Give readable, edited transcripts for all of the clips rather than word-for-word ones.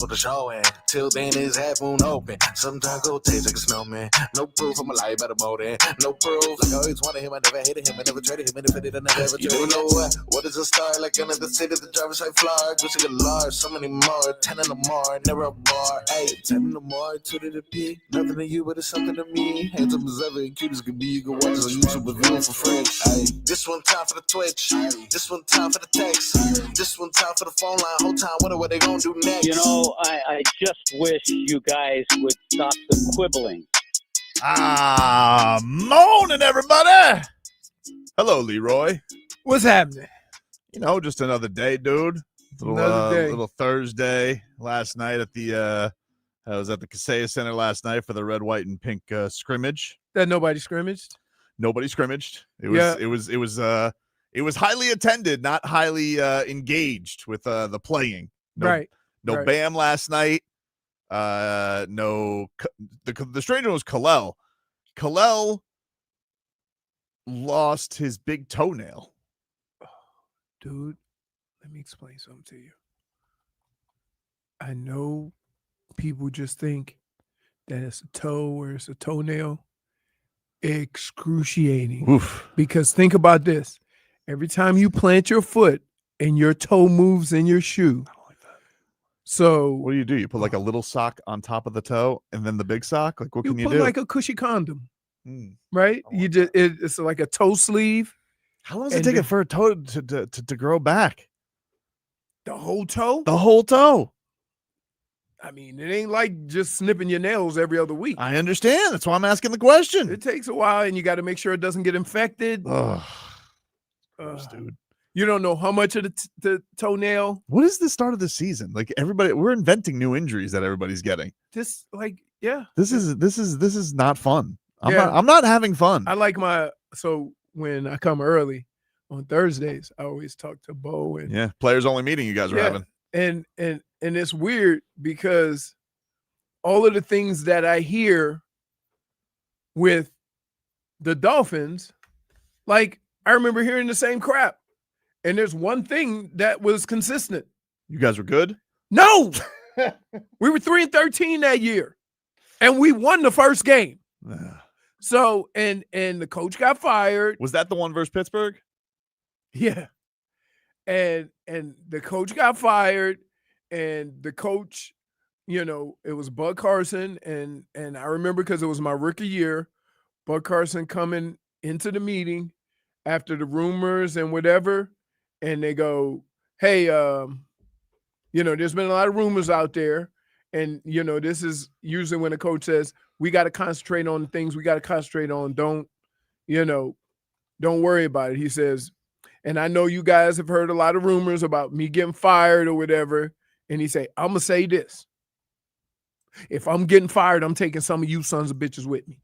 for the show, and till then his half moon open. Sometimes go taste like a snowman. No proof, I'm a lie about a motor. No proof, like I always wanted him, I never hated him, I never traded him, and if I did, I never ever traded him. You know what is a star? Like another city, the driver's like Florida. Gucci got large, so many more. 10 in the more, never a bar. 10 in the more, 2 to the P. Nothing to you, but it's something to me. Handsome as ever, and cute as can be. You can watch us on YouTube with view for free. This one time for the Twitch. This one time for the text. This one time for the phone line. Whole time, what they gonna do next? You know, I just wish you guys would stop the quibbling. Morning, everybody. Hello, Leroy. What's happening? You know, just another day, dude. Another day. Little Thursday. Last night at the I was at the Kaseya Center last night for the Red, White, and Pink scrimmage. That nobody scrimmaged? Nobody scrimmaged. It was highly attended, not highly engaged with the playing. No Bam last night. The stranger was Kel'el. Kel'el lost his big toenail. Dude, let me explain something to you. I know people just think that it's a toe or it's a toenail. Excruciating. Oof. Because think about this. Every time you plant your foot and your toe moves in your shoe. I don't like that. So what do? You put like a little sock on top of the toe and then the big sock? Like what can you do? You put like a cushy condom. Right? It's like a toe sleeve. How long does it take it for a toe to grow back? The whole toe? The whole toe. I mean, it ain't like just snipping your nails every other week. I understand. That's why I'm asking the question. It takes a while, and you got to make sure it doesn't get infected. Dude. You don't know how much of the toenail. What is the start of the season? Like we're inventing new injuries that everybody's getting. This is not fun. I'm not having fun. I like so when I come early on Thursdays, I always talk to Bo and players only meeting you guys are having. And it's weird because all of the things that I hear with the Dolphins, like I remember hearing the same crap. And there's one thing that was consistent. You guys were good? No. We were 3-13 that year. And we won the first game. So and the coach got fired. Was that the one versus Pittsburgh? Yeah. And the coach got fired, and the coach, it was Bud Carson, and I remember because it was my rookie year, Bud Carson coming into the meeting after the rumors and whatever, and they go, hey, there's been a lot of rumors out there, and this is usually when the coach says, we got to concentrate on the things we got to concentrate on. Don't worry about it. He says, and I know you guys have heard a lot of rumors about me getting fired or whatever. And he say, I'm going to say this. If I'm getting fired, I'm taking some of you sons of bitches with me.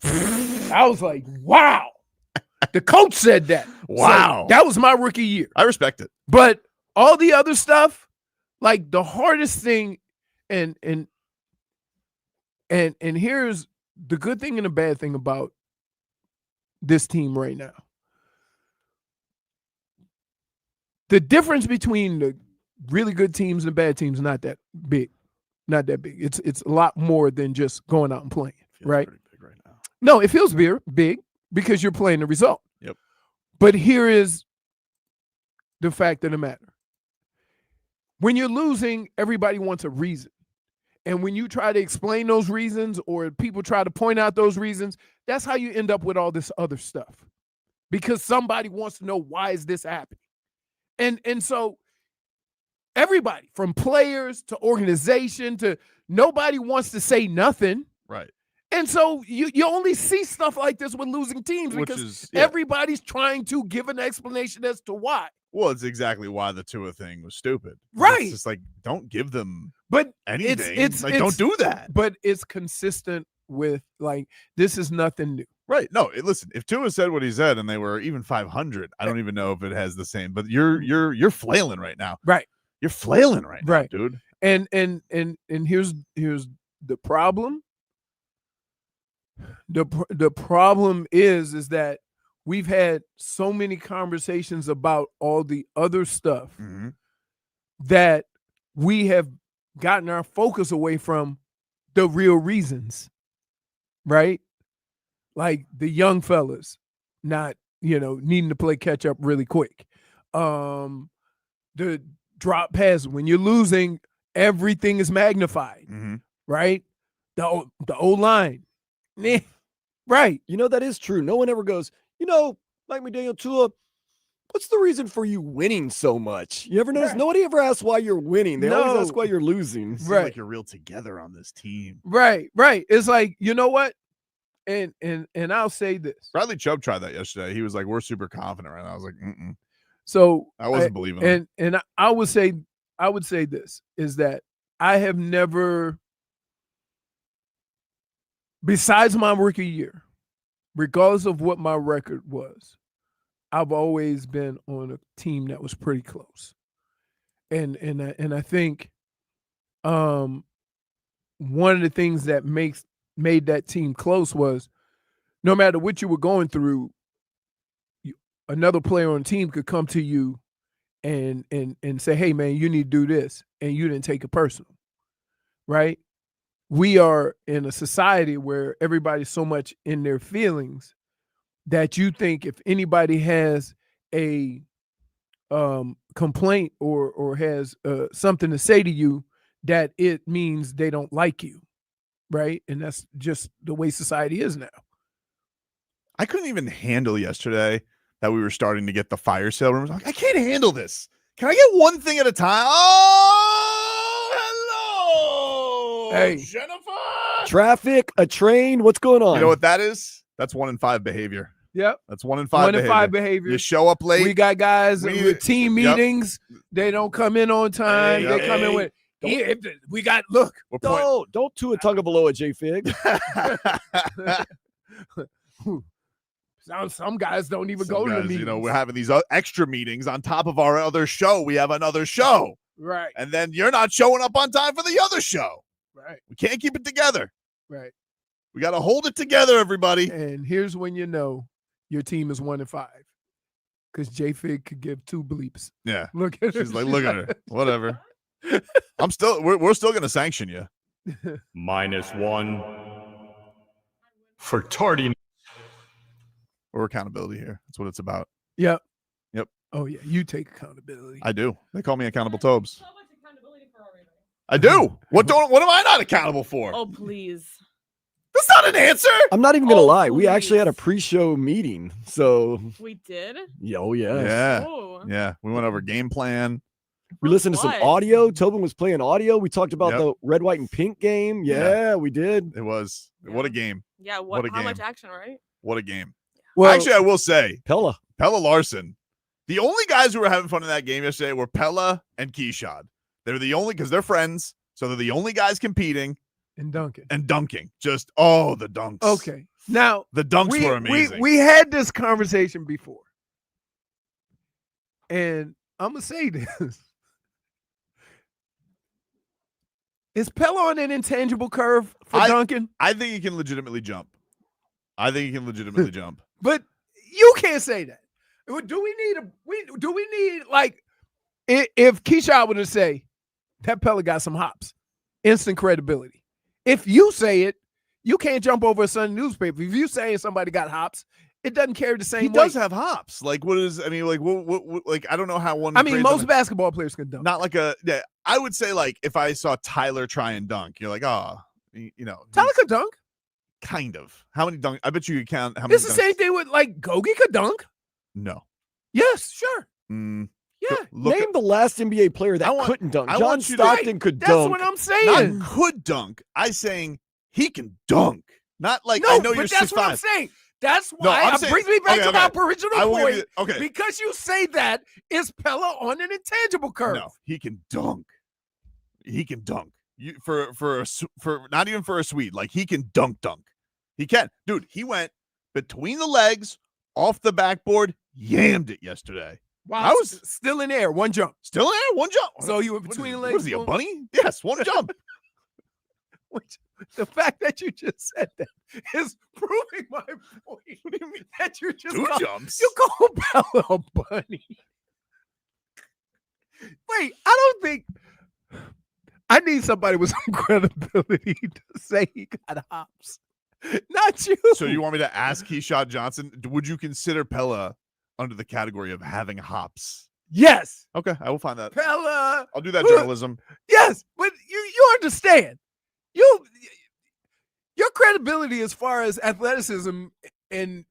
I was like, wow. The coach said that. Wow. So that was my rookie year. I respect it. But all the other stuff, like the hardest thing, and here's the good thing and the bad thing about this team right now. The difference between the really good teams and the bad teams is not that big. Not that big. It's a lot more than just going out and playing, right? Pretty big right now. No, it feels big because you're playing the result. Yep. But here is the fact of the matter. When you're losing, everybody wants a reason. And when you try to explain those reasons or people try to point out those reasons, that's how you end up with all this other stuff. Because somebody wants to know, why is this happening? And so everybody, from players to organization to nobody wants to say nothing. Right. And so you only see stuff like this with losing teams because everybody's trying to give an explanation as to why. Well, it's exactly why the Tua thing was stupid. Right. It's just like, don't give them but anything. It's don't do that. But it's consistent with, like, this is nothing new. Right. No, listen, if Tua said what he said and they were even 500, I don't even know if it has the same, but you're flailing right now. Right. You're flailing right now, dude. And here's the problem. The problem is that we've had so many conversations about all the other stuff that we have gotten our focus away from the real reasons, right? Like the young fellas not, needing to play catch up really quick. The drop pass, when you're losing, everything is magnified, right? The O-line. Right. That is true. No one ever goes, like McDaniel Tua, what's the reason for you winning so much? You ever notice? Right. Nobody ever asks why you're winning. They always ask No. why you're losing. Seems Right. like you're real together on this team. Right. It's like, you know what? And I'll say this. Bradley Chubb tried that yesterday. He was like, "We're super confident right now." I was like, "Mm-mm." So I wasn't believing him. And I would say this is that I have never, besides my rookie year, regardless of what my record was, I've always been on a team that was pretty close. And I think one of the things that made that team close was no matter what you were going through, another player on the team could come to you and say, "Hey man, you need to do this," and you didn't take it personal, right? We are in a society where everybody's so much in their feelings that you think if anybody has a complaint or has something to say to you, that it means they don't like you, right? And that's just the way society is now. I couldn't even handle yesterday that we were starting to get the fire sale rumors. Like, I can't handle this. Can I get one thing at a time? Oh, hello, Hey. Jennifer. Traffic, a train, what's going on? You know what that is? That's 1 in 5 behavior. Yep. That's 1 in 5 1 in behavior. 5 behavior. You show up late. We got guys We- with team Yep. meetings. They don't come in on time. Hey, They come in with, we got, look. We're point- Don't Tua Tagovailoa, JFig. Some guys don't even go Some to the guys, meetings. we're having these extra meetings on top of our other show. We have another show. Right. And then you're not showing up on time for the other show. Right. We can't keep it together. Right. We got to hold it together, everybody. And here's when you know your team is 1 in 5. Because JFig could give 2 bleeps. Yeah. Look at her. She's like, look at her. Whatever. We're still going to sanction you. -1 for tardiness. Or accountability here. That's what it's about. Yep. Yep. Oh, yeah. You take accountability. I do. They call me accountable Tobes. I do. What am I not accountable for? Oh, please. That's not an answer. I'm not even going to Oh, lie. We actually had a please. pre-show meeting. So, We did? yeah, oh, yeah. Yeah. Oh. Yeah. We went over game plan. We listened to some What? audio. Tobin was playing audio. We talked about Yep. the red, white, and pink game. Yeah, we did. It was. What a game. Yeah, What a how much game. action, right? What a game. Well, Actually, I will say, Pelle. Pelle Larsson. The only guys who were having fun in that game yesterday were Pelle and Keyshawn. They're the only, because they're friends, so they're the only guys competing and Duncan. and dunking. Just, the dunks. Okay. Now, The dunks were amazing. we had this conversation before. And I'm going to say this. Is Pelle on an intangible curve for Duncan? I think he can legitimately jump. But you can't say that. Do we need like if Keyshawn were to say that Pelle got some hops, instant credibility. If you say it, you can't jump over a Sunday newspaper. If you say somebody got hops, it doesn't carry the same He weight. does have hops. Like, what is? I mean, like, what like, I don't know how one. I mean, grades most on basketball players can dunk. not like a. Yeah, I would say like if I saw Tyler try and dunk, you're like, Tyler he's could dunk. kind of. How many dunk? I bet you could count how many. It's the same thing with like Gogi could dunk. No. Yes, sure. Mm, Yeah. look Name the last NBA player that I want- couldn't dunk. I John want you to- Stockton could That's dunk. what I'm not saying. could dunk. I saying he can dunk. Not like No, I know but you're that's what I'm 6'5". saying. That's No, why I'm it saying- brings me back okay, to okay. my original I will give point. you, okay. Because you say that, is Pelle on an intangible curve? No, he can dunk. He can dunk. You for not even for a Swede. Like he can dunk. He can, dude. He went between the legs, off the backboard, yammed it yesterday. Wow, I was- still in the air, one jump. Still in there, one jump. So you were What between is- the legs. What is he, a boom? bunny? Yes, one jump. Which, the fact that you just said that is proving my point. What do you mean? That you just Two call, jumps. you call Pelle a bunny. Wait, I don't think I need somebody with some credibility to say he got hops. Not you. So you want me to ask Keyshawn Johnson, would you consider Pelle under the category of having hops? Yes. Okay, I will find that. Pelle. I'll do that journalism. Yes, but you understand. Your credibility as far as athleticism, and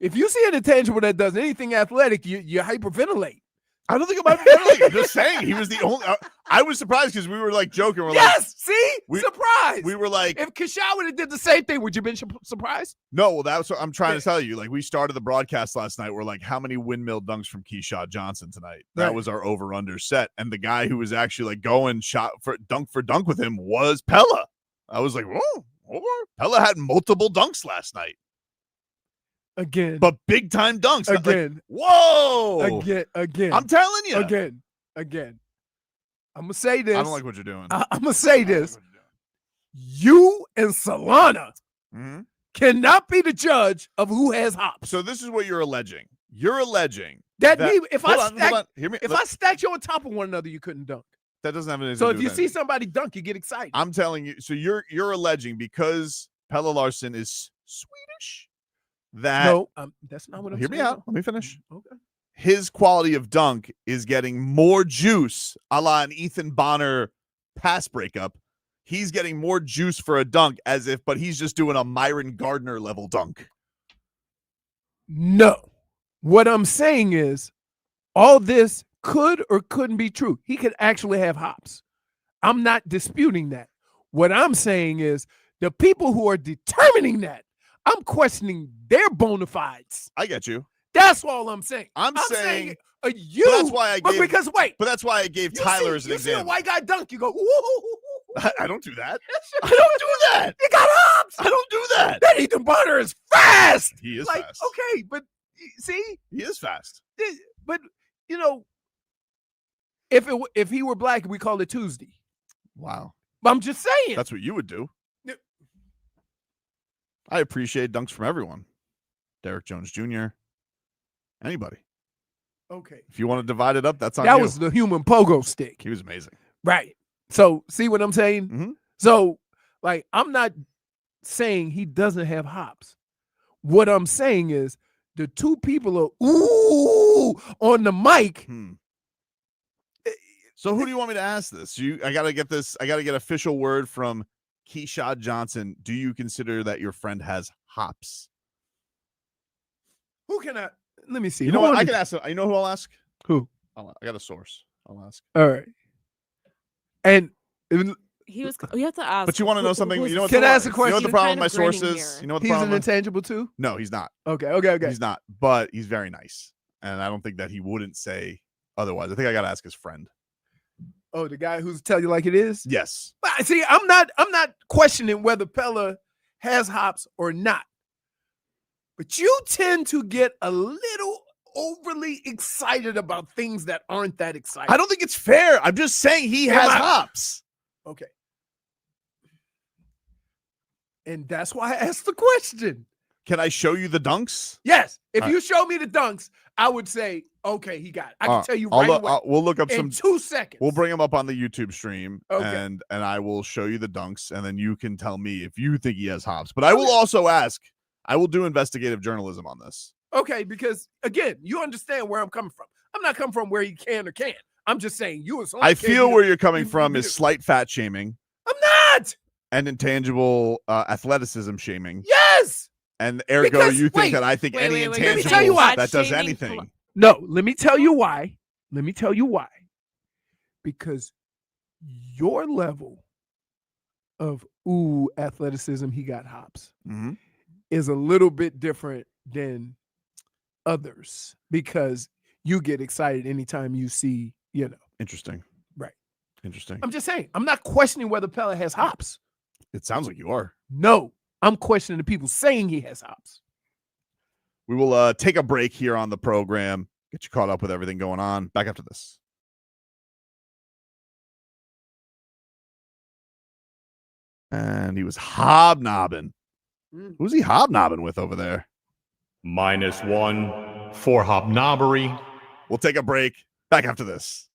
if you see an intangible that does anything athletic, you hyperventilate. I don't think I'm hyperventilating. I'm just saying he was the only. I was surprised because we were like joking. We're Yes, see? Surprise. We were like, if Keshaw would have did the same thing, would you have been surprised? no, well, that's what I'm trying to tell you. Like, we started the broadcast last night. We're like, how many windmill dunks from Keyshawn Johnson tonight? That Right. was our over-under set. And the guy who was actually like going shot for dunk with him was Pelle. I was like, whoa, Pelle had multiple dunks last night. Again. But big time dunks. Not like, Again. whoa. Again. I'm telling you. Again. I'm going to say this. I don't like what you're doing. I'm going to say this. You and Solana Mhm. cannot be the judge of who has hops. So this is what you're alleging. You're alleging That that- me, if hold I on, stack, hold on. Hear me. if Look, I stacked you on top of one another, you couldn't dunk. that doesn't have anything So to if do you with see anything. somebody dunk, you get excited. I'm telling you. So you're alleging because Pelle Larsson is Swedish that No, that's not what I'm hear saying. me out. Let me finish. Okay. His quality of dunk is getting more juice, a la an Ethan Bonner pass breakup. He's getting more juice for a dunk but he's just doing a Myron Gardner level dunk. No. What I'm saying is all this could or couldn't be true. He could actually have hops. I'm not disputing that. What I'm saying is the people who are determining that, I'm questioning their bona fides. I get you. That's all I'm saying. I'm saying you. but that's why I but gave. because wait, But that's why I gave you Tyler see, as an you see a example. white guy dunk, you go, ooh. I don't do that. I I don't do that. You got hops. I don't do that. That Ethan Bonner is fast. He is like, fast. okay, but see, He is fast. but you know, if he were black, we call it Tuesday. Wow. But I'm just saying. That's what you would do. Yeah. I appreciate dunks from everyone. Derek Jones Jr. Anybody. Okay. If you want to divide it up, that's on That you. was the human pogo stick. He was amazing. Right. So see what I'm saying? Mhm. So like I'm not saying he doesn't have hops. What I'm saying is the two people are ooh on the mic. So who do you want me to ask this? I gotta get this. I gotta get official word from Keyshawn Johnson. Do you consider that your friend has hops? Who can I? Let me see. You know Who what? on I the- can ask. You know who I'll ask? Who? I got a source. I'll ask. All right. And He was. You have to ask. But you want to know something? You know what? Can the, I ask a You know what question? the He was problem kind with my of grinning source is? here. You know what the he's an problem? intangible too? No, he's not. Okay. He's not. But he's very nice, and I don't think that he wouldn't say otherwise. I think I got to ask his friend. Oh, the guy who's tell you like it is? Yes. But see, I'm not questioning whether Pelle has hops or not. But you tend to get a little overly excited about things that aren't that exciting. I don't think it's fair. I'm just saying he Am has I- hops. Okay. And that's why I asked the question. Can I show you the dunks? Yes. If All you show me the dunks, I would say, okay, he got it. I can All right. tell you I'll right look- away. we'll look up in some. 2 seconds. We'll bring him up on the YouTube stream, Okay. and I will show you the dunks, and then you can tell me if you think he has hops. But I will also ask. I will do investigative journalism on this. Okay, because again, you understand where I'm coming from. I'm not coming from where you can or can't. I'm just saying you as I feel where you're coming you- from you is do. slight fat shaming I'm not. and intangible athleticism shaming, Yes. and ergo Because- you think wait, that I think wait, any wait, wait, intangible let me tell you why. that does Shaming- anything. No, let me tell you why. Because your level of athleticism, he got hops, Mhm. is a little bit different than others because you get excited anytime you see, Interesting. Right. Interesting. I'm just saying, I'm not questioning whether Pelle has hops. It sounds like you are. No, I'm questioning the people saying he has hops. We will take a break here on the program, get you caught up with everything going on. Back after this. And he was hobnobbing. Who's he hobnobbing with over there? -1 for hobnobbery. We'll take a break. Back after this.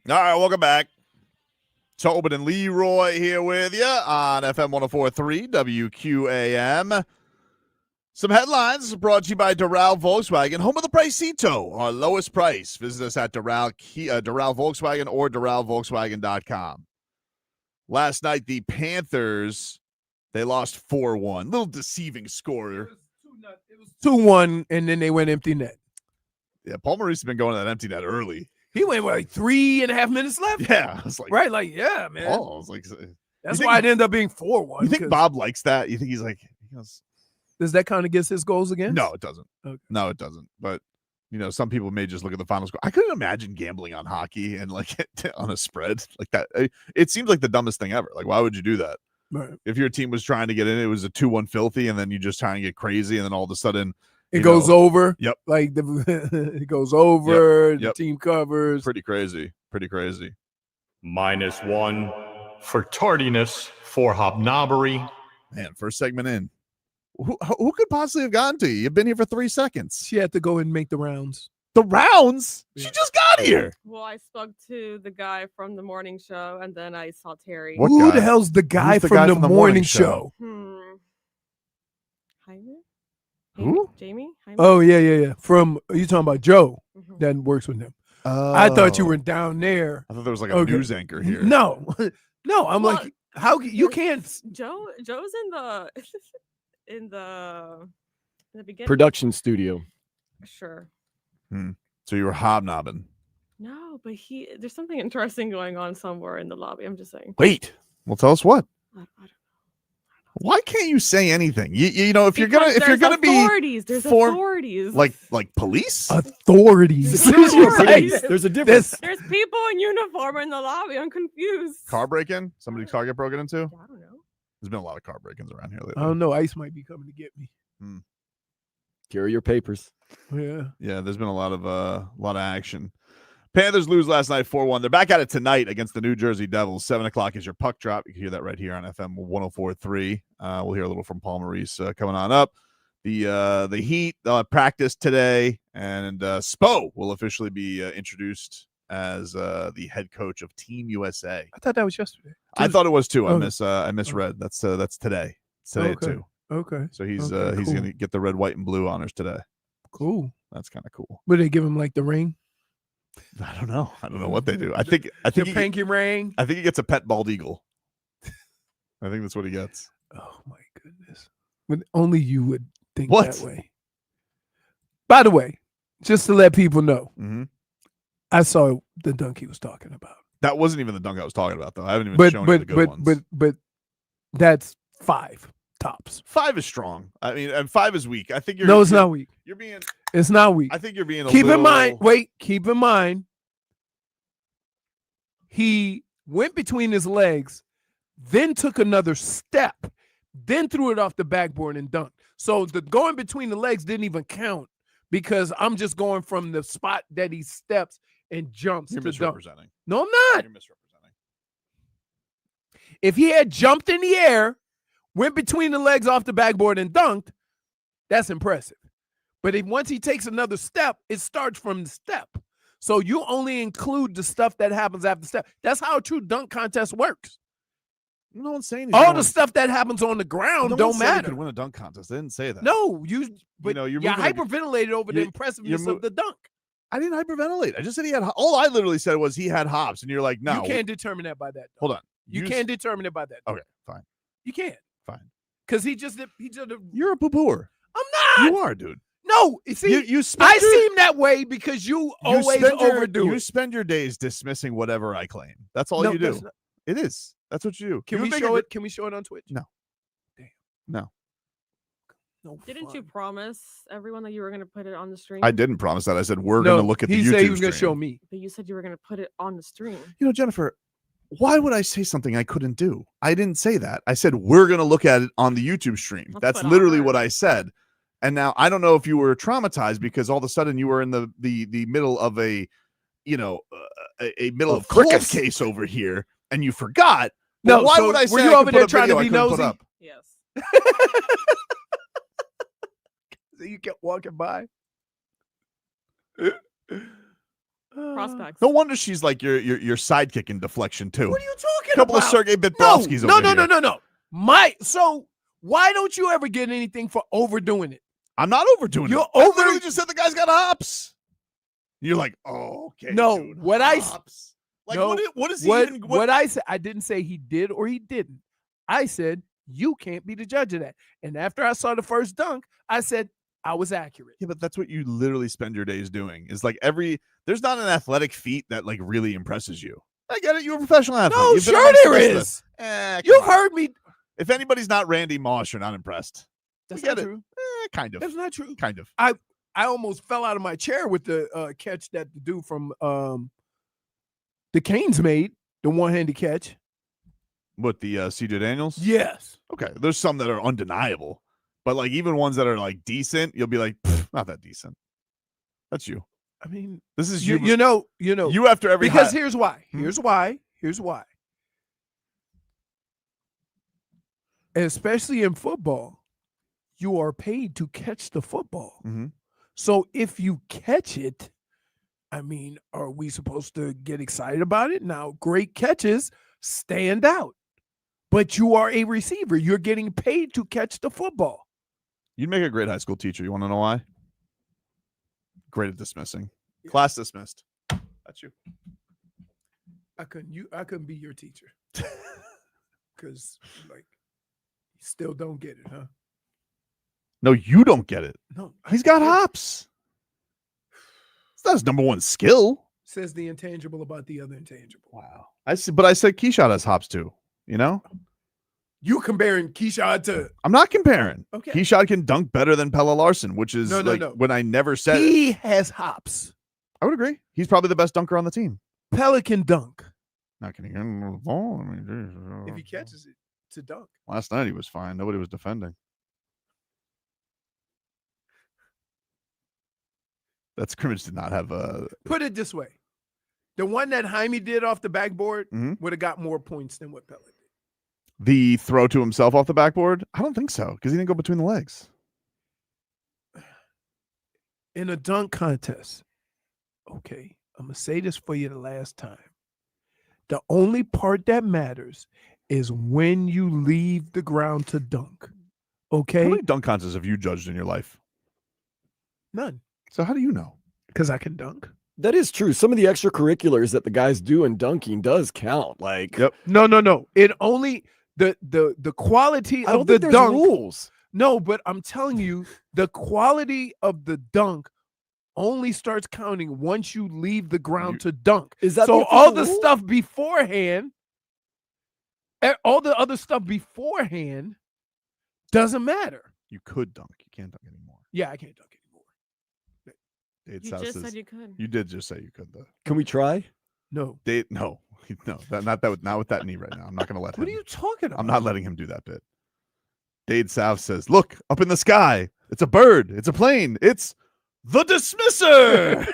All right, welcome back. Tobin and Leroy here with you on FM 104.3 WQAM. Some headlines brought to you by Doral Volkswagen, home of the price Tito, our lowest price. Visit us at Doral Volkswagen or DoralVolkswagen.com. Last night, the Panthers, they lost 4-1. Little deceiving score. It was 2-1, and then they went empty net. Yeah, Paul Maurice has been going to that empty net early. He went with like 3.5 minutes left. Yeah, I was like, Right, like, yeah, man. Oh, I was like, That's why it ended up being 4-1. You think Bob likes that? You think he's like, does that kind of get his goals again? No, it doesn't. Okay. No, it doesn't. But some people may just look at the final score. I couldn't imagine gambling on hockey and like on a spread like that. It seems like the dumbest thing ever. Like, why would you do that? Right. If your team was trying to get in, it was a 2-1 filthy, and then you just try and get crazy, and then all of a sudden it goes over. Yep. Like it goes over. Yep. The team covers. Pretty crazy. Pretty crazy. -1 for tardiness, for hobnobbery. Man, first segment in. Who could possibly have gotten to you? You've been here for 3 seconds. She had to go and make the rounds. The rounds? Yeah. She just got here. Well, I spoke to the guy from the morning show, and then I saw Terry. What Who guy? the hell's the guy, Who's the from, guy the from the morning show? Jaime? Who? Jamie? Jaime? Oh, yeah. From, you talking about Joe Mhm. that works with him. I thought you were down there. I thought there was like a Okay. news anchor here. No. No, I'm Well, like, how you can't. Joe's in the in the beginning. Production studio. Sure. So you were hobnobbing. No, but there's something interesting going on somewhere in the lobby. I'm just saying. Wait. Well, tell us what. I don't Why can't you say anything? If you're Because gonna there's be authorities, there's form- authorities. like police. Authorities. There's authorities. There's a difference. There's people in uniform in the lobby. I'm confused. Car break-in? Somebody's car get broken into? I don't know. There's been a lot of car break-ins around here lately. I don't know. ICE might be coming to get me. Carry your papers. Yeah. Yeah, there's been a lot of action. Panthers lose last night 4-1. They're back at it tonight against the New Jersey Devils. 7 o'clock is your puck drop. You can hear that right here on FM 104.3. We'll hear a little from Paul Maurice coming on up. The Heat practice today, and Spo will officially be introduced as the head coach of Team USA. I thought that was yesterday. I thought it was too. I Okay. misread. That's today. It's today Okay. too. Okay. So he's Okay, cool. going to get the red, white, and blue honors today. Cool. That's kind of cool. Would they give him like the ring? I don't know. I don't know what they do. I think The he, pinky ring? I think he gets a pet bald eagle. I think that's what he gets. Oh my goodness. But only you would think What? that way. By the way, just to let people know, Mm-hmm. I saw the dunk he was talking about. That wasn't even the dunk I was talking about, though. I haven't even shown you the good ones. But that's 5 tops. 5 is strong. I mean, and 5 is weak. I think you're. No, it's not weak. You're being. It's not weak. I think you're being. Keep in mind. Keep in mind. He went between his legs, then took another step, then threw it off the backboard and dunked. So the going between the legs didn't even count because I'm just going from the spot that he steps and jumps You're to dunk. misrepresenting. No, I'm not. You're misrepresenting. If he had jumped in the air, went between the legs off the backboard and dunked, that's impressive. But once he takes another step, it starts from the step. So you only include the stuff that happens after the step. That's how a true dunk contest works. No one's saying All the stuff that happens on the ground no don't one said he matter. could win a dunk contest. They didn't say that. No, you're you're hyperventilated over the you- impressiveness you're of the dunk. I didn't hyperventilate. I just said he had. All I literally said was he had hops, and you're like, no. You can't determine that by that. though. Hold on. You can't determine it by that. Okay, fine, You can't. fine. Because he just You're a poo-pooer. I'm not. You are, dude. No, you see, You spend I your- seem that way because you always overdo You it. spend your days dismissing whatever I claim. That's all No, you do. that's not- It is. That's what you do. Can You we make show a- it? Can we show it on Twitch? No. Damn. No. No. Didn't you fun. promise everyone that you were going to put it on the stream? I didn't promise that. I said we're No, going to look at the he YouTube said he was going to stream. show me. But you said you were going to put it on the stream. You know, Jennifer, why would I say something I couldn't do? I didn't say that. I said we're going to look at it on the YouTube stream. That's what I literally heard. what I said. And now I don't know if you were traumatized because all of a sudden you were in the middle of a middle of cold crickets. case over here and you forgot. No, Well, why so would I say were I you could over put there a trying to video be I couldn't put nosy? up? Yes. So you kept walking by. prospects. No wonder she's like your sidekick in deflection too. What are you talking A couple about? of Sergei Bobrovskys No, over here. no. So why don't you ever get anything for overdoing it? I'm not overdoing You're it. I literally just said the guy's got hops. You're like, oh, okay. No, dude, what hops. Like, no, what is he what, even? what I said, I didn't say he did or he didn't. I said you can't be the judge of that. And after I saw the first dunk, I said I was accurate. Yeah, but that's what you literally spend your days doing. Is like there's not an athletic feat that like really impresses you. I get it. You're a professional athlete. No, You've been sure amongst the there best of is. them. You heard me. If anybody's not Randy Moss, you're not impressed. That's We get not it. true. Kind of. That's not true. Kind of. I almost fell out of my chair with the catch that the dude from the Canes made, the one-handed catch. What, the CJ Daniels? Yes. Okay, there's some that are undeniable, but like even ones that are like decent, you'll be like, not that decent. That's you. I mean, This is you know. You after every Because high- here's why. Hmm? Here's why. Especially in football, you are paid to catch the football. Mhm. So if you catch it, I mean, are we supposed to get excited about it? Now, great catches stand out, but you are a receiver. You're getting paid to catch the football. You'd make a great high school teacher. You want to know why? Great at dismissing. Class dismissed. That's you. I couldn't be your teacher. Because like you still don't get it, huh? No, you don't get it. No. He's got hops. It's not his number one skill. Says the intangible about the other intangible. Wow. I see, but I said Keyshawn has hops too. You know? You comparing Keyshawn to I'm not comparing. okay. Keyshawn can dunk better than Pelle Larsson, which is No, when I never said it. He has hops. I would agree. He's probably the best dunker on the team. Pelican dunk. Not kidding. I mean, If he catches it to dunk. last night he was fine. Nobody was defending. That scrimmage did not have a. Put it this way. The one that Jaime did off the backboard Mhm. would have got more points than what Pelle did. The throw to himself off the backboard? I don't think so, because he didn't go between the legs. In a dunk contest, okay, I'm going to say this for you the last time. The only part that matters is when you leave the ground to dunk. How Okay? many dunk contests have you judged in your life? None. So how do you know? Because I can dunk. That is true. Some of the extracurriculars that the guys do in dunking does count. Like, Yep. No. It only the quality I don't of the think there's dunk. rules. No, but I'm telling you, the quality of the dunk only starts counting once you leave the ground to dunk. Is that So the all official the rule? stuff beforehand, all the other stuff beforehand doesn't matter. You could dunk. You can't dunk anymore. Yeah, I can't dunk anymore. Dade You South just says- said you could. You did just say you could though. Can we try? No. Dade, no, not with that knee right now. I'm not going to let him. What are you talking about? I'm not letting him do that bit. Dade South says, "Look up in the sky. It's a bird. It's a plane. It's the dismisser."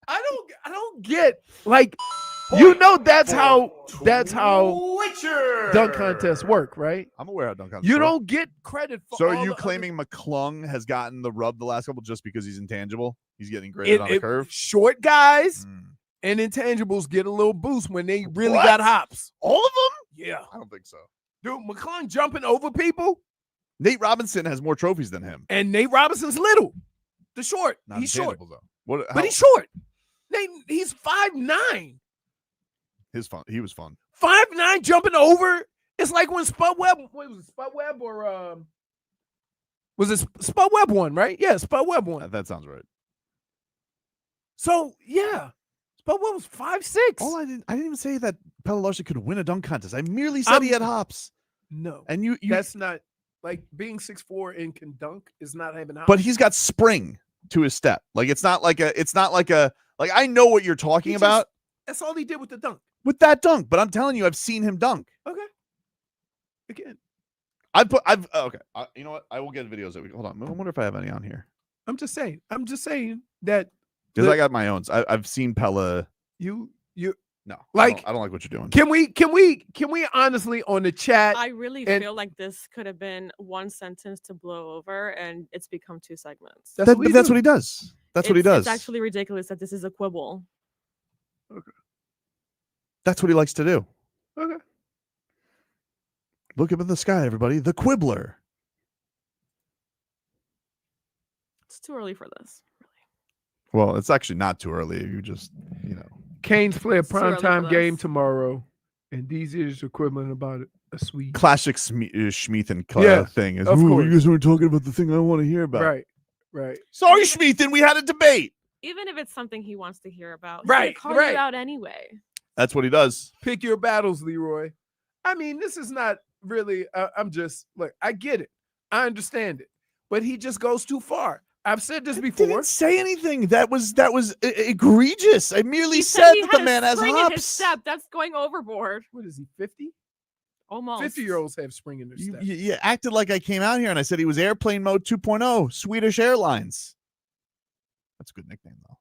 I don't get like that's how dunk contests work, right? I'm aware how dunk contests You work. don't get credit for So all are you the other- claiming McClung has gotten the rub the last couple just because he's intangible? He's getting graded on a curve. Short guys Mm. and intangibles get a little boost when they really What? got hops. All of them? Yeah. I don't think so. Dude, McClung jumping over people, Nate Robinson has more trophies than him. and Nate Robinson's little. The short. Not He's short. intangibles, though. What? But he's short. He's 5'9". His fun. He was fun. 5'9" jumping over. It's like when Spud Webb, what was it, Spud Webb or was it Spud Webb one, right? Yeah, Spud Webb one. That sounds right. So yeah, Spud Webb was 5'6". I didn't even say that Pelle Larsson could win a dunk contest. I merely said he had hops. No, And you that's not like being 6'4" and can dunk is not having hops. but he's got spring to his step. Like it's not like I know what you're talking He about that's all he did with the dunk. with that dunk, but I'm telling you, I've seen him dunk. Okay. Again, Okay. You know what? I will get videos that we hold on. I wonder if I have any on here. I'm just saying that Because I got my own. I've seen Pella. you No, Like- I don't like what you're doing. can we honestly on the chat I really and- feel like this could have been one sentence to blow over, and it's become two segments. That's what That's do. what he does. That's what he does. It's actually ridiculous that this is a quibble. That's what he likes to do. Okay. Look up in the sky, everybody. The quibbler. It's too early for this. Well, it's actually not too early. You just, Canes play a It's too early for primetime game this. tomorrow, and these is equivalent about a Swede. classic Schmeathan Yes, thing is, of "Ooh, course. you guys weren't talking about the thing I want to hear about. Right. Sorry, Schmeathan, we had a debate. Even if it's something he wants to hear about, he's Right, gonna call right. you out anyway. That's what he does. Pick your battles, Leroy. I mean, this is not really. I'm just look. I get it. I understand it, but he just goes too far. I've said this before. Didn't say anything. That was egregious. I merely He said he that the had a man has spring in his hops. step. That's going overboard. What is he? 50? Almost. 50-year-olds have spring in their step. You acted like I came out here and I said he was airplane mode 2.0, Swedish Airlines. That's a good nickname, though.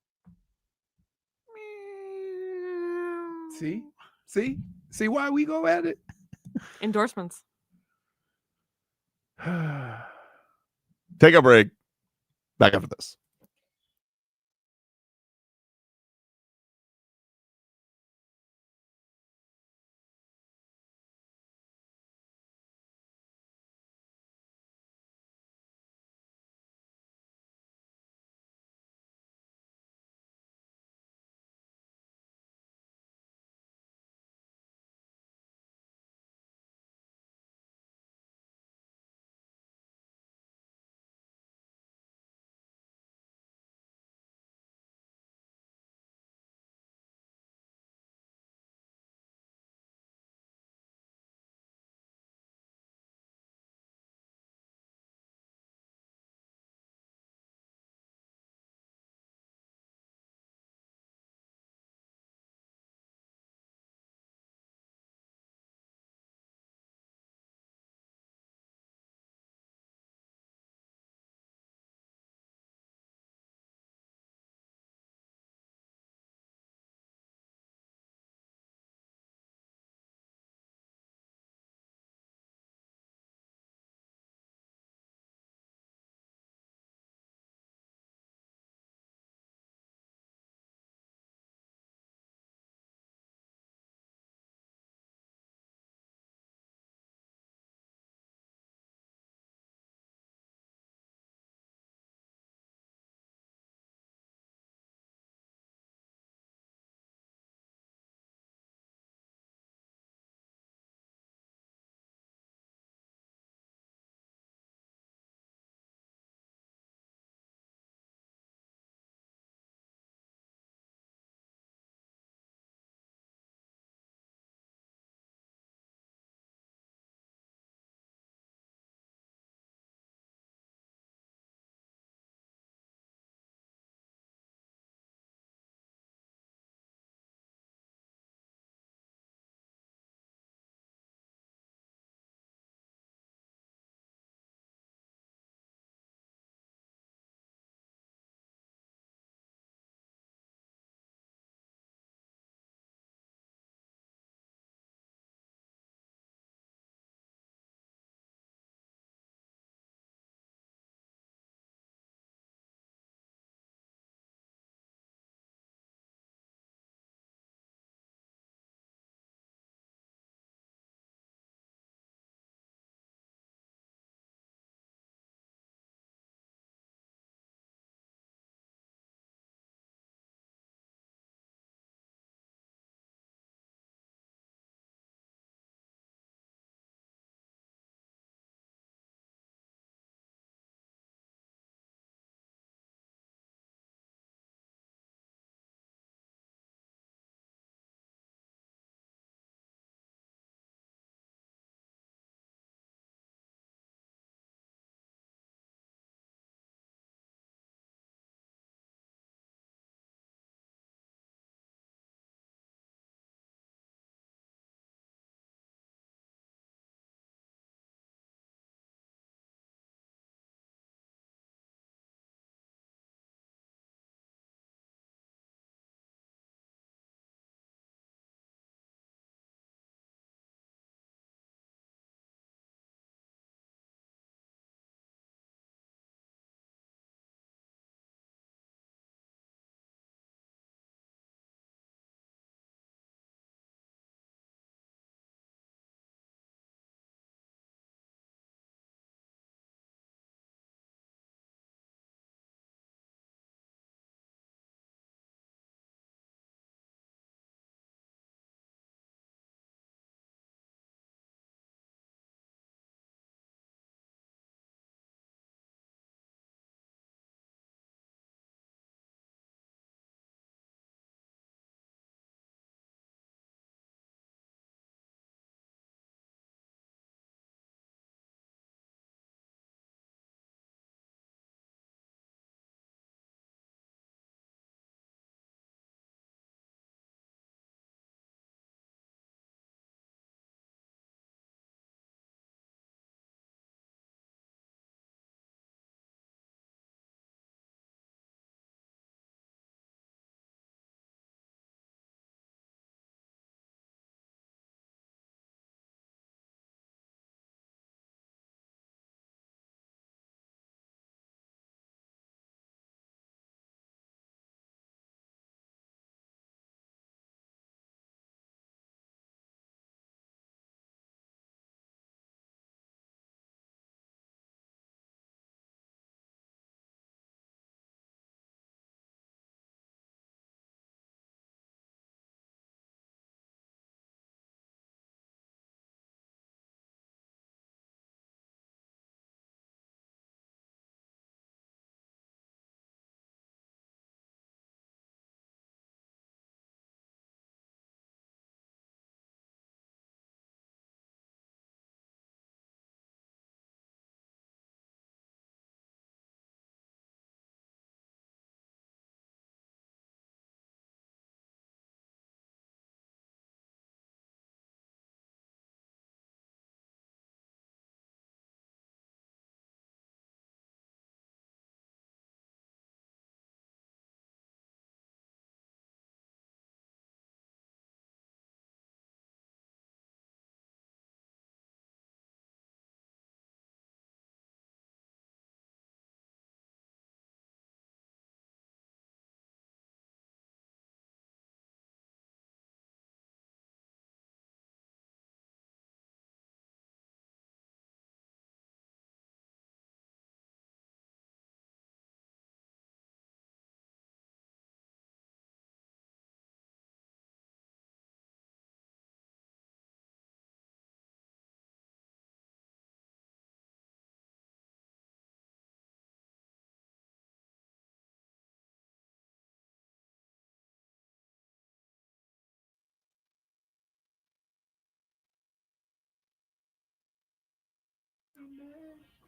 See why we go at it? Endorsements. Take a break. Back after this.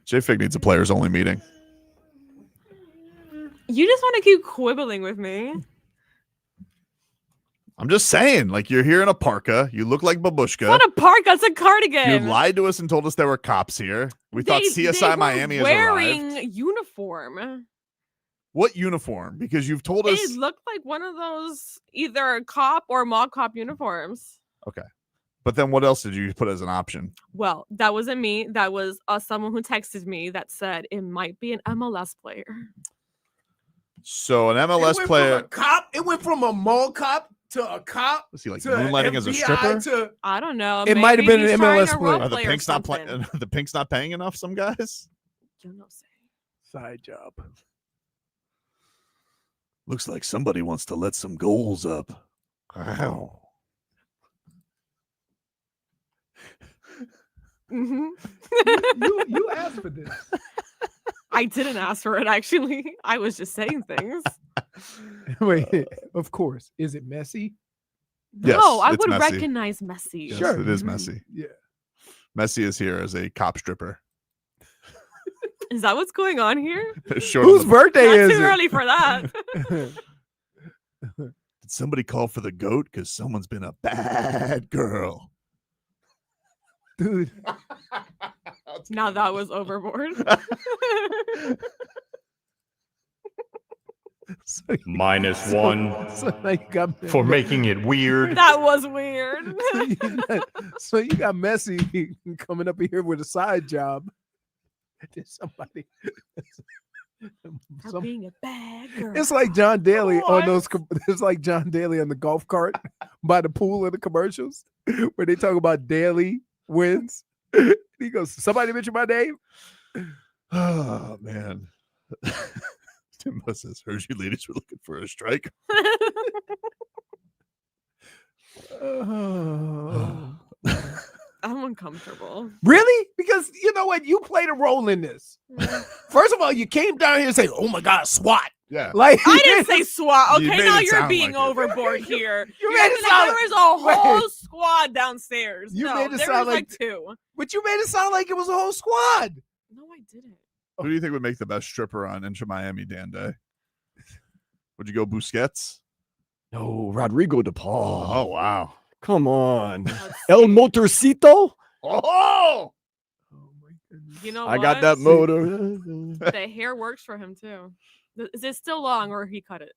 JFig needs a players only meeting. You just want to keep quibbling with me. I'm just saying, like, you're here in a parka. You look like babushka. It's not a parka, it's a cardigan. You lied to us and told us there were cops here. We thought CSI Miami has wearing arrived. uniform. What uniform? Because you've told us. It looked like one of those either cop or mob cop uniforms. Okay. But then what else did you put as an option? Well, that wasn't me. That was someone who texted me that said it might be an MLS player. So an MLS player. From a cop. It went from a mall cop to a cop. Was he like to moonlighting FBI as a stripper? I don't know. It might have been he's an trying MLS to player. role Are the play or Pinks not something. the Pinks not paying enough? Some guys. You know, say. Side job. Looks like somebody wants to let some goals up. Wow. Mm-hmm. You asked for this. I didn't ask for it, actually. I was just saying things. Wait, of course. Is it messy? Yes, No, I it's would messy. recognize Messi. Yes, Sure. it is messy. Yeah. Messi is here as a cop stripper. Is that what's going on here? Short Whose of birthday Not is too it? early for that. Did somebody call for the goat? Because someone's been a bad girl. Dude. Now that was overboard. So -1 so now you got for making it weird. That was weird. so you got Messi coming up here with a side job. There's somebody. For being a bad girl. It's like John Daly on What? those. It's like John Daly on the golf cart by the pool in the commercials where they talk about Daly wins. He goes, "Somebody mention my name." Oh man. Timbo says, "Heard you ladies were looking for a strike." Oh. I'm uncomfortable. Really? Because you know what? You played a role in this. First of all, you came down here and say, "Oh my God, SWAT!" Yeah. Like I didn't say SWAT. You Okay, made now it you're sound being like it. overboard here. You You're made it acting sound like like- there was a whole Wait. squad downstairs. You No, made it there sound was like- two. But you made it sound like it was a whole squad. No, I didn't. Who do you think would make the best stripper on Inter Miami Dan Day? Would you go Busquets? No, Rodrigo DePaul. Oh wow. Come on. Let's El see. Motorcito? Oh, Oh my goodness. You know I got that what? motor. The hair works for him too. Is it still long or he cut it?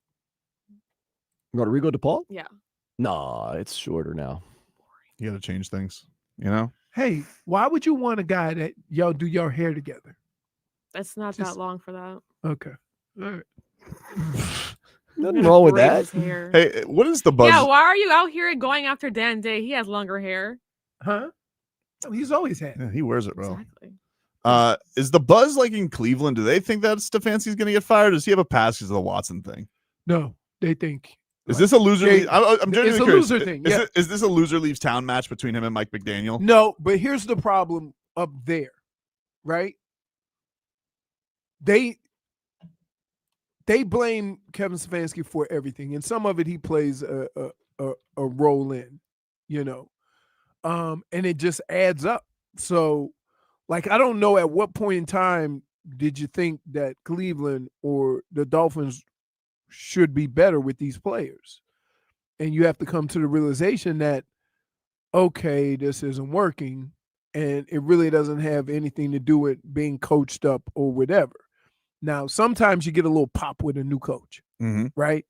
Rodrigo DePaul? Yeah. Nah, it's shorter now. you got to change things. You know. Hey, why would you want a guy that y'all do your hair together? That's not Just- that long for that. Okay. All right. Nothing wrong with Braid that. his hair. Hey, what is the buzz? Yeah, why are you out here going after Dan Day? He has longer hair. Huh? Oh, he's always had. Yeah, he wears it, bro. Exactly. Is the buzz like in Cleveland? Do they think that Stefanski's going to get fired? Does he have a pass because of the Watson thing? No, they think. Is this a loser? They- I'm genuinely it's a curious. loser thing, Is, yeah. is this a loser leaves town match between him and Mike McDaniel? No, but here's the problem up there, right? They blame Kevin Stefanski for everything, and some of it he plays a role in, you know, and it just adds up. So, like, I don't know at what point in time did you think that Cleveland or the Dolphins should be better with these players, and you have to come to the realization that, okay, this isn't working, and it really doesn't have anything to do with being coached up or whatever. Now, sometimes you get a little pop with a new coach, Mm-hmm. right?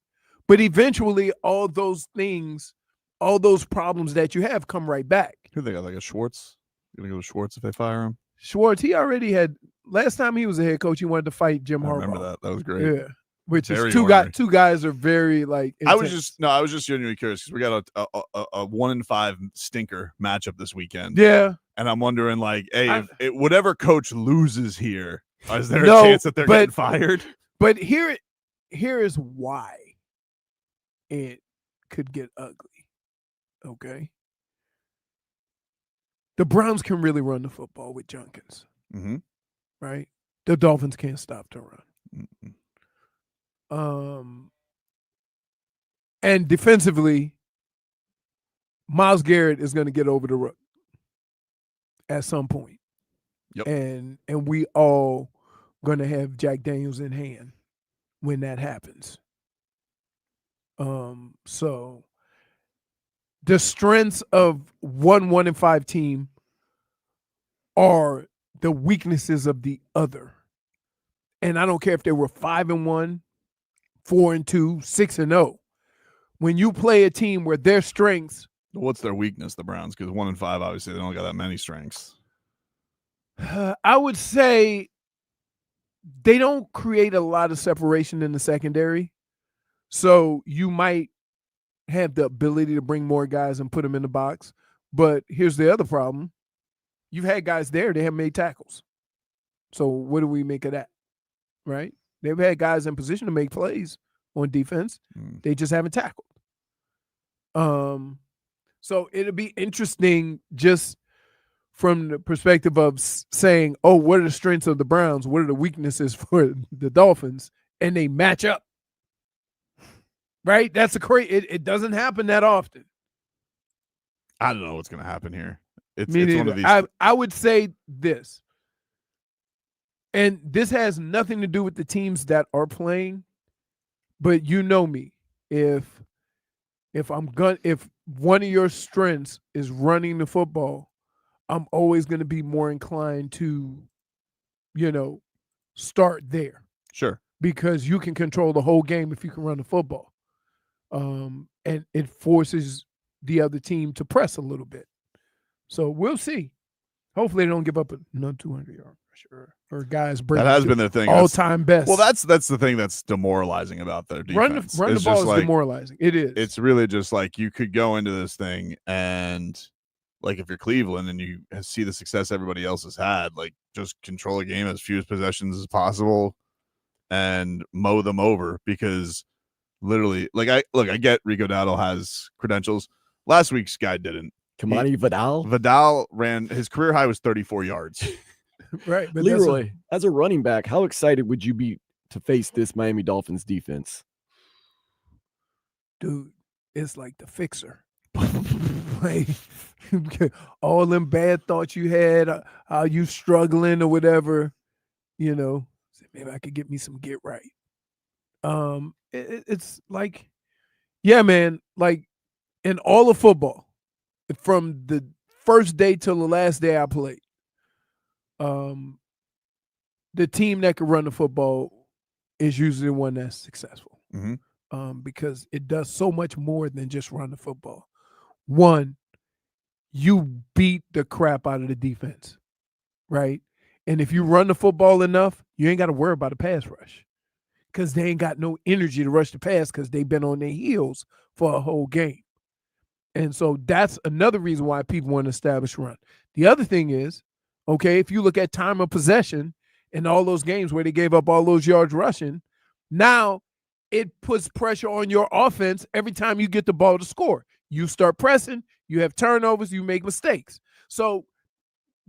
But eventually, all those things, all those problems that you have come right back. Who they got? Like a Schwartz? You gonna go to Schwartz if they fire him? Schwartz, he already had, last time he was a head coach, he wanted to fight Jim I Harbaugh. remember that. That was great. Yeah, which Very is two ornery. guys are very like. I was intense. just genuinely curious because we got a 1-5 stinker matchup this weekend. Yeah. And I'm wondering, like, hey, I- if whatever coach loses here, is there No, a chance that they're but- getting fired? But here is why it could get ugly. Okay. The Browns can really run the football with Junkins, Mm-hmm. right? The Dolphins can't stop the run. Mm-hmm. And defensively, Myles Garrett is going to get over the rook at some point. Yep. And we all gonna have Jack Daniels in hand when that happens. So the strengths of 1-1-5 team are the weaknesses of the other. And I don't care if they were 5-1, 4-2, 6-0. When you play a team where their strengths, What's their weakness, the Browns? Because 1-5, obviously, they don't got that many strengths. I would say they don't create a lot of separation in the secondary. So you might have the ability to bring more guys and put them in the box. But here's the other problem. You've had guys there, they haven't made tackles. So what do we make of that? Right? They've had guys in position to make plays on defense. They just haven't tackled. So it'll be interesting just from the perspective of saying, oh, what are the strengths of the Browns? What are the weaknesses for the Dolphins? And they match up. Right? That's it doesn't happen that often. I don't know what's going to happen here. It's Me one of these. I would say this. And this has nothing to do with the teams that are playing, but you know me. If one of your strengths is running the football, I'm always going to be more inclined to, start there. Sure. Because you can control the whole game if you can run the football. And it forces the other team to press a little bit. So we'll see. Hopefully they don't give up another 200-yard rush or guys break. That has been their thing. All-time best. Well, that's the thing that's demoralizing about their defense. Run the ball is demoralizing. It is. It's really just like you could go into this thing and, like, if you're Cleveland and you see the success everybody else has had, like, just control a game as few possessions as possible and mow them over because literally, I get Rico Dowdle has credentials. Last week's guy didn't. Kamani Vidal? Vidal ran, his career high was 34 yards. Right. But Leroy, as a running back, how excited would you be to face this Miami Dolphins defense? Dude, it's like the fixer. Like, all them bad thoughts you had, how you struggling or whatever, maybe I could get me some get right. It's like, yeah, man, like in all of football, from the first day till the last day I played, the team that can run the football is usually the one that's successful. Because it does so much more than just run the football. One, you beat the crap out of the defense, right? And if you run the football enough, you ain't got to worry about a pass rush because they ain't got no energy to rush the pass because they've been on their heels for a whole game. And so that's another reason why people want to establish run. The other thing is, okay, if you look at time of possession in all those games where they gave up all those yards rushing, now it puts pressure on your offense every time you get the ball to score. You start pressing, you have turnovers, you make mistakes. So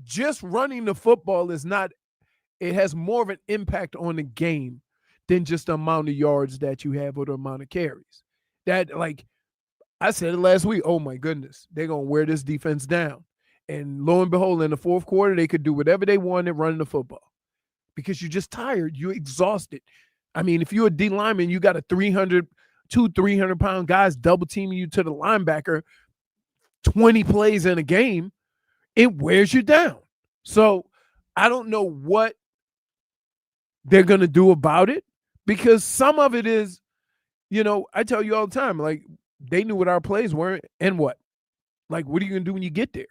just running the football it has more of an impact on the game than just the amount of yards that you have or the amount of carries. That, like I said it last week, oh my goodness, they're going to wear this defense down. And lo and behold, in the fourth quarter, they could do whatever they wanted running the football because you're just tired. You're exhausted. I mean, if you're a D lineman, you got a 300-pound guys double teaming you to the linebacker 20 plays in a game, it wears you down. So I don't know what they're going to do about it because some of it is, I tell you all the time, like they knew what our plays were and what? Like, what are you going to do when you get there?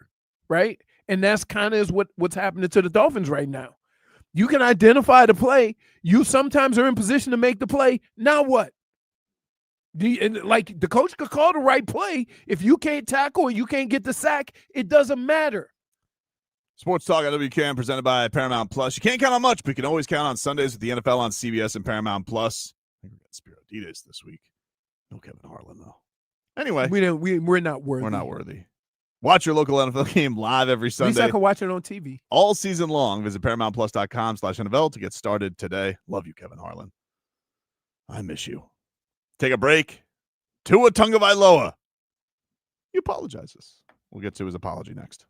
Right? And that's kind of what's happening to the Dolphins right now. You can identify the play. You sometimes are in position to make the play. Now what? The coach could call the right play. If you can't tackle or you can't get the sack, it doesn't matter. Sports Talk at WCAM presented by Paramount Plus. You can't count on much, but you can always count on Sundays with the NFL on CBS and Paramount Plus. I think we got Spiro Adidas this week. No Kevin Harlan, though. Anyway. We're not worthy. We're not worthy. Watch your local NFL game live every Sunday. At least I can watch it on TV. All season long. Visit ParamountPlus.com/NFL to get started today. Love you, Kevin Harlan. I miss you. Take a break. Tua Tagovailoa. He apologizes. We'll get to his apology next.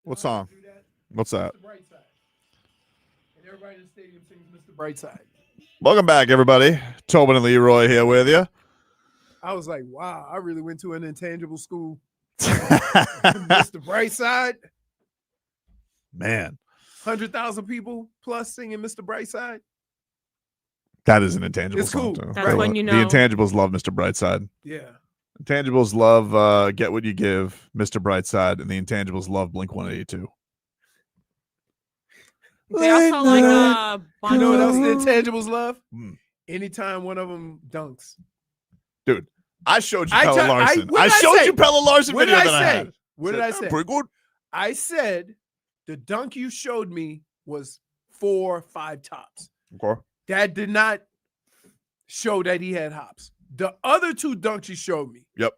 What song? What's that? Mr. Brightside. And everybody in the stadium sings Mr. Brightside. Welcome back, everybody. Tobin and Leroy here with you. I was like, wow, I really went to an intangible school. Mr. Brightside. Man, 100,000 people plus singing Mr. Brightside. that is an intangible It's song, cool. too. That's when you The know. intangibles love Mr. Brightside. Yeah. Intangibles love Get What You Give, Mr. Brightside, and the intangibles love Blink 182. They also like You know what else the intangibles love? Hmm. Anytime one of them dunks. Dude, I showed you I Pelle tell- I- Larsson. what I did I showed say? you Pelle Larsson What did video I that I say? had. What did I Said, say? Pretty good. I said the dunk you showed me was 4 or 5 tops. Okay. That did not show that he had hops. The other 2 dunks you showed me. Yep.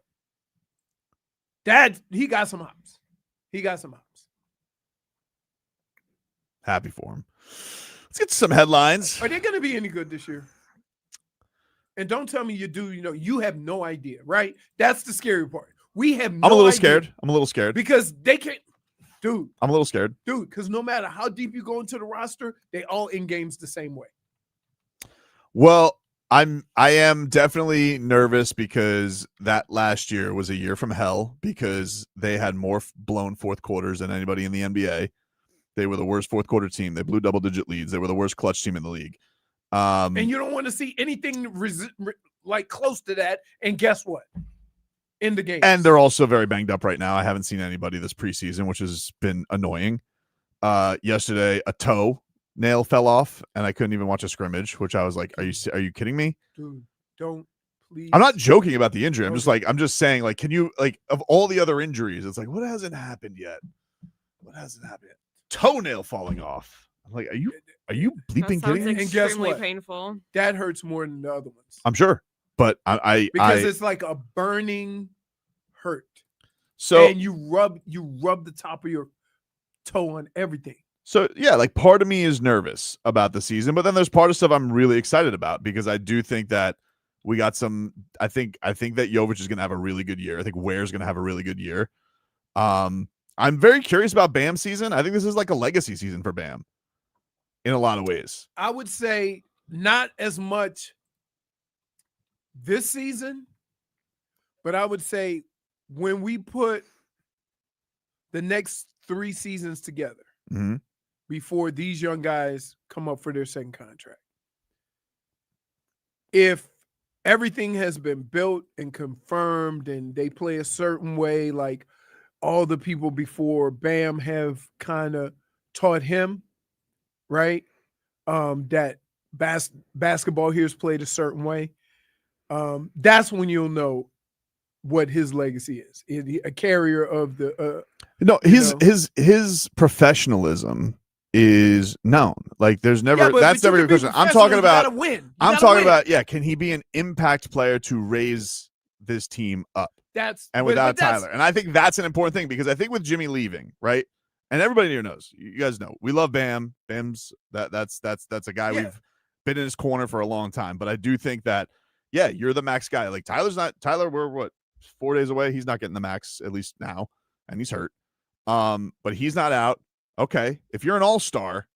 That he got some hops. He got some hops. Happy for him. Let's get to some headlines. Are they going to be any good this year? And don't tell me you do. You know, you have no idea, right? That's the scary part. We have no I'm a little idea scared. I'm a little scared. because they can't, dude. I'm a little scared. Because no matter how deep you go into the roster, they all in games the same way. Well, I am definitely nervous because that last year was a year from hell because they had more blown fourth quarters than anybody in the NBA. They were the worst fourth quarter team. They blew double-digit leads. They were the worst clutch team in the league. And you don't want to see anything like close to that. And guess what? In the game. And they're also very banged up right now. I haven't seen anybody this preseason, which has been annoying. Yesterday, a toenail fell off, and I couldn't even watch a scrimmage, which I was like, are you kidding me? Dude, don't please. I'm not joking about the injury. I'm Okay. just saying, like, can you, like, of all the other injuries, it's like, what hasn't happened yet? What hasn't happened yet? Toenail falling off. I'm like, are you That bleeping sounds kidding me? And guess extremely what? painful. That hurts more than the other ones. I'm sure, but Because it's like a burning hurt. so And you rub the top of your toe on everything. So yeah, like part of me is nervous about the season, but then there's part of stuff I'm really excited about because I do think that we got some. I think that Jovic is going to have a really good year. I think Ware's going to have a really good year. I'm very curious about Bam's season. I think this is like a legacy season for Bam in a lot of ways. I would say not as much this season, but I would say when we put the next 3 seasons together Mm-hmm. before these young guys come up for their second contract, if everything has been built and confirmed and they play a certain way, like all the people before Bam have kind of taught him, right? That basketball here is played a certain way. That's when you'll know what his legacy is. A carrier of the No, you know? his professionalism is known. Like there's never Yeah, but that's you never can a be question. I'm professional, talking you about gotta win. You I'm gotta talking win. about can he be an impact player to raise this team up? That's And but without that's- Tyler. And I think that's an important thing because I think with Jimmy leaving, right? And everybody here knows, you guys know, we love Bam. Bam's that's a guy Yeah. we've been in his corner for a long time. But I do think that, yeah, you're the max guy. Like Tyler, we're what, 4 days away? He's not getting the max, at least now, and he's hurt. But he's not out. Okay. If you're an all-star,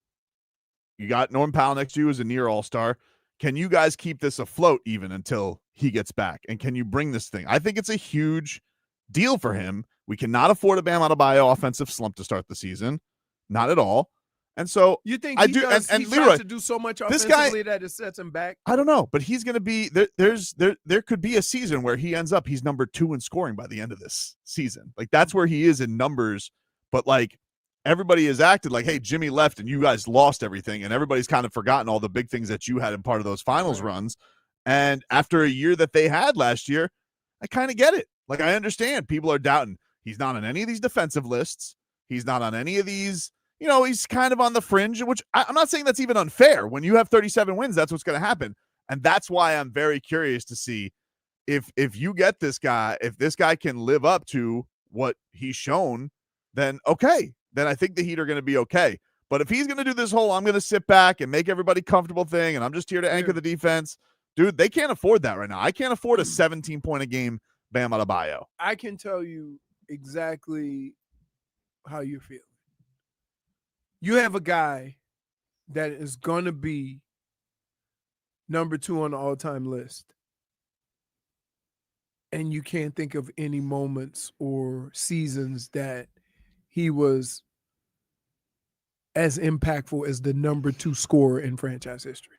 you got Norm Powell next to you as a near all-star. Can you guys keep this afloat even until he gets back? And can you bring this thing? I think it's a huge deal for him. We cannot afford a Bam Adebayo offensive slump to start the season. Not at all. And so You think I he do- does, and he Leroy, tries to do so much this guy- offensively that it sets him back? I don't know, but he's going to be there. There could be a season where he ends up, he's number 2 in scoring by the end of this season. Like that's where he is in numbers. But like everybody has acted like, hey, Jimmy left and you guys lost everything. And everybody's kind of forgotten all the big things that you had in part of those finals runs. And after a year that they had last year, I kind of get it. Like I understand people are doubting. He's not on any of these defensive lists. He's not on any of these. You know, he's kind of on the fringe, which I'm not saying that's even unfair. When you have 37 wins, that's what's going to happen. And that's why I'm very curious to see if you get this guy, if this guy can live up to what he's shown, then okay. Then I think the Heat are going to be okay. But if he's going to do this whole I'm going to sit back and make everybody comfortable thing and I'm just here to anchor the defense, dude, they can't afford that right now. I can't afford a 17-point-a-game Bam Adebayo. I can tell you exactly how you feel. you have a guy that is going to be number 2 on the all-time list, and you can't think of any moments or seasons that he was as impactful as the number 2 scorer in franchise history.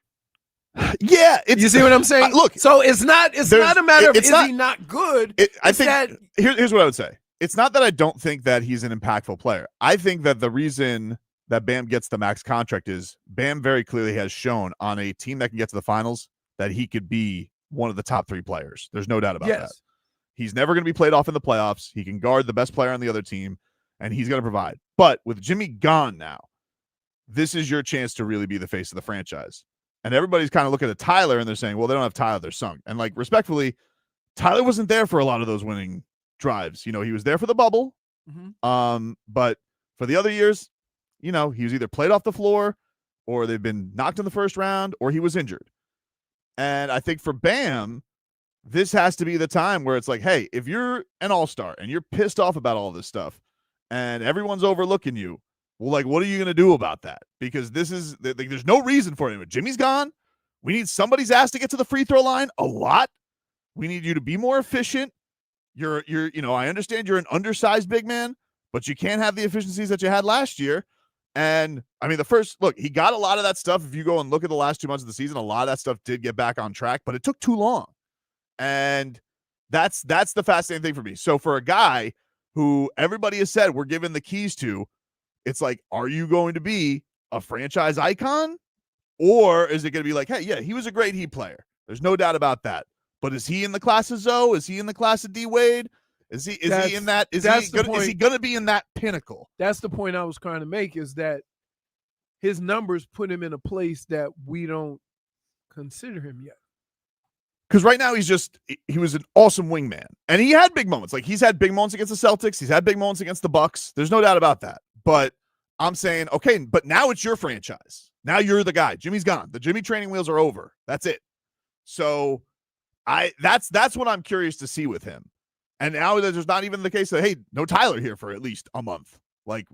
Yeah, You see what I'm saying? look, so it's not a matter of is he not good. I think here's what I would say. It's not that I don't think that he's an impactful player. I think that the reason that Bam gets the max contract is Bam very clearly has shown on a team that can get to the finals that he could be one of the top 3 players. There's no doubt about that. He's never going to be played off in the playoffs. He can guard the best player on the other team, and he's going to provide. But with Jimmy gone now, this is your chance to really be the face of the franchise. And everybody's kind of looking at Tyler, and they're saying, well, they don't have Tyler. They're sunk. And, like, respectfully, Tyler wasn't there for a lot of those winning drives. You know, he was there for the bubble. But for the other years, you know, he was either played off the floor or they've been knocked in the first round or he was injured. And I think for Bam, this has to be the time where it's like, hey, if you're an all-star and you're pissed off about all this stuff and everyone's overlooking you, well, like, what are you going to do about that? Because this is, like, there's no reason for it. Jimmy's gone. We need somebody's ass to get to the free throw line a lot. We need you to be more efficient. You're, you know, I understand you're an undersized big man, but you can't have the efficiencies that you had last year. And I mean, he got a lot of that stuff. If you go and look at the last 2 months of the season, a lot of that stuff did get back on track, but it took too long. And that's the fascinating thing for me. So for a guy who everybody has said we're giving the keys to, it's like, are you going to be a franchise icon? Or is it going to be like, hey, yeah, he was a great Heat player. There's no doubt about that. But is he in the class of Zoe? Is he in the class of D Wade? Is he in that? Is he going to be in that pinnacle? That's the point I was trying to make, is that his numbers put him in a place that we don't consider him yet. Because right now he was an awesome wingman. And he had big moments. Like, he's had big moments against the Celtics. He's had big moments against the Bucks. There's no doubt about that. But I'm saying, okay, but now it's your franchise. Now you're the guy. Jimmy's gone. The Jimmy training wheels are over. That's it. So that's what I'm curious to see with him. And now there's not even the case that, hey, no Tyler here for at least a month. Like,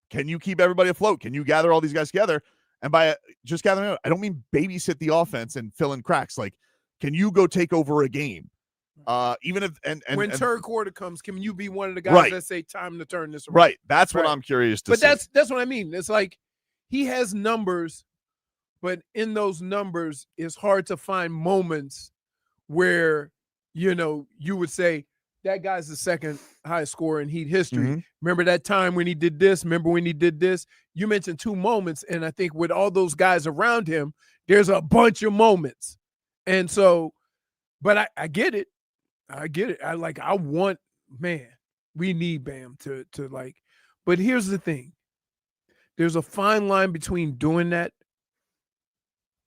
can you keep everybody afloat? Can you gather all these guys together? And by just gathering, I don't mean babysit the offense and fill in cracks. Like, can you go take over a game? Even if when third quarter comes, can you be one of the guys that say time to turn this around? Right. That's what I'm curious to see. But that's what I mean. It's like he has numbers, but in those numbers, it's hard to find moments where, you know, you would say that guy's the second highest scorer in Heat history. Remember that time when he did this? Remember when he did this? You mentioned 2 moments, and I think with all those guys around him, there's a bunch of moments. And so, but I get it. I get it. We need Bam to like, but here's the thing. There's a fine line between doing that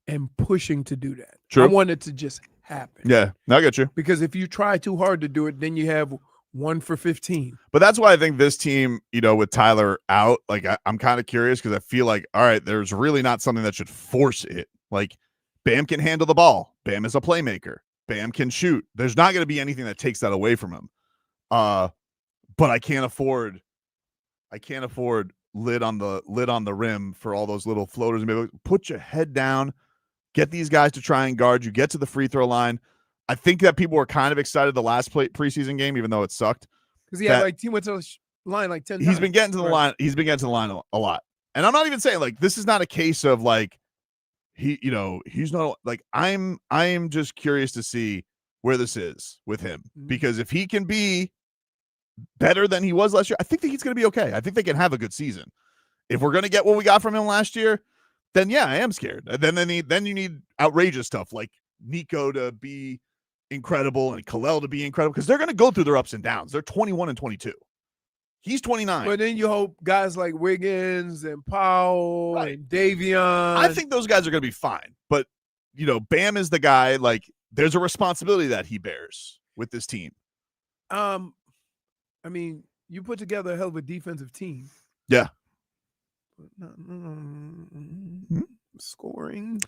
and pushing to do that. True. I want it to just happen. Yeah, I get you. Because if you try too hard to do it, then you have 1 for 15. But that's why I think this team, you know, with Tyler out, like, I'm kind of curious, because I feel like, all right, there's really not something that should force it. Like, Bam can handle the ball. Bam is a playmaker. Bam can shoot. There's not going to be anything that takes that away from him. But I can't afford lid on the rim for all those little floaters. And maybe put your head down, get these guys to try and guard you, get to the free throw line. I think that people were kind of excited the last preseason game, even though it sucked. Because he went to the line like 10 times. He's been getting to the line. He's been getting to the line a lot. And I'm not even saying, like, this is not a case of, like, he's not, like, I am just curious to see where this is with him, because if he can be better than he was last year, I think that he's going to be okay. I think they can have a good season. If we're going to get what we got from him last year, then yeah, I am scared. Then you need outrageous stuff like Nico to be incredible and Kel'el to be incredible, because they're going to go through their ups and downs. They're 21 and 22. He's 29. But then you hope guys like Wiggins and Powell and Davion. I think those guys are going to be fine. But, you know, Bam is the guy, like, there's a responsibility that he bears with this team. I mean, you put together a hell of a defensive team. Yeah. Scoring.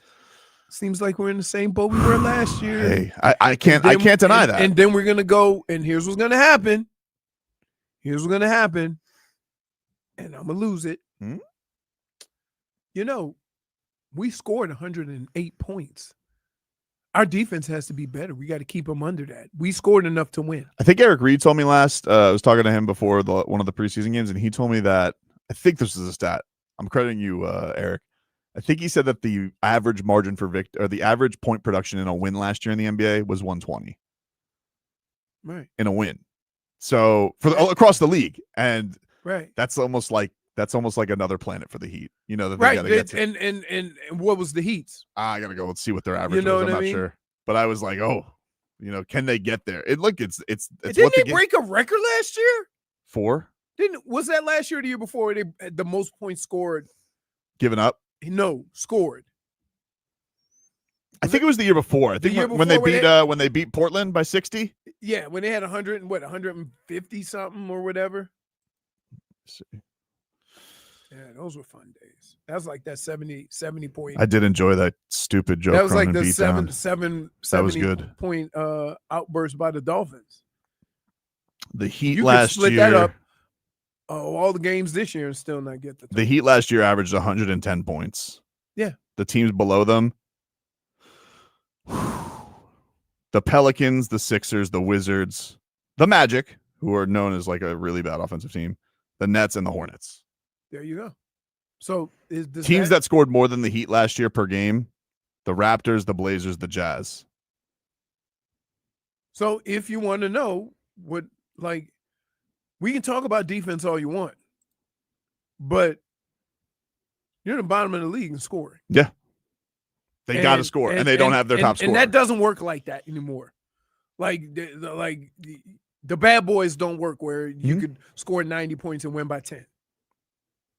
Seems like we're in the same boat we were last year. Hey, I can't deny that. And then we're going to go, and here's what's going to happen. And I'm going to lose it. You know, we scored 108 points. Our defense has to be better. We got to keep them under that. We scored enough to win. I think Eric Reed told me last. I was talking to him before one of the preseason games, and he told me that I think this is a stat. I'm crediting you, Eric. I think he said that the average margin for victory or the average point production in a win last year in the NBA was 120. Right. In a win. So across the league, and right, that's almost like another planet for the Heat. You know that they right. got to get to. And what was the Heat's? I gotta go. Let's see what their average know was. what I'm I not mean? sure, but I was like, oh, can they get there? It's Didn't what they the break a record last year? 4 Was that last year or the year before they had the most points scored? given up. No, scored. I think it was the year before. I think when they beat Portland by 60. Yeah, when they had 150 something or whatever. Let's see. Yeah, those were fun days. That was like that 70 point. I did enjoy that stupid Joe That was Cronin like the beatdown. 70 good. point outburst by the Dolphins. The Heat You last could split year. that up. All the games this year and still not get The Heat last year averaged 110 points. Yeah. The teams below them. The Pelicans, the Sixers, the Wizards, the Magic, who are known as like a really bad offensive team, the Nets, and the Hornets. There you go. So teams that scored more than the Heat last year per game, the Raptors, the Blazers, the Jazz. So if you want to know what, like, we can talk about defense all you want, but you're in the bottom of the league in scoring. Yeah. They got to score, and they don't have their top scorer. And that doesn't work like that anymore. Like the bad boys don't work where you could score 90 points and win by 10.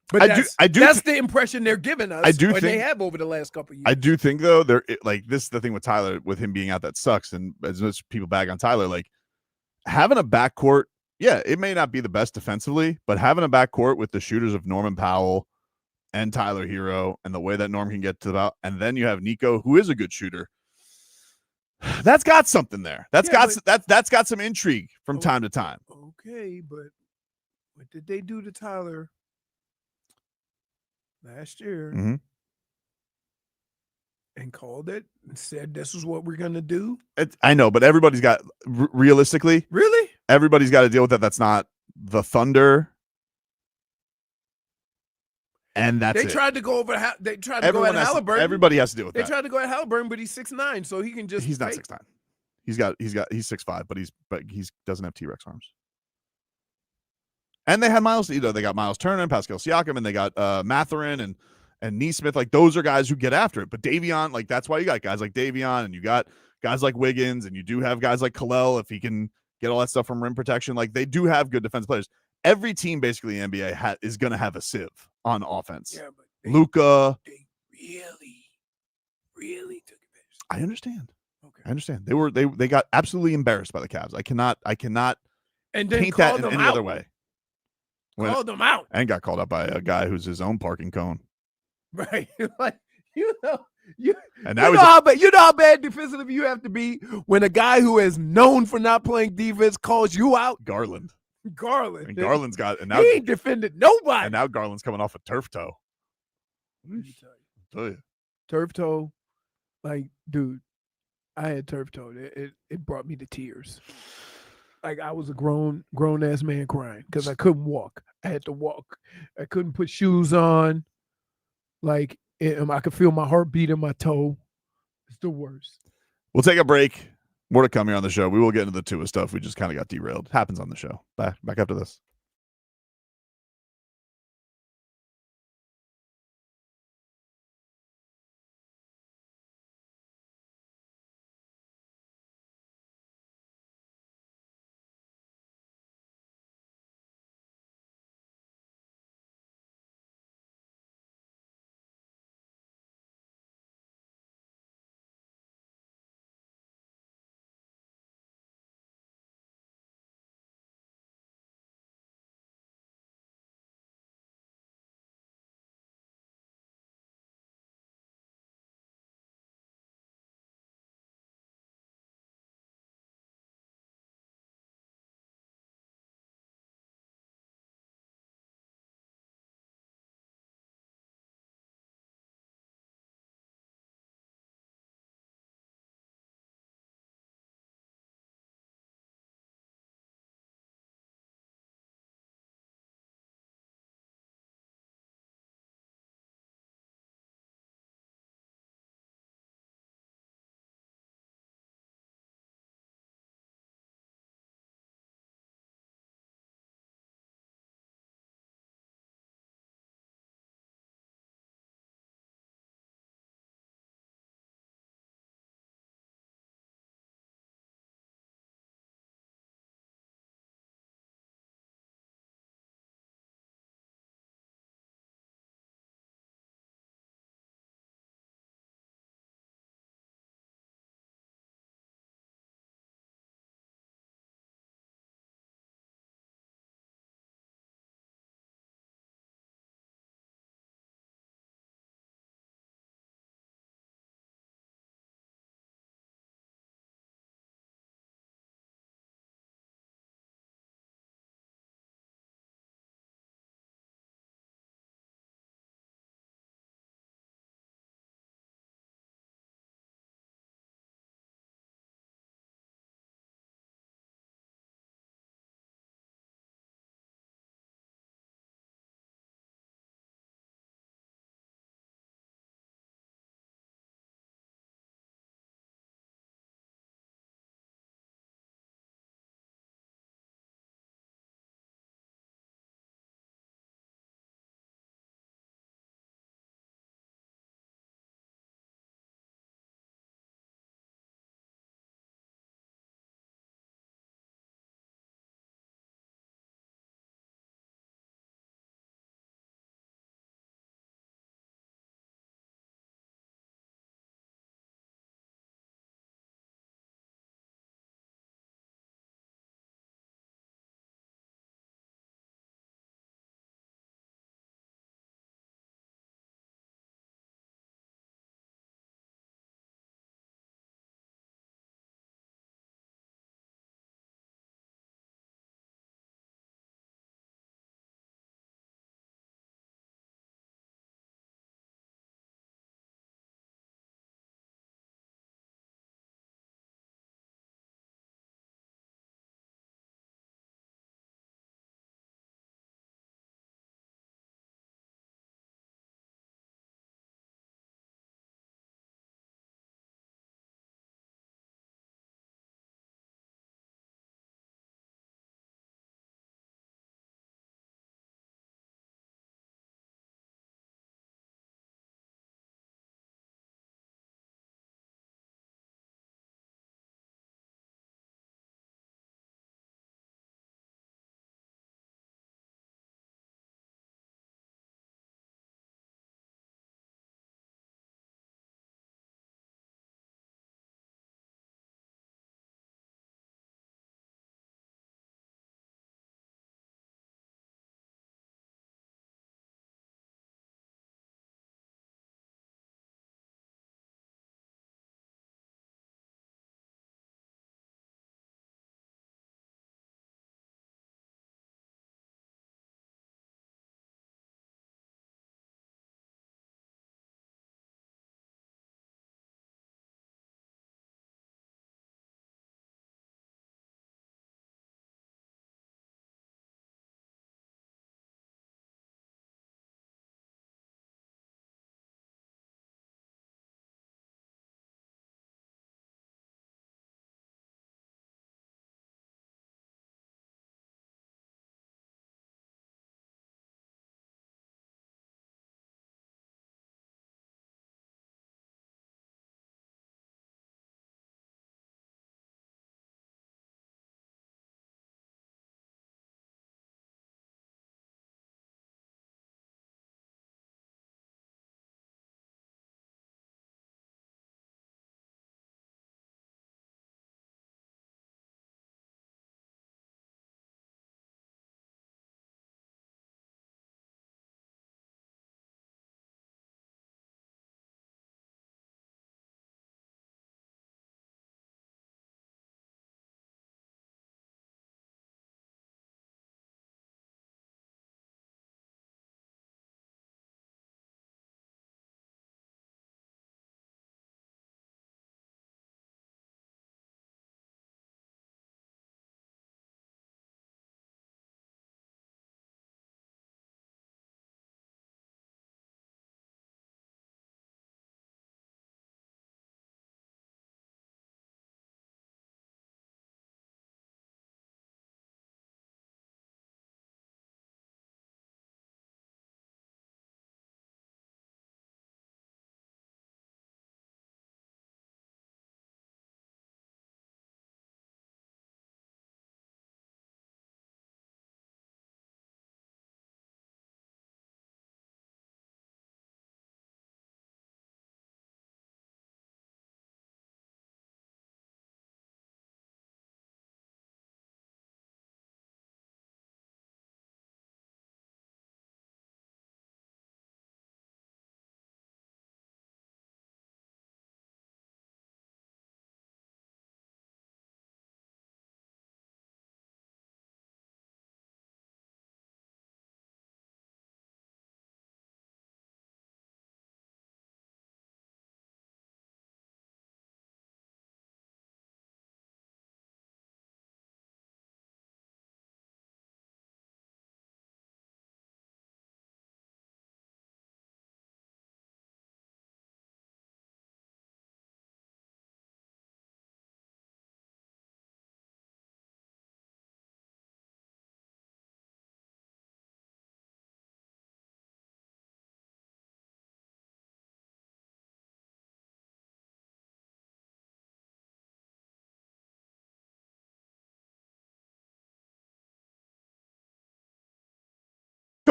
But that's the impression they're giving us. They have over the last couple of years. I do think though, they're like this is the thing with Tyler, with him being out, that sucks. And as much people bag on Tyler, like having a backcourt, yeah, it may not be the best defensively, but having a backcourt with the shooters of Norman Powell and Tyler Hero and the way that Norm can get to the ball, and then you have Nico, who is a good shooter. That's got something there. That's got some intrigue from time to time. Okay, but what did they do to Tyler last year? Mm-hmm. And called it and said this is what we're gonna do. I know, but everybody's got realistically. Really? Everybody's got to deal with that. That's not the Thunder. And that's they tried to go over. They tried to go at Halliburton. Everybody has to deal with that. They tried to go at Halliburton, but he's 6'9", so he can just. He's not 6'9". He's 6'5", but he doesn't have T-Rex arms. And they had Miles. They got Miles Turner and Pascal Siakam, and they got Mathurin and Neesmith. Like those are guys who get after it. But Davion, like that's why you got guys like Davion, and you got guys like Wiggins, and you do have guys like Kel'el if he can get all that stuff from rim protection. Like they do have good defense players. Every team basically in the NBA is going to have a sieve on offense. Yeah, but Luka. They really took advantage. I understand. Okay. I understand. They got absolutely embarrassed by the Cavs. I cannot and then paint that in any other way. Called them out. And got called out by a guy who's his own parking cone. Right. Like, you know how bad defensively you have to be when a guy who is known for not playing defense calls you out? Garland. And Garland's got, and now he ain't defended nobody. And now Garland's coming off a turf toe. Let me tell you. Turf toe, like, dude, I had turf toe. It brought me to tears. Like I was a grown ass man crying because I couldn't walk. I had to walk. I couldn't put shoes on. Like I could feel my heartbeat in my toe. It's the worst. We'll take a break. More to come here on the show. We will get into the Tua stuff. We just kind of got derailed. Happens on the show. Back after this.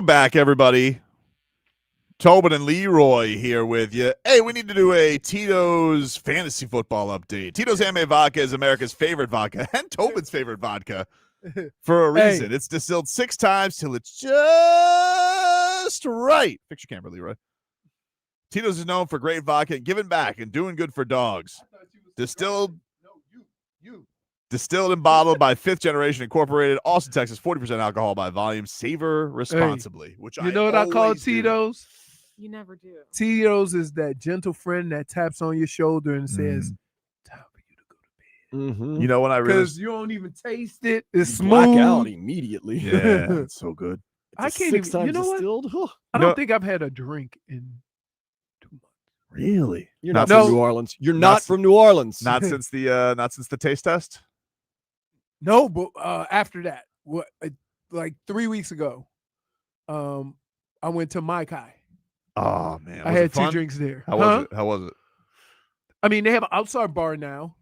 Welcome back, everybody. Tobin and Leroy here with you. Hey, we need to do a Tito's fantasy football update. Tito's Handmade Vodka is America's favorite vodka and Tobin's favorite vodka for a reason. It's distilled 6 times till it's just right. Fix your camera, Leroy. Tito's is known for great vodka, giving back and doing good for dogs. Distilled and bottled by 5th Generation Incorporated, Austin, Texas, 40% alcohol by volume. Savor responsibly, which you know what I call Tito's? You never do. Tito's is that gentle friend that taps on your shoulder and says, "Time for you to go to bed." You know when I really Because you don't even taste it. It's You black smooth. out immediately. Yeah, it's so good. I It's can't 6 even. You times know what? distilled. Huh. I don't think I've had a drink in 2 months. Really? You're not No. from New Orleans. You're Not not s- from New Orleans. Not since the taste test. No, but after that, like 3 weeks ago, I went to Mai Kai. Oh man, I was had it fun? 2 drinks there. How was it? How was it? I mean, they have an outside bar now.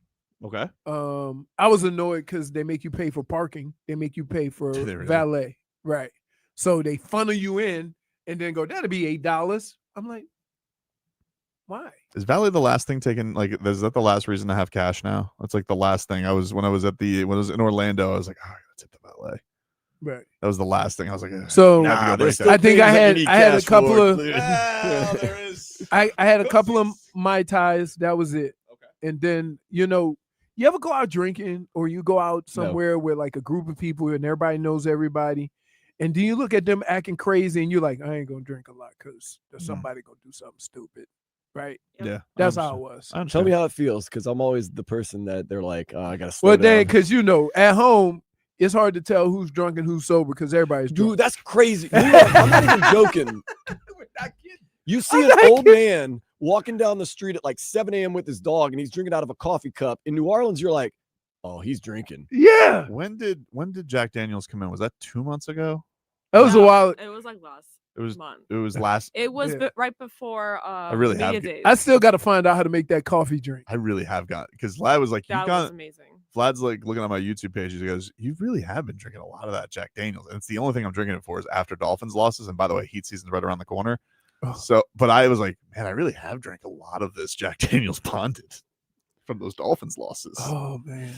Okay. I was annoyed because they make you pay for parking. They make you pay for Do they really? valet. Right. So they funnel you in and then go, that'll be $8. I'm like, why? Is valet the last thing taken? Like, is that the last reason to have cash now? That's like the last thing. When I was in Orlando, I was like, oh, let's hit the valet. Right. That was the last thing. I was like, ugh, So I have to go break there's that. still I think I things that you had need I had a cash couple for. of Well, there is. I had a couple of Mai Tais. That was it. Okay. And then, you ever go out drinking or you go out somewhere where like a group of people and everybody knows everybody, and then you look at them acting crazy and you're like, I ain't gonna drink a lot because there's somebody gonna do something stupid, right? Yeah, That's I how it understand. was. I Tell me understand. how it feels, because I'm always the person that they're like, oh, I gotta slow Well, down. then, because at home it's hard to tell who's drunk and who's sober because everybody's drunk. Dude, that's crazy. I'm not even joking. We're not kidding. You see I'm an not old kidding. man walking down the street at like 7 a.m. with his dog, and he's drinking out of a coffee cup. In New Orleans, you're like, oh, he's drinking. Yeah, When did Jack Daniels come in? Was that 2 months ago? that was a No, while. It was like last It was. month. It was last. It was Yeah. right before really media have- days. I still got to find out how to make that coffee drink. I really have got because Vlad was like, you that got. was amazing. Vlad's like looking at my YouTube page. He goes, "You really have been drinking a lot of that Jack Daniels, and it's the only thing I'm drinking it for is after Dolphins losses." And by the way, heat season's right around the corner. Oh. So, but I was like, man, I really have drank a lot of this Jack Daniels bonded from those Dolphins losses. Oh man,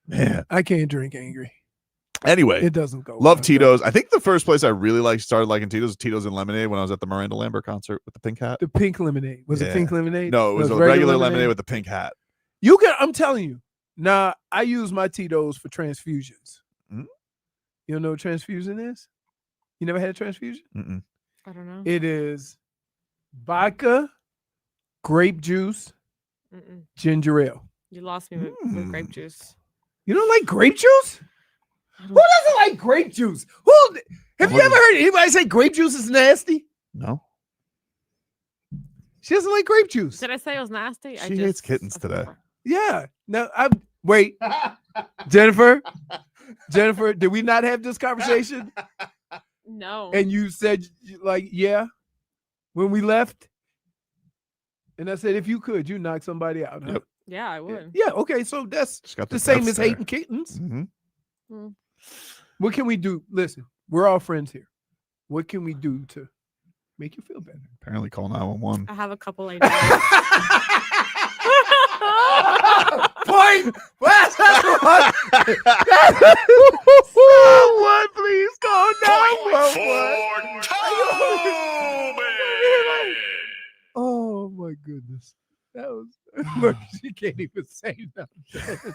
Man. I can't drink angry. Anyway, It doesn't go. love well. Tito's. I think the first place I really started liking Tito's and lemonade when I was at the Miranda Lambert concert with the pink hat. The pink lemonade was Yeah. it pink lemonade? No, it was a regular lemonade with the pink hat. You can. I'm telling you. Now I use my Tito's for transfusions. Mm. You don't know what transfusion is? You never had a transfusion? Mm-mm. I don't know. It is vodka, grape juice, Mm-mm. ginger ale. You lost me with grape juice. You don't like grape juice? I Who don't- doesn't like grape juice? Have you ever heard anybody say grape juice is nasty? No, She doesn't like grape juice. Did I say it was nasty? She hates kittens today. Yeah. No, wait. Jennifer, did we not have this conversation? No. And you said like, yeah, when we left. And I said, if you could, you knock somebody out. Huh? Yep. yeah, I would. Yeah. Okay. So that's Just got the same as there. hating kittens. Mm-hmm. What can we do? Listen, we're all friends here. What can we do to make you feel better? Apparently, call 911. I have a couple ideas. Point. Someone please call 911. Oh my goodness. That was look, she can't even say nothing.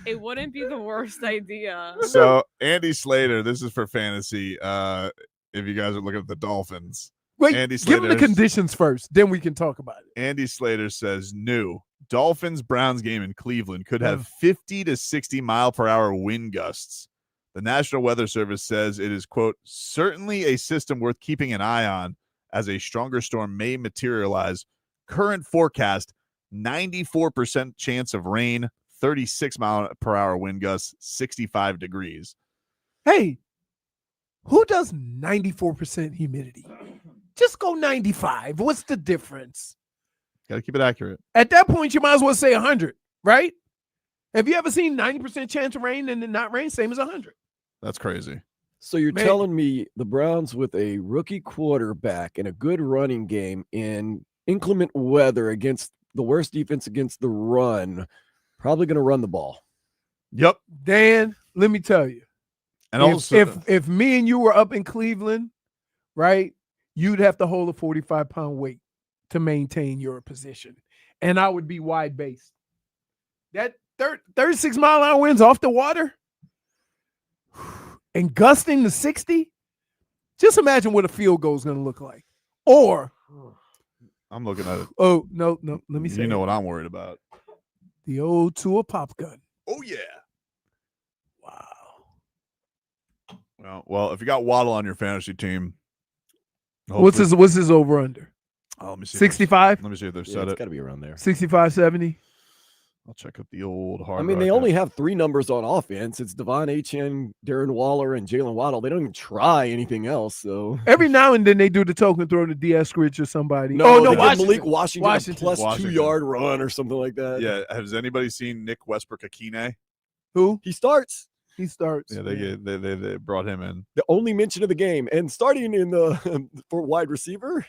It wouldn't be the worst idea. So Andy Slater, this is for fantasy. If you guys are looking at the Dolphins, Wait, Andy give them the Slater's- conditions first, then we can talk about it. Andy Slater says new Dolphins Browns game in Cleveland could have 50 to 60 mile per hour wind gusts. The National Weather Service says it is, quote, certainly a system worth keeping an eye on as a stronger storm may materialize. Current forecast 94% chance of rain, 36 mile per hour wind gusts, 65 degrees. Hey, who does 94% humidity? Just go 95. What's the difference? Got to keep it accurate. At that point, you might as well say 100, right? Have you ever seen 90% chance of rain and then not rain? Same as 100. That's crazy. So you're Man. telling me the Browns with a rookie quarterback and a good running game in inclement weather against the worst defense against the run, probably going to run the ball. Yep. Dan, let me tell you. And also, If me and you were up in Cleveland, right, you'd have to hold a 45-pound weight to maintain your position. And I would be wide based. That 36-mile-an-hour winds off the water and gusting to 60. Just imagine what a field goal is going to look like. Or I'm looking at it. oh no, let me say You know what I'm worried about. the old Tua pop gun. Oh yeah. Wow. Well, if you got Waddle on your fantasy team, What's his over under? Oh, let me see. 65? Let me see if they've Yeah, said it's it. got to be around there. 65, 70? I'll check up the old hard. I mean, they rock only app. have 3 numbers on offense. It's Devon Achane, Darren Waller, and Jalen Waddle. They don't even try anything else. So Every now and then they do the token throw to D.S. Scritch or somebody. no, oh, no, they give Washington. Malik Washington, Washington. a plus Washington. 2-yard run or something like that. Yeah. Has anybody seen Nick Westbrook-Akine? Who? He starts. He starts. Yeah, they brought him in. The only mention of the game and starting in the for wide receiver.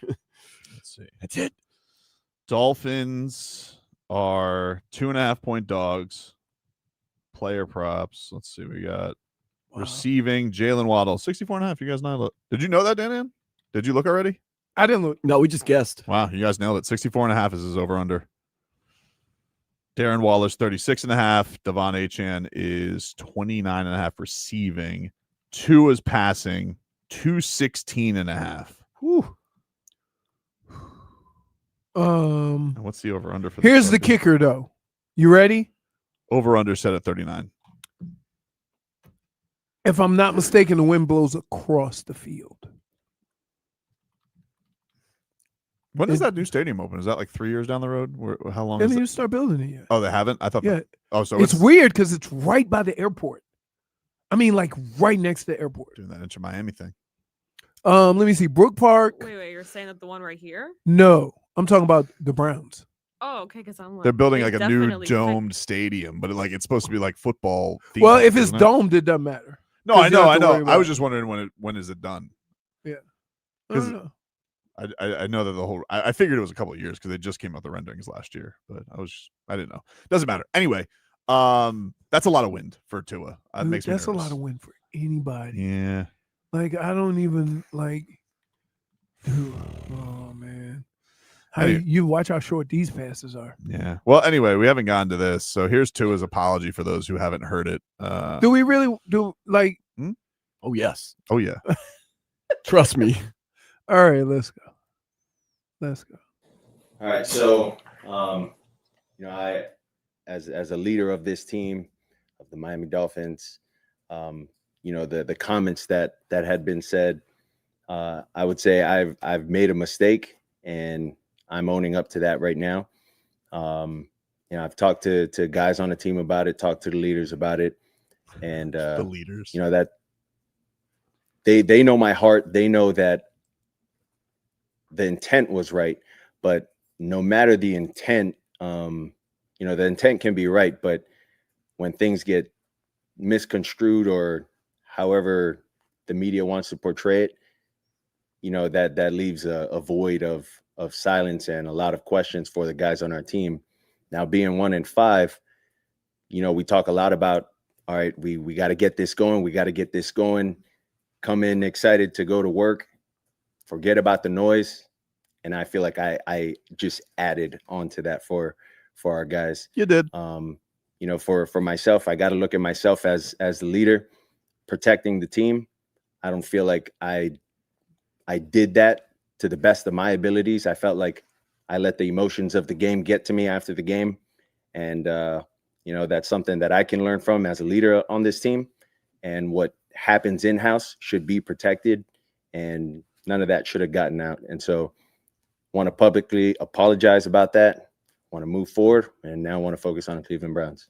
Let's see. That's it. Dolphins are 2.5-point dogs. Player props. Let's see. We got receiving Jalen Waddle 64.5. You guys know that? Did you know that, Dan? Did you look already? I didn't look. No, we just guessed. Wow, you guys nailed it. 64.5 is his over under. Darren Waller's 36.5. Devon Achane is 29.5 receiving. 2 is passing. 216.5. Whew. And what's the over under for? Here's the Chargers? kicker, though. You ready? Over under set at 39. If I'm not mistaken, the wind blows across the field. When does that new stadium open? Is that like 3 years down the road? How long They is didn't it? even start building it yet. Oh, they haven't? I thought. Yeah. Oh, so it's weird because it's right by the airport. I mean, like right next to the airport. doing that Inter Miami thing. Let me see. Brook Park. Wait, you're saying that the one right here? No, I'm talking about the Browns. Oh, okay, because I'm like They're building they like a new definitely domed stadium, but it's supposed to be like football. Well, themed, if it's isn't it? domed, it doesn't matter. No, 'cause I you know, don't I have to worry know. about I was it. just wondering when is it done? I 'Cause- don't know. I know that the whole I figured it was a couple of years because they just came out the renderings last year, but I didn't know. Doesn't matter. Anyway, that's a lot of wind for Tua. That Dude, makes me that's a nervous. lot of win for anybody. Yeah. Like I don't even like. Dude, oh man, how Anyway. you watch how short these passes are? Yeah. Well, anyway, we haven't gotten to this, so here's Tua's apology for those who haven't heard it. Do we really do like? Oh yes, Oh yeah. trust me. All right, let's go. Let's go. All right, so I, as a leader of this team, of the Miami Dolphins, the comments that had been said, I would say I've made a mistake, and I'm owning up to that right now. I've talked to guys on the team about it, talked to the leaders about it, and The leaders. that they know my heart. They know that the intent was right, but no matter the intent, the intent can be right, but when things get misconstrued or however the media wants to portray it, that leaves a void of silence and a lot of questions for the guys on our team. Now, being 1-5, we talk a lot about, all right, we got to get this going. We got to get this going. Come in excited to go to work. Forget about the noise. And I feel like I just added onto that for our guys. You did. For myself, I got to look at myself as the leader, protecting the team. I don't feel like I did that to the best of my abilities. I felt like I let the emotions of the game get to me after the game. And, that's something that I can learn from as a leader on this team. And what happens in-house should be protected. And none of that should have gotten out. And so want to publicly apologize about that, want to move forward, and now want to focus on the Cleveland Browns.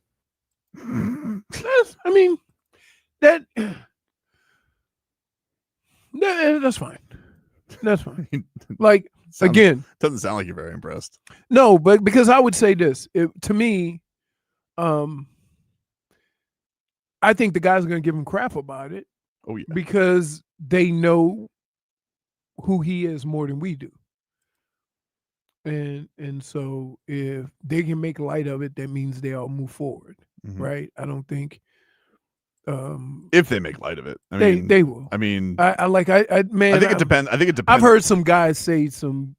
That's fine. That's fine. Like again, Doesn't sound like you're very impressed. no, but because I would say this to me, I think the guys are going to give him crap about it, Oh yeah. because they know who he is more than we do. And so if they can make light of it, that means they all move forward, right? I don't think if they make light of it, they will. I mean, I man, I think it depends. I think it depends. I've heard some guys say some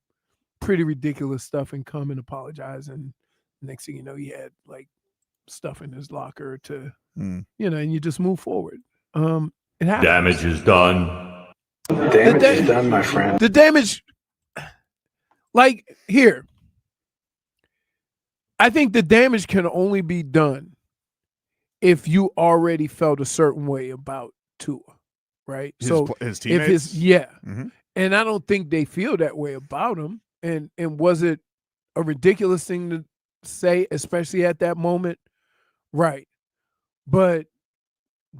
pretty ridiculous stuff and come and apologize, and next thing you know, he had like stuff in his locker to, and you just move forward. It happens. Damage is done. Damage is done, my friend. The damage, like here, I think the damage can only be done if you already felt a certain way about Tua, right? His teammates? If and I don't think they feel that way about him. And was it a ridiculous thing to say, especially at that moment? Right. But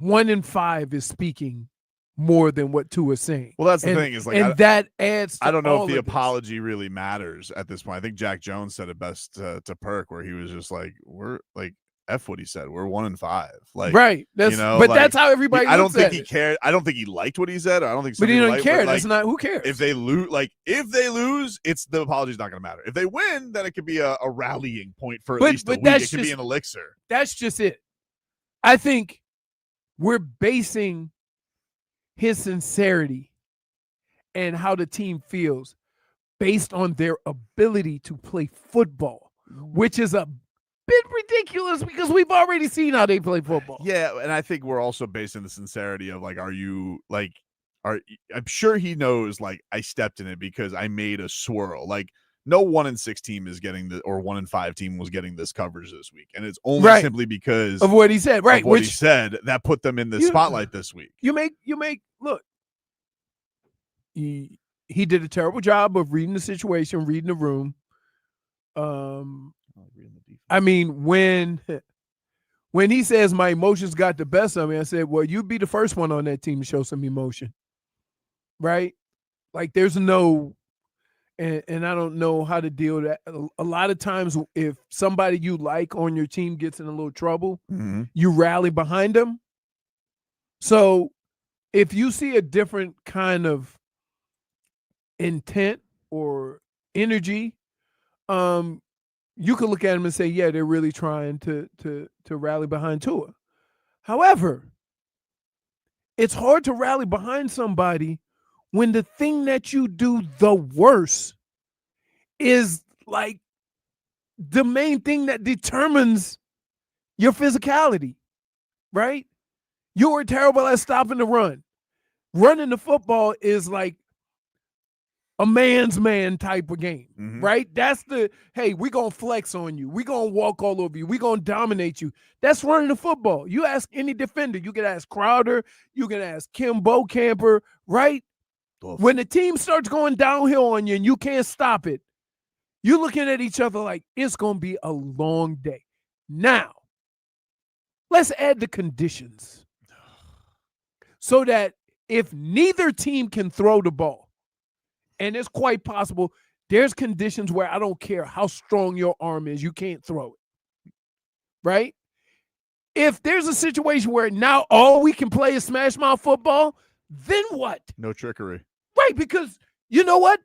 1 in 5 is speaking more than what Tua is saying. Well, that's the thing is like, and that adds to I don't know all if the of this. apology really matters at this point. I think Jack Jones said it best to Perk, where he was just like, we're like, F what he said. We're 1 in 5. Like, right. That's, but like, that's how everybody I don't looks think at he it. cared. I don't think he liked what he said. I don't think But he don't care. Like, That's not, who cares? If they lose, it's the apology's not going to matter. If they win, then it could be a rallying point for at least a week. It could be an elixir. That's just it. I think we're basing his sincerity and how the team feels based on their ability to play football, which is a bit ridiculous because we've already seen how they play football. Yeah, and I think we're also basing the sincerity of like, I'm sure he knows like I stepped in it because I made a swirl. Like no 1 in 6 team is getting or 1 in 5 team was getting this coverage this week, and it's only simply because of what he said. Right, what he said that put them in the spotlight this week. You make look. He did a terrible job of reading the situation, reading the room. I mean, when he says my emotions got the best of me, I said, well, you'd be the first one on that team to show some emotion, right? Like there's no, and I don't know how to deal with that. A lot of times if somebody you like on your team gets in a little trouble, you rally behind them. So if you see a different kind of intent or energy, you could look at them and say, yeah, they're really trying to rally behind Tua. However, it's hard to rally behind somebody when the thing that you do the worst is like the main thing that determines your physicality, right? You were terrible at stopping the run. Running the football is like a man's man type of game, right? That's hey, we're going to flex on you. We're going to walk all over you. We're going to dominate you. That's running the football. You ask any defender. You can ask Crowder. You can ask Kim Bocamper, right? When the team starts going downhill on you and you can't stop it, you're looking at each other like it's going to be a long day. Now, let's add the conditions so that if neither team can throw the ball, and it's quite possible there's conditions where I don't care how strong your arm is, you can't throw it, right? If there's a situation where now all we can play is smash mouth football, then what? No trickery. Right, because you know what?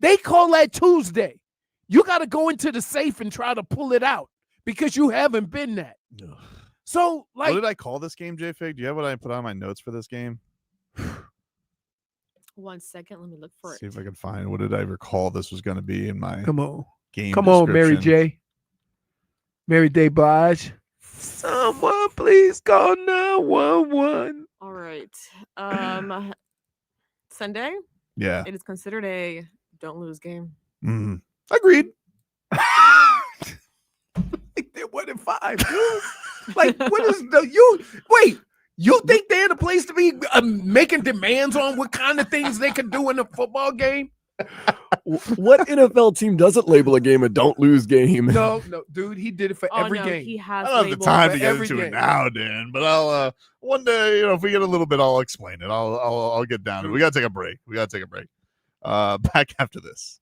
They call that Tuesday. You got to go into the safe and try to pull it out because you haven't been that. Ugh. So, like, what did I call this game, JFig? Do you have what I put on my notes for this game? 1 second, let me look for it. See if I can find what did I recall this was going to be in my come on, game. Come on, Mary J. Mary J. Blige. Someone please call 911. All right. Sunday? Yeah. It is considered a don't lose game. Agreed. They're 1 in 5, dude. Like, what is you think they're the place to be making demands on what kind of things they can do in a football game? What NFL team doesn't label a game a don't lose game? No, dude, he did it for every game. He has. I don't have the time to get into it now, Dan. But I'll one day, if we get a little bit, I'll explain it. I'll get down to it. We gotta take a break. Back after this.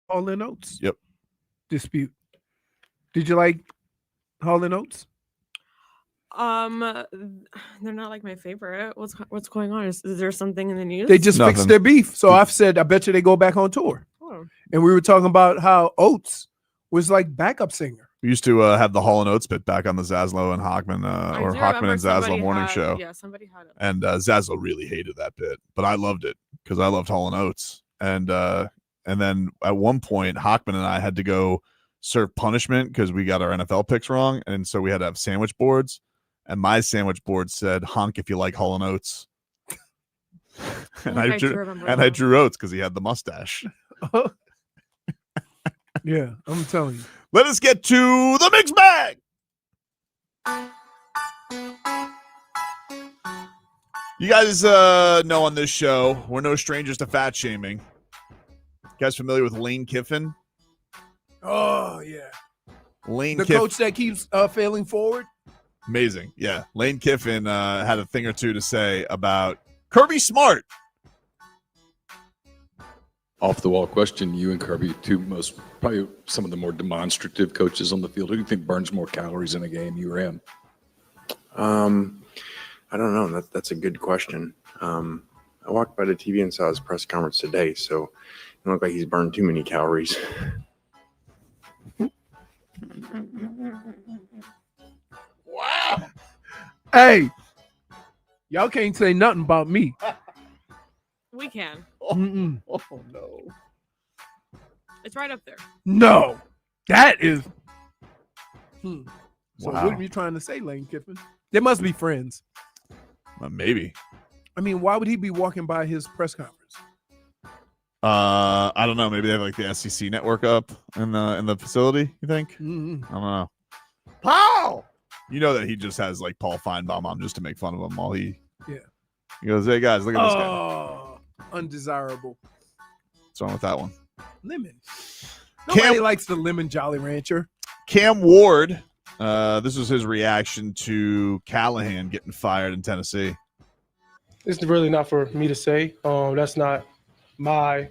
Hall and Oates. Yep. Dispute. Did you like Hall and Oates? They're not like my favorite. What's going on? Is there something in the news? They just Nothing. fixed their beef. So I've said, I bet you they go back on tour. Oh. And we were talking about how Oates was like backup singer. We used to have the Hall and Oates bit back on the Zaslow and Hockman or Hockman and Zaslow morning show. Yeah, somebody had it. And Zaslow really hated that bit, but I loved it because I loved Hall and Oates. And then at one point, Hockman and I had to go serve punishment because we got our NFL picks wrong, and so we had to have sandwich boards. And my sandwich board said "honk if you like Hall and Oates," and I drew Oates because he had the mustache. Yeah, I'm telling you. Let us get to the mixed bag. You guys know on this show, we're no strangers to fat shaming. You guys familiar with Lane Kiffin? Oh, yeah. The coach that keeps failing forward? Amazing. Yeah. Lane Kiffin had a thing or two to say about Kirby Smart. Off the wall question, you and Kirby, probably some of the more demonstrative coaches on the field. Who do you think burns more calories in a game, you or him? I don't know. That's a good question. I walked by the TV and saw his press conference today, so it doesn't look like he's burned too many calories. Wow. Hey, y'all can't say nothing about me. We can. Oh no. It's right up there. No. That is. So Wow. what are you trying to say, Lane Kiffin? They must be friends. Maybe. I mean, why would he be walking by his press conference? I don't know. Maybe they have like the SEC network up in the facility, you think? Mm-hmm. I don't know. Paul! You know that he just has like Paul Feinbaum on just to make fun of him while he goes, hey guys, look at this guy. Oh, undesirable. What's wrong with that one? Lemon. Nobody likes the lemon Jolly Rancher. Cam Ward, this was his reaction to Callahan getting fired in Tennessee. It's really not for me to say. That's not my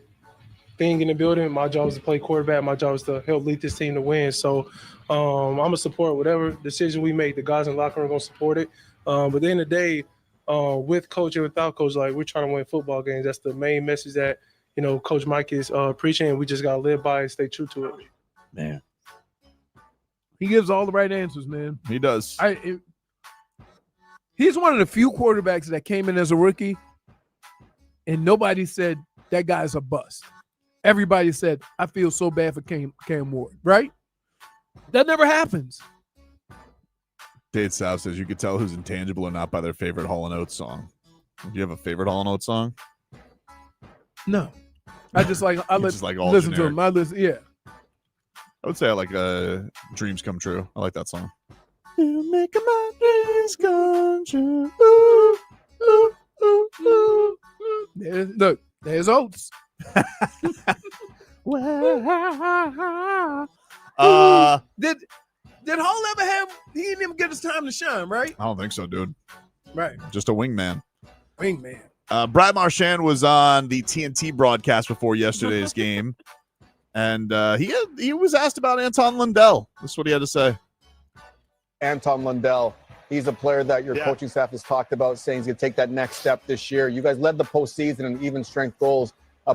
thing in the building. My job is to play quarterback. My job is to help lead this team to win. So I'm going to support whatever decision we make. The guys in the locker room are going to support it. But at the end of the day, with coach and without coach, like, we're trying to win football games. That's the main message that, Coach Mike is preaching, and we just got to live by it and stay true to it. Man. He gives all the right answers, man. He does. He's one of the few quarterbacks that came in as a rookie, and nobody said that guy's a bust. Everybody said, I feel so bad for Cam Ward, right? That never happens. Dade South says you could tell who's intangible or not by their favorite Hall & Oates song. Do you have a favorite Hall & Oates song? No. I just like just like all listen generic. to him. I listen, yeah. I would say I like Dreams Come True. I like that song. You make my dreams come true. Ooh, ooh, ooh, ooh, ooh. Look, there's Oates. Did Hall ever have? He didn't even get his time to shine, right? I don't think so, dude. Right. Just a wingman. Wingman. Brad Marchand was on the TNT broadcast before yesterday's game, and he was asked about Anton Lundell. This is what he had to say. Anton Lundell, he's a player that your coaching staff has talked about, saying he's going to take that next step this year. You guys led the postseason in even strength goals.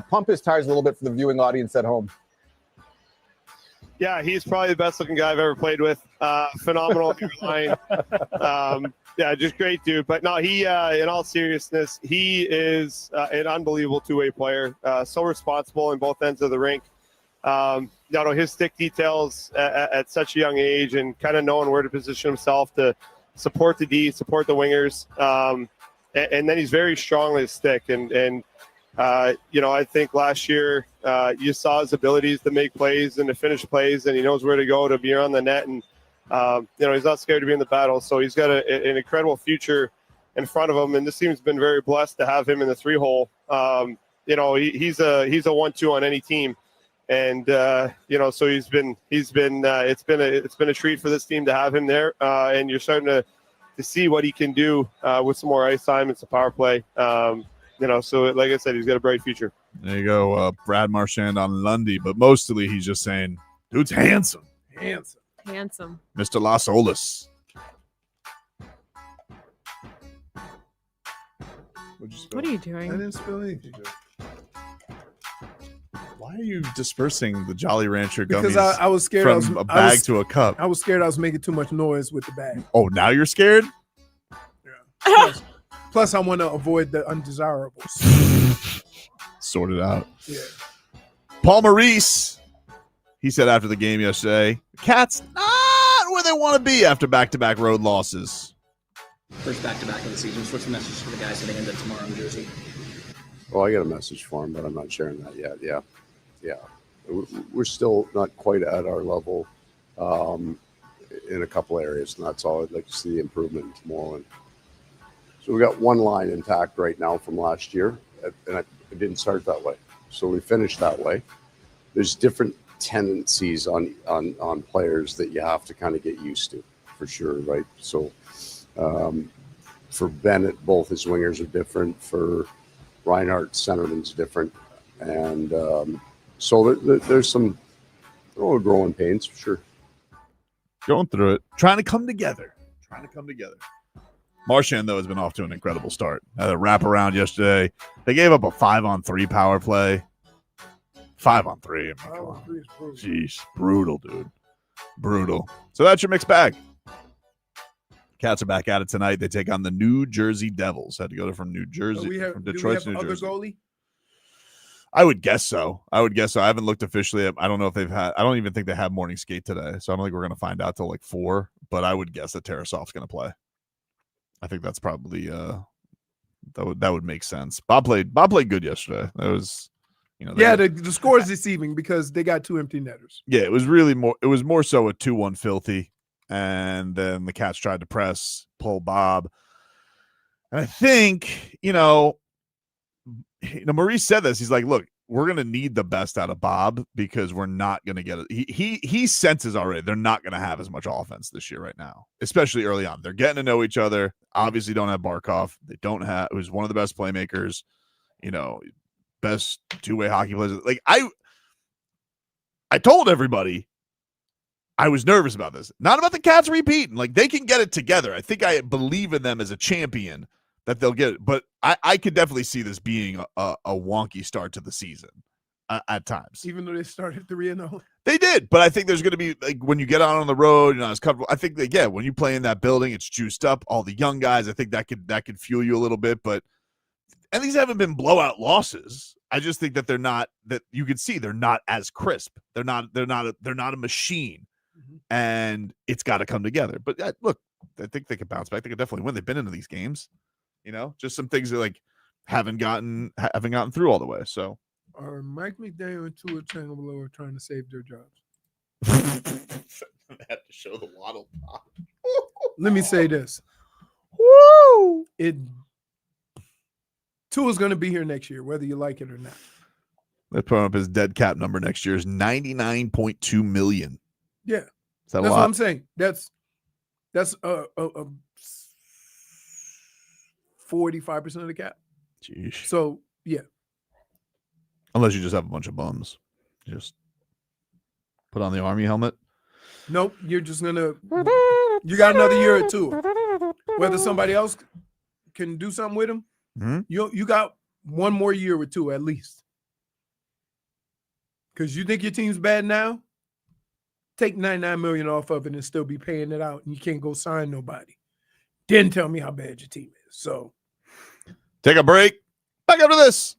Pump his tires a little bit for the viewing audience at home. Yeah, he's probably the best looking guy I've ever played with. Phenomenal line. Yeah, just great dude. But no, he, in all seriousness, he is an unbelievable two-way player. So responsible in both ends of the rink. His stick details at such a young age and kind of knowing where to position himself to support the D, support the wingers. And then he's very strong with his stick. And I think last year you saw his abilities to make plays and to finish plays, and he knows where to go to be around the net. And, he's not scared to be in the battle. So he's got an incredible future in front of him. And this team's been very blessed to have him in the 3-hole. He's a 1-2 on any team. And, so it's been a treat for this team to have him there. And you're starting to see what he can do with some more ice time and some power play. So like I said, he's got a bright future. There you go, Brad Marchand on Lundy, but mostly he's just saying, dude's handsome. Handsome. Mr. Las Olas. What are you doing? I didn't spill anything. Why are you dispersing the Jolly Rancher gummies Because I was scared. from a bag to a cup? I was scared I was making too much noise with the bag. Oh, now you're scared? Plus, I want to avoid the undesirables. Sort it out. Yeah. Paul Maurice, he said after the game yesterday, Cats not where they want to be after back-to-back road losses. First back-to-back of the season. What's the message for the guys heading into tomorrow in Jersey? Well, I got a message for him, but I'm not sharing that yet. Yeah. We're still not quite at our level in a couple areas, and that's all. I'd like to see the improvement tomorrow. And so we got one line intact right now from last year, and it didn't start that way. So we finished that way. There's different tendencies on players that you have to kind of get used to, for sure, right? So for Bennett, both his wingers are different. For Reinhardt, centerman's different. And so there's some growing pains, for sure. Going through it. Trying to come together. Marchand, though, has been off to an incredible start. Had a wraparound yesterday. They gave up a 5-on-3 power play. 5-on-3. I mean, come on. Jeez. Brutal, dude. Brutal. So that's your mixed bag. Cats are back at it tonight. They take on the New Jersey Devils. Had to go from New Jersey, from Detroit to New Jersey. Goalie? I would guess so. I haven't looked officially. I don't know if they've had. I don't even think they have morning skate today. So I don't think we're going to find out till like 4. But I would guess that Tarasov's going to play. I think that's probably that would make sense. Bob played good yesterday. That was, the score is deceiving because they got 2 empty netters. Yeah, it was more so a 2-1 filthy, and then the Cats tried to press, pull Bob, and I think Maurice said this. He's like, look, we're going to need the best out of Bob because we're not going to get it. He senses already they're not going to have as much offense this year right now, especially early on. They're getting to know each other. Obviously don't have Barkov. They don't have, who's one of the best playmakers, best two-way hockey players. Like I told everybody I was nervous about this. Not about the Cats repeating. Like they can get it together. I think I believe in them as a champion that they'll get it. But I could definitely see this being a wonky start to the season at times. Even though they started 3-0. They did, but I think there's going to be, like, when you get out on the road, you're not as comfortable. I think that, when you play in that building, it's juiced up. All the young guys, I think that could fuel you a little bit. But and these haven't been blowout losses. I just think that they're not, that you can see they're not as crisp. They're not a machine, and it's got to come together. But look, I think they can bounce back. They can definitely win. They've been into these games. Just some things that like haven't gotten through all the way. So are Mike McDaniel and Tua Tagovailoa trying to save their jobs? I have to show the waddle pop. Let me say this. Woo! Tua's going to be here next year, whether you like it or not. They put up his dead cap number next year is $99.2 million. Yeah, that's what I'm saying. That's 45% of the cap. Jeez. So, yeah. Unless you just have a bunch of bums. Just put on the Army helmet. Nope. You're just going to – you got another year or two. Whether somebody else can do something with him, you got one more year with two at least. Because you think your team's bad now? Take $99 million off of it and still be paying it out, and you can't go sign nobody. Then tell me how bad your team is. So take a break. Back after this.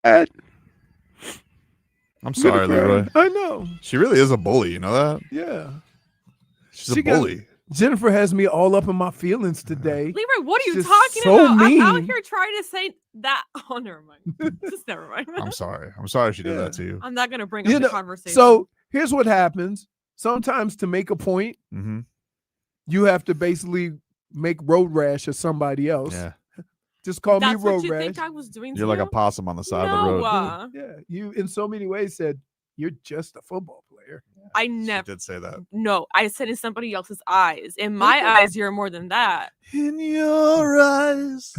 I'm sorry, Leroy. I know. She really is a bully. You know that? Yeah. She's a bully. Jennifer has me all up in my feelings today. Leroy, what are you Just talking so about? mean. I'm out here trying to say that. Oh, never mind. Just never mind. I'm sorry. I'm sorry she did that to you. I'm not going to bring up the conversation. So here's what happens. Sometimes to make a point, Mm-hmm. you have to basically make road rash of somebody else. Yeah. Just call That's me road what you rash. think I was doing to You're like you? a possum on the side of the road. Yeah, you in so many ways said you're just a football player. I She never did say that. No, I said in somebody else's eyes. In my eyes, you're more than that. In your eyes.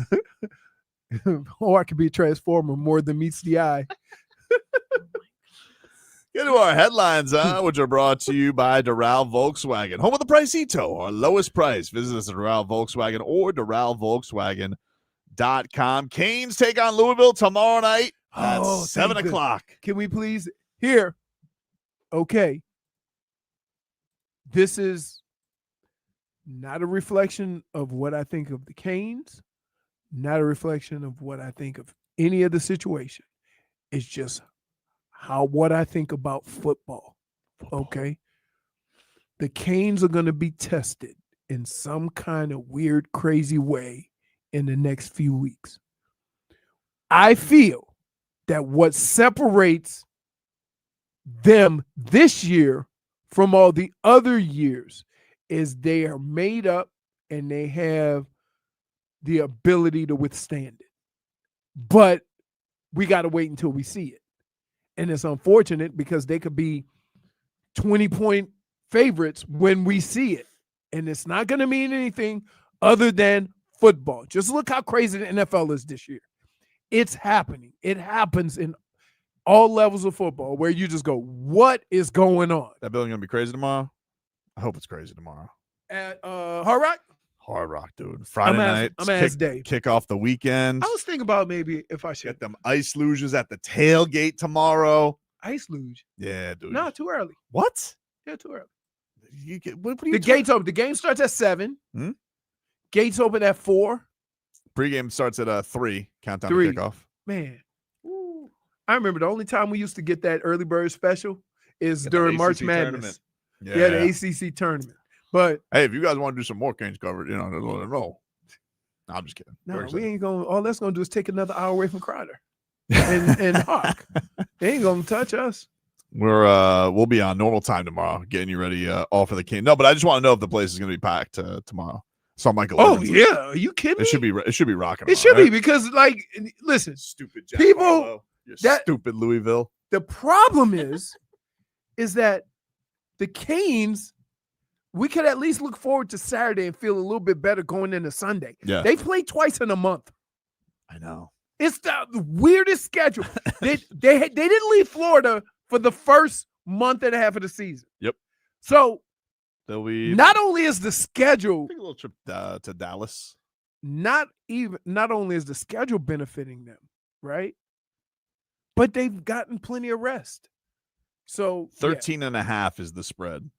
Or I could be a transformer more than meets the eye. Get to our headlines, which are brought to you by Doral Volkswagen, home of the price Tito, our lowest price. Visit us at Doral Volkswagen or DoralVolkswagen.com. Canes take on Louisville tomorrow night at 7 thank o'clock. goodness. Can we please here? Okay. This is not a reflection of what I think of the Canes, not a reflection of what I think of any of the situation. It's just what I think about football. Okay. The Canes are going to be tested in some kind of weird, crazy way in the next few weeks. I feel that what separates them this year from all the other years is they are made up and they have the ability to withstand it. But we got to wait until we see it. And it's unfortunate because they could be 20-point favorites when we see it. And it's not going to mean anything other than football. Just look how crazy the NFL is this year. It's happening. It happens in all levels of football where you just go, what is going on? That building going to be crazy tomorrow? I hope it's crazy tomorrow. At Hard Rock? Hard Rock, dude. Friday night. I'm gonna ask Dave. Kick off the weekend. I was thinking about maybe if I should Get them ice luges at the tailgate tomorrow. ice luge. Yeah, dude. No, too early. What? Yeah, too early. What are you The gates open. The game starts at 7. Hmm? Gates open at 4. Pregame starts at 3. Countdown 3. to kickoff. Man. I remember the only time we used to get that early bird special is Get the during March ACC Madness. tournament. Yeah, the ACC tournament. But hey, if you guys want to do some more Canes coverage, let it roll. No, I'm just kidding. no, we ain't going. All that's going to do is take another hour away from Crowder and Hawk. They ain't going to touch us. We'll be on normal time tomorrow, getting you ready all for the Canes. No, but I just want to know if the place is going to be packed tomorrow. So Michael. Oh Evans. yeah, are you kidding me? It should be rocking. It should be because, like, listen, stupid Jack people. Harlow. Stupid Louisville. The problem is that the Canes, we could at least look forward to Saturday and feel a little bit better going into Sunday. Yeah. They play twice in a month. I know. It's the weirdest schedule. they didn't leave Florida for the first month and a half of the season. Yep. So They'll be not only is the schedule take a little trip to Dallas. not only is the schedule benefiting them, right? But they've gotten plenty of rest. So 13.5 is the spread.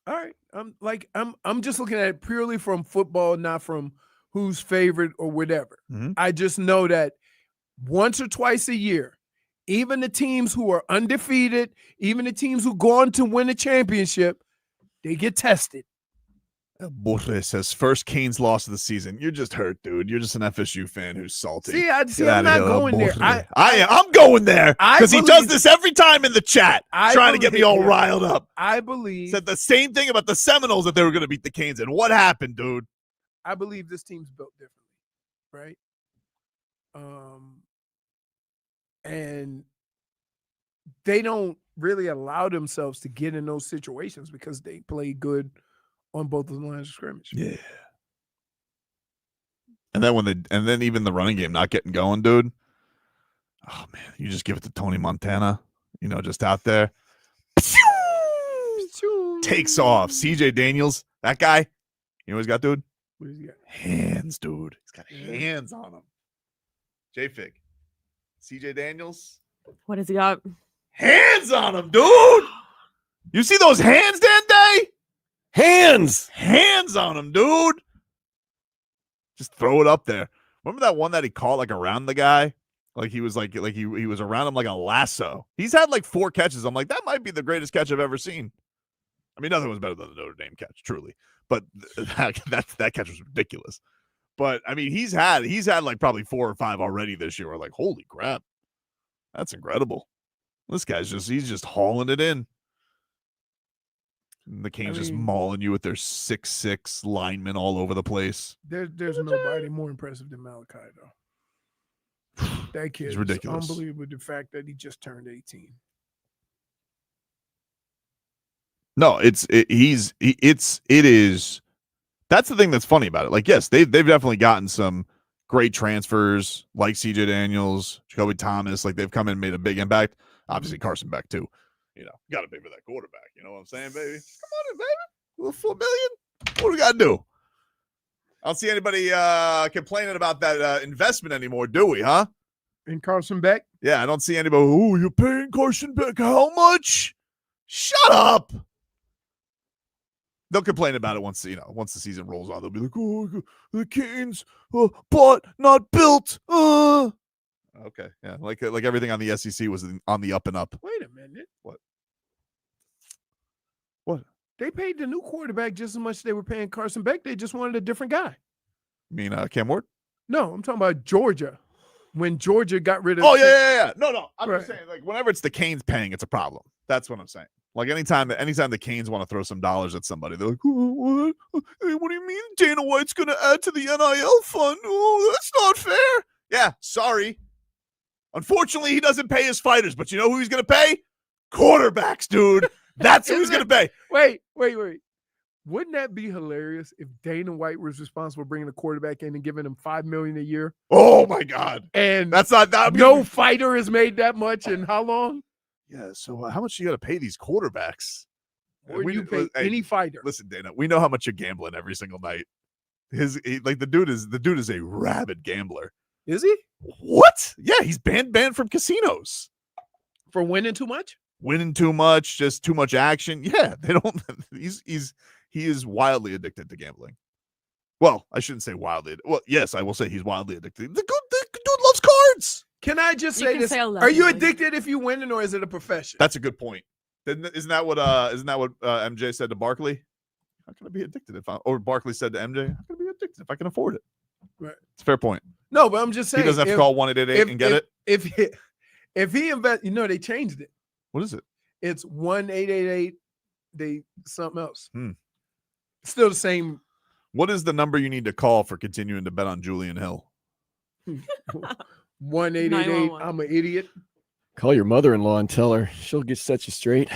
All right. I'm just looking at it purely from football, not from who's favorite or whatever. Mhm. I just know that once or twice a year, even the teams who are undefeated, even the teams who go on to win a championship, they get tested. Borre says first Canes loss of the season. You're just hurt, dude. You're just an FSU fan who's salty. See, Get I'm outta not here, going there. Borre. I'm going there because he does this every time in the chat, trying to get me all riled up. I believe Said the same thing about the Seminoles that they were going to beat the Canes. And what happened, dude? I believe this team's built differently, right? And they don't really allow themselves to get in those situations because they play good on both of the lines of scrimmage. Yeah. And then even the running game not getting going, dude. Oh man, you just give it to Tony Montana, just out there. Takes off. CJ Daniels, that guy, you know what he's got, dude? What does he got? Hands, dude. He's got hands on him. JFig. CJ Daniels. What has he got? Hands on him, dude. You see those hands, Dende? Hands on him, dude. Just throw it up there. Remember that one that he caught like around the guy? Like he was he was around him like a lasso. He's had like 4 catches. I'm like, that might be the greatest catch I've ever seen. I mean, nothing was better than the Notre Dame catch, truly. But that catch was ridiculous. But I mean, he's had like probably 4 or 5 already this year. We're like, holy crap, that's incredible. This guy's he's just hauling it in. And the Canes just mauling you with their 6'6" linemen all over the place. There's nobody more impressive than Malachi, though. That kid is ridiculous. Unbelievable. The fact that he just turned 18. No, it is. That's the thing that's funny about it. Like, yes, they've definitely gotten some great transfers, like CJ Daniels, Jacoby Thomas. Like, they've come in and made a big impact. Obviously, Carson Beck too. You know, got to pay for that quarterback. You know what I'm saying, baby? Come on in, baby. $4 million. What do we got to do? I don't see anybody complaining about that investment anymore, do we? Huh? In Carson Beck? Yeah, I don't see anybody. Oh, you're paying Carson Beck how much? Shut up. They'll complain about it once the season rolls on. They'll be like, "Oh, the Canes, bought, not built." Okay, yeah, like everything on the SEC was on the up and up. Wait a minute. What? They paid the new quarterback just as much as they were paying Carson Beck. They just wanted a different guy. You mean Cam Ward? No, I'm talking about Georgia. When Georgia got rid of. Oh yeah. No. I'm Right. just saying, like, whenever it's the Canes paying, it's a problem. That's what I'm saying. Like anytime the Canes want to throw some dollars at somebody, they're like, "Oh, what do you mean Dana White's going to add to the NIL fund? Oh, that's not fair." Yeah, sorry. Unfortunately, he doesn't pay his fighters, but you know who he's going to pay? Quarterbacks, dude. That's who he's going to pay. Wait. Wouldn't that be hilarious if Dana White was responsible for bringing a quarterback in and giving him $5 million a year? Oh my God! And that's not that. No fighter has made that much in how long? Yeah. So how much you got to pay these quarterbacks? Or do you pay any fighter? Listen, Dana, we know how much you're gambling every single night. The dude is a rabid gambler. Is he? What? Yeah, he's banned from casinos for winning too much. Winning too much, just too much action. Yeah, they don't. He is wildly addicted to gambling. Well, I shouldn't say wildly. Well, yes, I will say he's wildly addicted. The dude loves cards. Can I just You say can this? say Are you addicted if you win, or is it a profession? That's a good point. Isn't that what MJ said to Barkley? How can I be addicted or Barkley said to MJ? How can I be addicted if I can afford it? Right. It's a fair point. No, but I'm just saying He doesn't have to call 1-888 and get it. If he invest, they changed it. What is it? It's 1-888. They something else. Still the same. What is the number you need to call for continuing to bet on Julian Hill? 1-888. I'm an idiot. Call your mother-in-law and tell her she'll set you straight.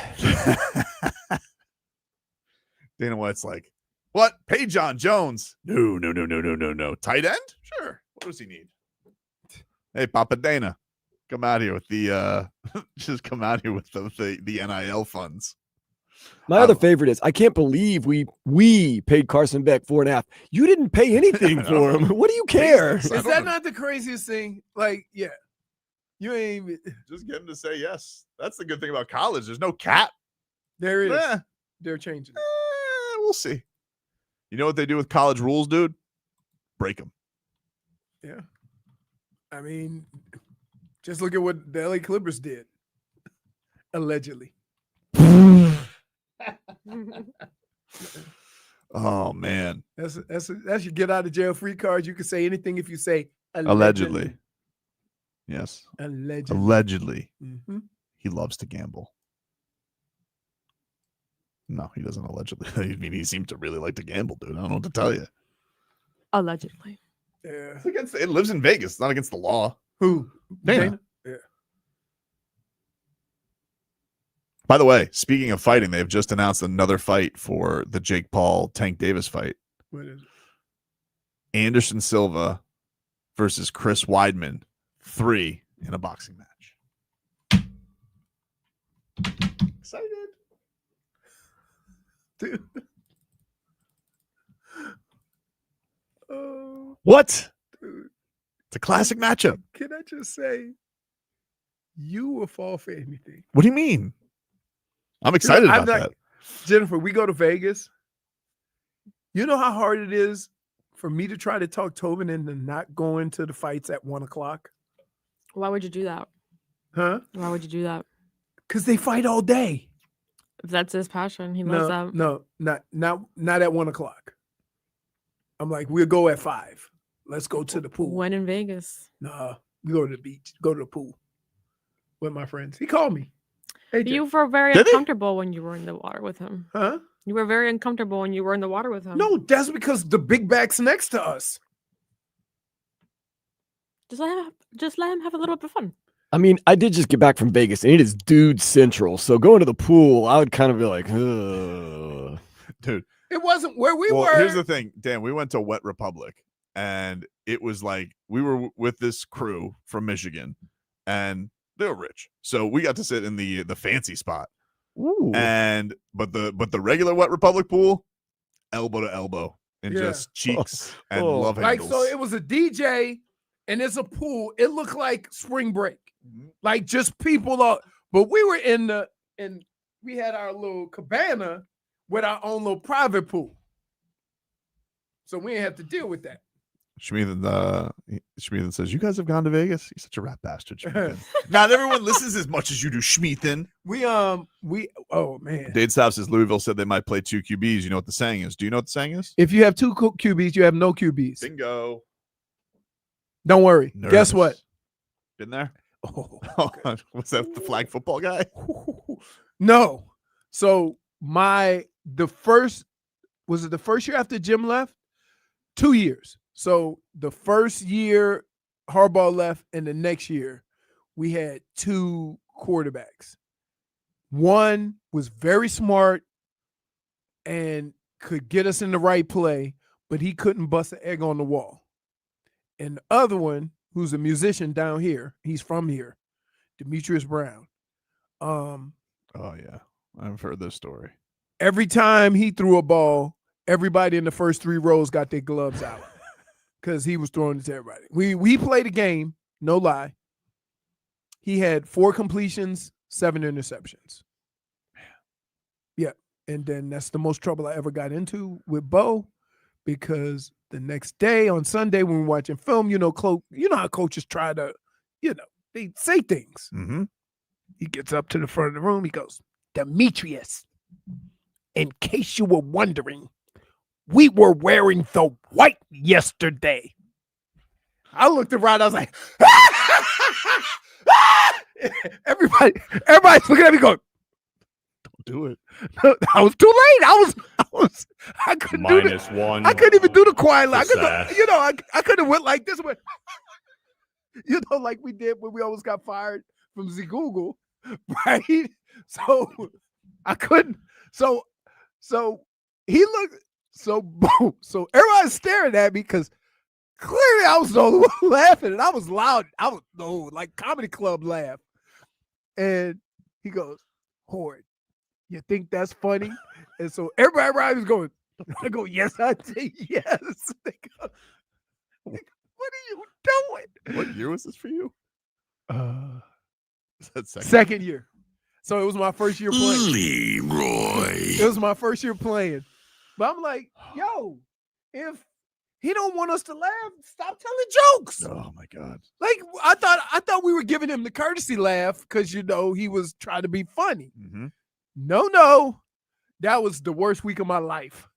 Dana White's like, what? Pay John Jones? No. Tight end? Sure. What does he need? Hey, Papa Dana, come out here with the just come out here with the NIL funds. My other favorite is, I can't believe we paid Carson Beck $4.5. You didn't pay anything for him. What do you care? Is that not the craziest thing? Like, yeah, you ain't even just get him to say yes. That's the good thing about college. There's no cap. There is. Yeah. They're changing. We'll see. You know what they do with college rules, dude? Break them. Yeah. I mean, just look at what the LA Clippers did. Allegedly. Oh man, that's your get out of jail free card. You can say anything if you say allegedly. Yes, allegedly. Mm-hmm. He loves to gamble. No, he doesn't allegedly. I mean, he seemed to really like to gamble, dude. I don't know what to tell you. Allegedly. Yeah, it lives in Vegas. It's not against the law. Who? Dana. Yeah. By the way, speaking of fighting, they've just announced another fight for the Jake Paul Tank Davis fight. What is it? Anderson Silva versus Chris Weidman, 3 in a boxing match. Excited. Dude. What? Dude. It's a classic matchup. Can I just say, you will fall for anything. What do you mean? I'm excited about that. Jennifer, we go to Vegas. You know how hard it is for me to try to talk Tobin into not going to the fights at 1:00? Why would you do that? Huh? Why would you do that? Because they fight all day. If that's his passion, he loves that. No, not at 1 o'clock. I'm like, we'll go at 5. Let's go to the pool. When in Vegas? Nah, we go to the beach, go to the pool with my friends. He called me. Hey, You were very uncomfortable when you were in the water with him. Huh? You were very uncomfortable when you were in the water with him. No, that's because the big back's next to us. Just let him have a little bit of fun. I mean, I did just get back from Vegas, and it is dude central. So going to the pool, I would kind of be like, ugh. Dude. It wasn't where we were. Here's the thing, Dan. We went to Wet Republic, and it was like we were with this crew from Michigan, and they were rich, so we got to sit in the fancy spot. Ooh. But the regular Wet Republic pool, elbow to elbow, and just cheeks and love handles. Like, so it was a DJ, and it's a pool. It looked like spring break, like just people up. But we were we had our little cabana with our own little private pool, so we didn't have to deal with that. Schmeathan says, "You guys have gone to Vegas? You're such a rat bastard, Schmeathan." Not everyone listens as much as you do, Schmeathan. Oh man. Dade Staff says Louisville said they might play 2 QBs. You know what the saying is? Do you know what the saying is? If you have 2 QBs, you have no QBs. Bingo. Don't worry. Nervous. Guess what? Been there? Oh, was that the flag football guy? No. So the first year after Jim left? 2 years. So the first year Harbaugh left, and the next year we had 2 quarterbacks. One was very smart and could get us in the right play, but he couldn't bust an egg on the wall. And the other one, who's a musician down here, he's from here, Demetrius Brown. Oh yeah, I've heard this story. Every time he threw a ball, everybody in the first 3 rows got their gloves out because he was throwing it to everybody. We played a game, no lie. He had 4 completions, 7 interceptions. Yeah, and then that's the most trouble I ever got into with Bo, because the next day on Sunday when we're watching film, you know how coaches try to, they say things. Mm-hmm. He gets up to the front of the room. He goes, "Demetrius, in case you were wondering, we were wearing the white yesterday." I looked around. I was like, everybody's looking at me going, "Don't do it." I was too late. I couldn't do Minus it. one. I couldn't even do the quiet line. Sass. I could have went like this. Like we did when we always got fired from Z Google, right? So I couldn't. So he looked. So everybody's staring at me because clearly I was the only one laughing, and I was loud. I was like comedy club laugh. And he goes, "Horde, you think that's funny?" And so everybody around was going. I go, "Yes, I did. Yes." They go, "What are you doing?" What year was this for you? Is that second year. So it was my first year playing. Leroy. It was my first year playing. But I'm like, yo, if he don't want us to laugh, stop telling jokes. Oh my God. Like I thought we were giving him the courtesy laugh because he was trying to be funny. Mm-hmm. No. That was the worst week of my life.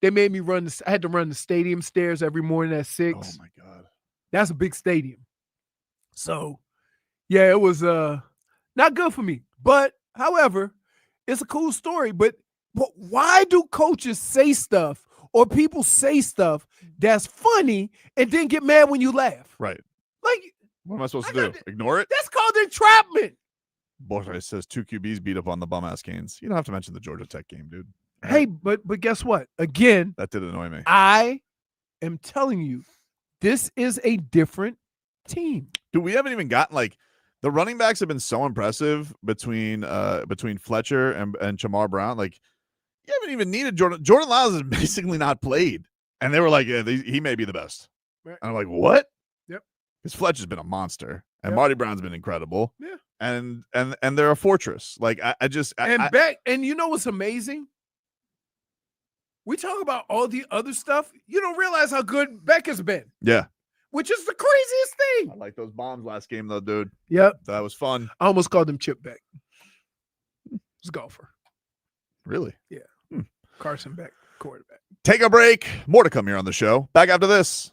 They made me I had to run the stadium stairs every morning at 6. Oh my God. That's a big stadium. So yeah, it was not good for me. But however, it's a cool story. But why do coaches say stuff or people say stuff that's funny and then get mad when you laugh? Right. Like, what am I supposed to do? Ignore it? That's called entrapment. Borja says 2 QBs beat up on the bum ass Canes. You don't have to mention the Georgia Tech game, dude. Hey, but guess what? Again, that did annoy me. I am telling you, this is a different team. Dude, we haven't even gotten the running backs have been so impressive between Fletcher and Chamar Brown. Like, you haven't even needed Jordan. Jordan Lyles has basically not played. And they were like, yeah, he may be the best. Right. And I'm like, what? Yep. Because Fletcher's been a monster. And Yep. Marty Brown's been incredible. Yeah. And they're a fortress. Like, And you know what's amazing? We talk about all the other stuff. You don't realize how good Beck has been. Yeah. which is the craziest I thing. like those bombs last game though, dude. Yep. That was fun. I almost called him Chip Beck. He's a golfer. Really? Yeah. Carson Beck, quarterback. Take a break. More to come here on the show. Back after this.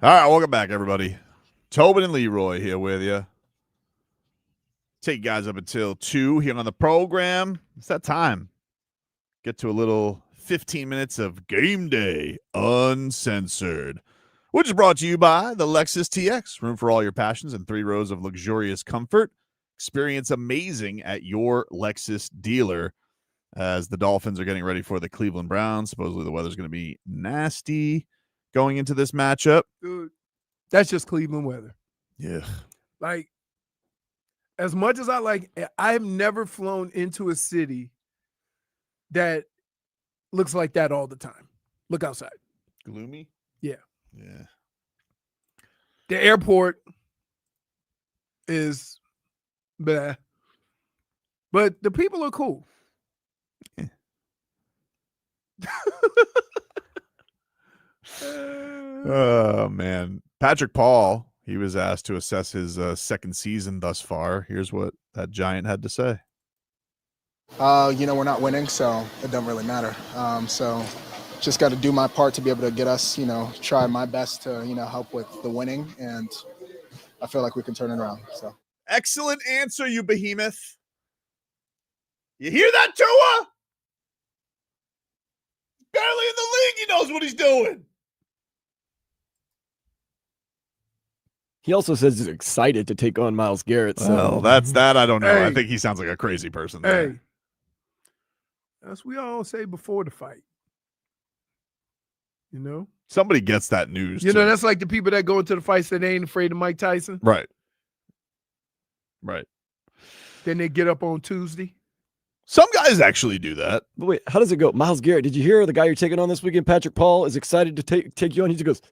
All right, welcome back, everybody. Tobin and Leroy here with you. Take you guys up until 2 here on the program. It's that time. Get to a little 15 minutes of Game Day Uncensored, which is brought to you by the Lexus TX. Room for all your passions and 3 rows of luxurious comfort. Experience amazing at your Lexus dealer as the Dolphins are getting ready for the Cleveland Browns. Supposedly the weather's going to be nasty going into this matchup. Dude, that's just Cleveland weather. Yeah. Like, as much as I've never flown into a city that looks like that all the time. Look outside. Gloomy? Yeah. Yeah. The airport is blah. But the people are cool. Yeah. Oh, man. Patrick Paul, he was asked to assess his second season thus far. Here's what that Giant had to say. We're not winning, so it doesn't really matter. So just got to do my part to be able to get us, try my best to, help with the winning. And I feel like we can turn it around. So excellent answer, you behemoth. You hear that, Tua? Barely in the league. He knows what he's doing. He also says he's excited to take on Myles Garrett. So Well, that's that. I don't know. Hey. I think he sounds like a crazy person. There. Hey, that's what we all say before the fight. Somebody gets that news. You too. know, that's like the people that go into the fights that they ain't afraid of Mike Tyson. Right. Then they get up on Tuesday. Some guys actually do that. But wait, how does it go? Myles Garrett, did you hear the guy you're taking on this weekend, Patrick Paul, is excited to take you on? He just goes.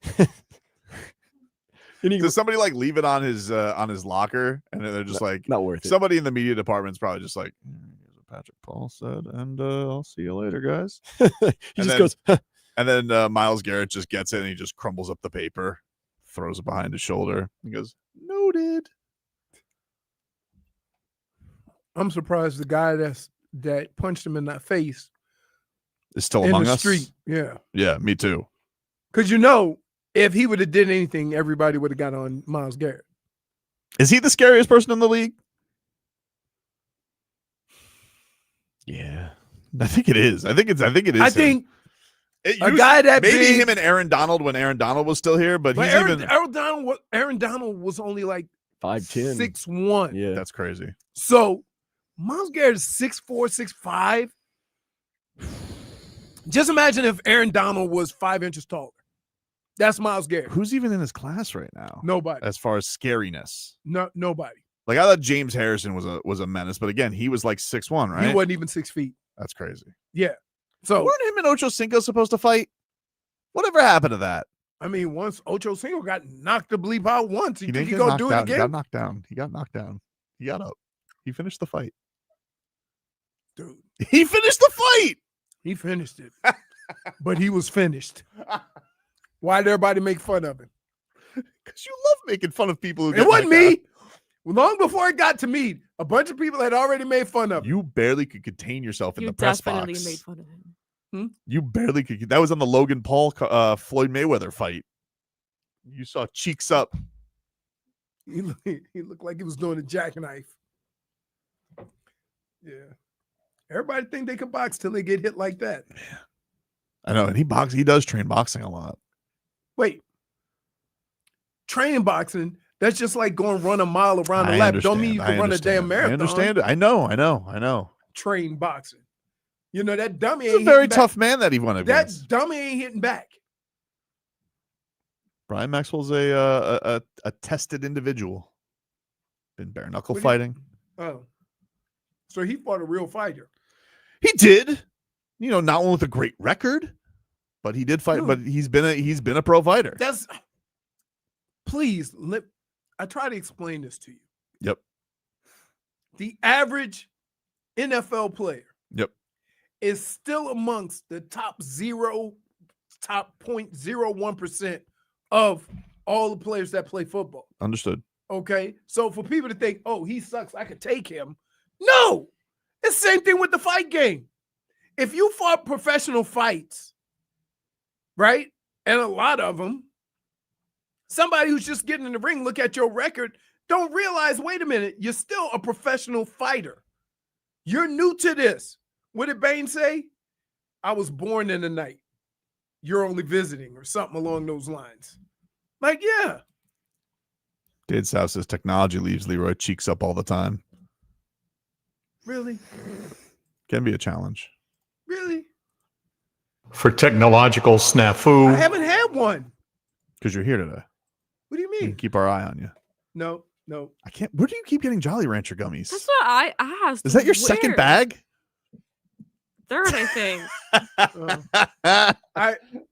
Does somebody like leave it on his locker, and then they're just like, not worth it. Somebody in the media department's probably just like, here's what Patrick Paul said, and I'll see you later, guys. He just goes, huh. And then Myles Garrett just gets it and he just crumbles up the paper, throws it behind his shoulder. He goes, noted. I'm surprised the guy that punched him in that face Is still in among the us. street. Yeah. Yeah, me too. Because if he would have did anything, everybody would have got on Myles Garrett. Is he the scariest person in the league? Yeah. I think it is. I think it is. I him. think It a used- guy that maybe big, him and Aaron Donald when Aaron Donald was still here, but he's Aaron, even Aaron Donald was only like 5'10". 6'1". Yeah. That's crazy. So Myles Garrett is 6'4", 6'5". Just imagine if Aaron Donald was 5 inches taller. That's Myles Garrett. Who's even in his class right now? Nobody. As far as scariness. No, nobody. Like I thought James Harrison was a menace, but again, he was like 6'1", right? He wasn't even 6 feet. That's crazy. Yeah. So weren't him and Ocho Cinco supposed to fight? Whatever happened to that? I mean, once Ocho Cinco got knocked the bleep out once, you think he get gonna knocked do it out. He got again? knocked down. He got knocked down. He got up. He finished the fight. Dude. He finished the fight. He finished it. But he was finished. Why did everybody make fun of him? Because you love making fun of people who It get wasn't knocked out. me. Long before it got to me, a bunch of people had already made fun of him. You barely could contain yourself in You the press definitely box. made fun of him. You barely could. That was on the Logan Paul Floyd Mayweather fight. You saw cheeks up. He looked like he was doing a jackknife. Yeah. Everybody think they can box till they get hit like that. I know, and he does train boxing a lot. Wait. Training boxing, that's just like going run a mile around the I lap. Don't mean understand. you I can run a damn understand. marathon. I understand it. I know. Train boxing. You know, that dummy He's a ain't very hitting back. tough man that he won That against. dummy ain't hitting back. Brian Maxwell's a tested individual. Been bare knuckle What do you- fighting. Oh. So he fought a real fighter. He did. Not one with a great record, but he did fight. Dude. But he's been a pro fighter. That's please I try to explain this to you. Yep. The average NFL player Yep. is still amongst the top 0.01% of all the players that play football. Understood. Okay. So for people to think, oh, he sucks, I could take him. No, it's the same thing with the fight game. If you fought professional fights, right? And a lot of them, Somebody who's just getting in the ring, look at your record, don't realize, wait a minute, you're still a professional fighter. You're new to this. What did Bane say? I was born in the night. You're only visiting, or something along those lines. Like, yeah. Dade South says technology leaves Leroy cheeks up all the time. Really? Can be a challenge. Really? For technological snafu. I haven't had one. Because you're here today. What do you We mean? can keep our eye on you. No. I can't. Where do you keep getting Jolly Rancher gummies? That's what I asked. Is that your second Where? bag? Third, I think.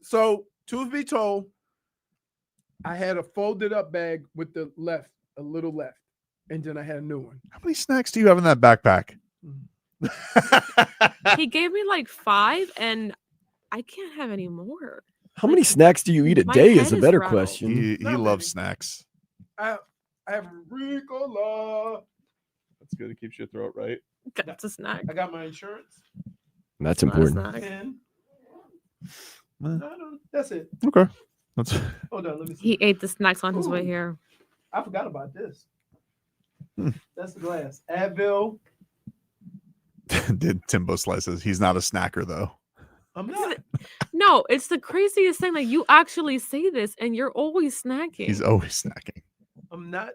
So, truth be told, I had a folded up bag with the left, a little left, and then I had a new one. How many snacks do you have in that backpack? He gave me like 5, and I can't have any more. How many snacks do you eat a My day head is a is better rattled. question. He loves snacks. I have Ricola. That's good. It keeps your throat right. That's a snack. I got my insurance. That's Not a important. snack. And no, that's it. Okay. That's Hold on, let me see. He ate the snacks on his way Ooh. here. I forgot about this. Hmm. That's the glass. Advil. Did Timbo slices. He's not a snacker though. I'm not. No, it's the craziest thing. Like, you actually say this, and you're always snacking. He's always snacking. I'm not.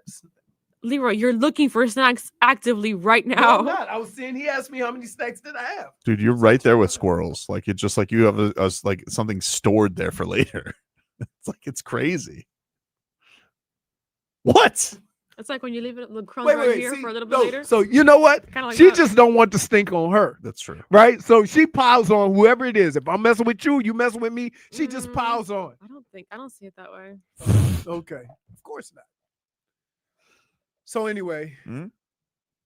Leroy, you're looking for snacks actively right No, now. I'm not. I was saying he asked me how many snacks did I have. Dude, you're right there with squirrels. Like it's just like you have a like something stored there for later. It's like it's crazy. What? It's like when you leave it the crumbs Wait, right wait, here see, for a little bit no, later. So you know what? Kinda like She that. just don't want the stink on her. That's true. Right? So she piles on whoever it is. If I'm messing with you, you messing with me, she just piles on. I don't see it that way. Okay. Of course not. So anyway, Hmm?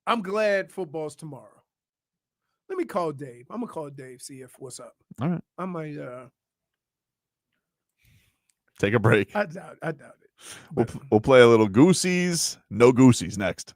I'm glad football's tomorrow. Let me call Dave. I'm gonna call Dave, see if what's up. All right. I might Take a break. I doubt it. We'll play a little Goosies. No Goosies next.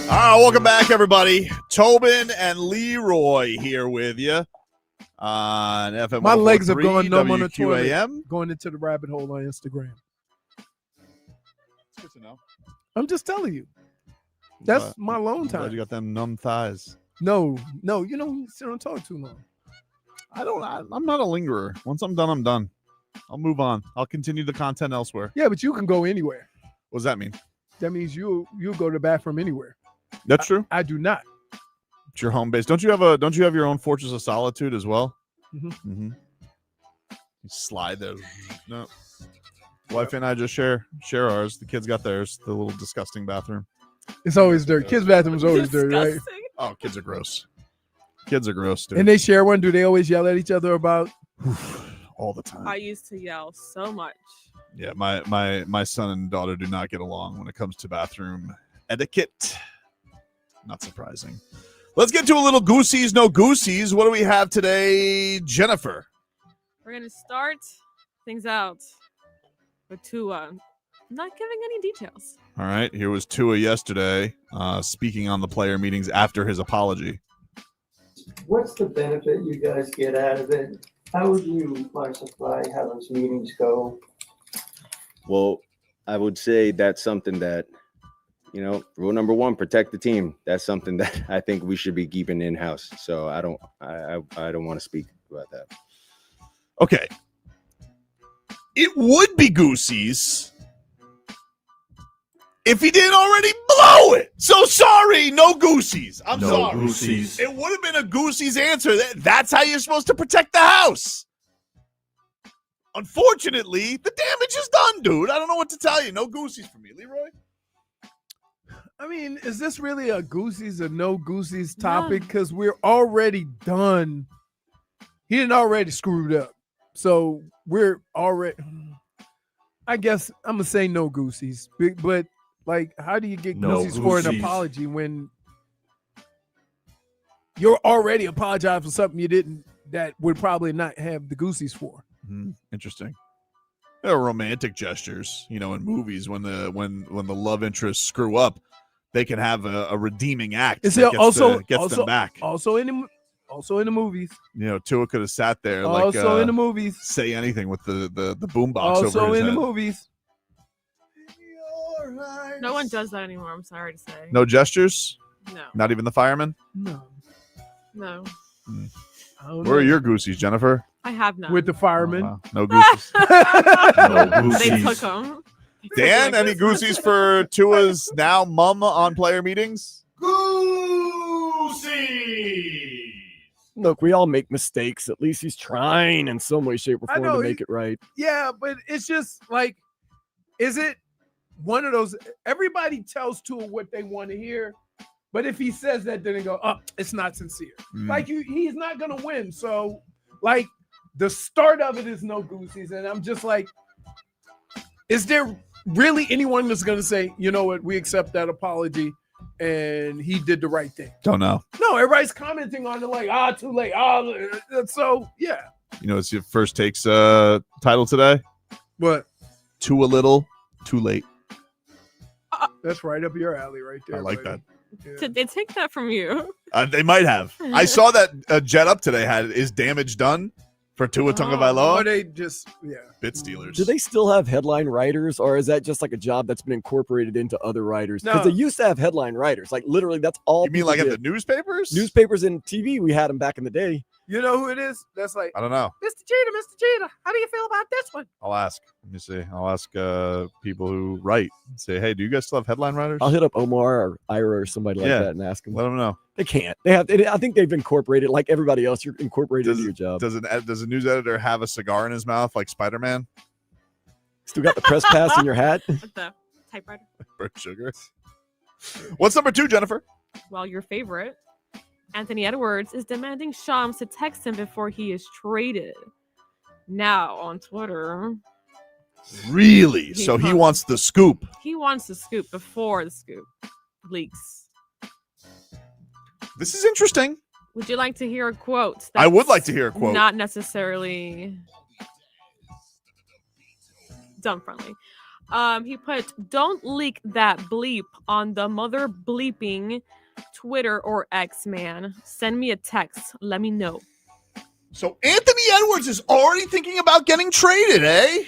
All right, welcome back, everybody. Tobin and Leroy here with you on FM. My legs are going numb on the toilet. WQAM. Going into the rabbit hole on Instagram. It's good to know. I'm just telling you. That's my alone Glad time. you got them numb thighs. No, you don't sit and talk too long. I'm not a lingerer. Once I'm done, I'm done. I'll move on. I'll continue the content elsewhere. Yeah, but you can go anywhere. What does that mean? That means you'll go to the bathroom anywhere. That's true. I do not. It's your home base. Don't you have your own fortress of solitude as well? Mm-hmm. You slide there. No. Wife and I just share ours. The kids got theirs. The little disgusting bathroom. It's always dirty. Kids' bathroom is always dirty, right? Oh, kids are gross. Kids are gross, dude. And they share one. Do they always yell at each other about? All the time. I used to yell so much. Yeah, my son and daughter do not get along when it comes to bathroom etiquette. Not surprising. Let's get to a little goosies, no goosies. What do we have today, Jennifer? We're going to start things out with Tua. Not giving any details. All right, here was Tua yesterday speaking on the player meetings after his apology. What's the benefit you guys get out of it? How would you classify how those meetings go? Well, I would say that's something that, rule number one, protect the team. That's something that I think we should be keeping in-house. So I don't want to speak about that. Okay. It would be goosies if he didn't already blow it. So sorry, no goosies. I'm sorry. Goosies. It would have been a goosies answer. That's how you're supposed to protect the house. Unfortunately, the damage is done, dude. I don't know what to tell you. No goosies for me. Leroy? I mean, is this really a goosies or no goosies topic? Because we're already done. He didn't already screwed up. So we're already, I guess I'm going to say no goosies. But, like, how do you get goosies for an apology when you're already apologizing for something you didn't, that would probably not have the goosies for? Interesting. There are romantic gestures, in movies when the love interests screw up, they can have a redeeming act that gets them back. Also in the movies. Tua could have sat there in the movies. Say anything with the boombox Also over his in head. the movies. No one does that anymore, I'm sorry to say. No gestures? No. Not even the firemen? No. Where are your goosies, Jennifer? I have none. With the firemen. Oh, wow. No goosies. They took them. Dan, any goosies for Tua's now mum on player meetings? Goosey! Look, we all make mistakes. At least he's trying in some way, shape, or form to make it right. Yeah, but it's just like, is it one of those, everybody tells Tua what they want to hear, but if he says that, then they go, oh, it's not sincere. Like, he's not going to win. So, like, the start of it is no goosies. And I'm just like, is there really anyone that's going to say, you know what, we accept that apology and he did the right thing? Don't know. No, everybody's commenting on it like, too late. So, yeah. It's your first takes title today? What? Too a little, too late. That's right up your alley right there. I like buddy. that. Did they take that from you? They might have. I saw that Jet Up today had "Is damage done" for Tua Tagovailoa. Or they just, Bit stealers. Do they still have headline writers, or is that just like a job that's been incorporated into other writers? Because No. they used to have headline writers. Like, literally, that's all. You mean people like at did. the newspapers? Newspapers and TV, we had them back in the day. You know who it is? That's like, I don't know. Mr. Cheetah, how do you feel about this one? I'll ask. Let me see. I'll ask people who write. Say, hey, do you guys still have headline writers? I'll hit up Omar or Ira or somebody like Yeah. that and ask them. Let them know. They can't. They have. I think they've incorporated, like everybody else. You're incorporated into your job. Does a news editor have a cigar in his mouth like Spider-Man? Still got the press pass in your hat? With the typewriter. Burnt sugar. What's number 2, Jennifer? Well, your favorite, Anthony Edwards, is demanding Shams to text him before he is traded. Now on Twitter. Really? So he wants the scoop. He wants the scoop before the scoop leaks. This is interesting. Would you like to hear a quote? I would like to hear a quote. Not necessarily dumb friendly. He put, "Don't leak that bleep on the mother bleeping Twitter or X, man. Send me a text. Let me know." So Anthony Edwards is already thinking about getting traded, eh?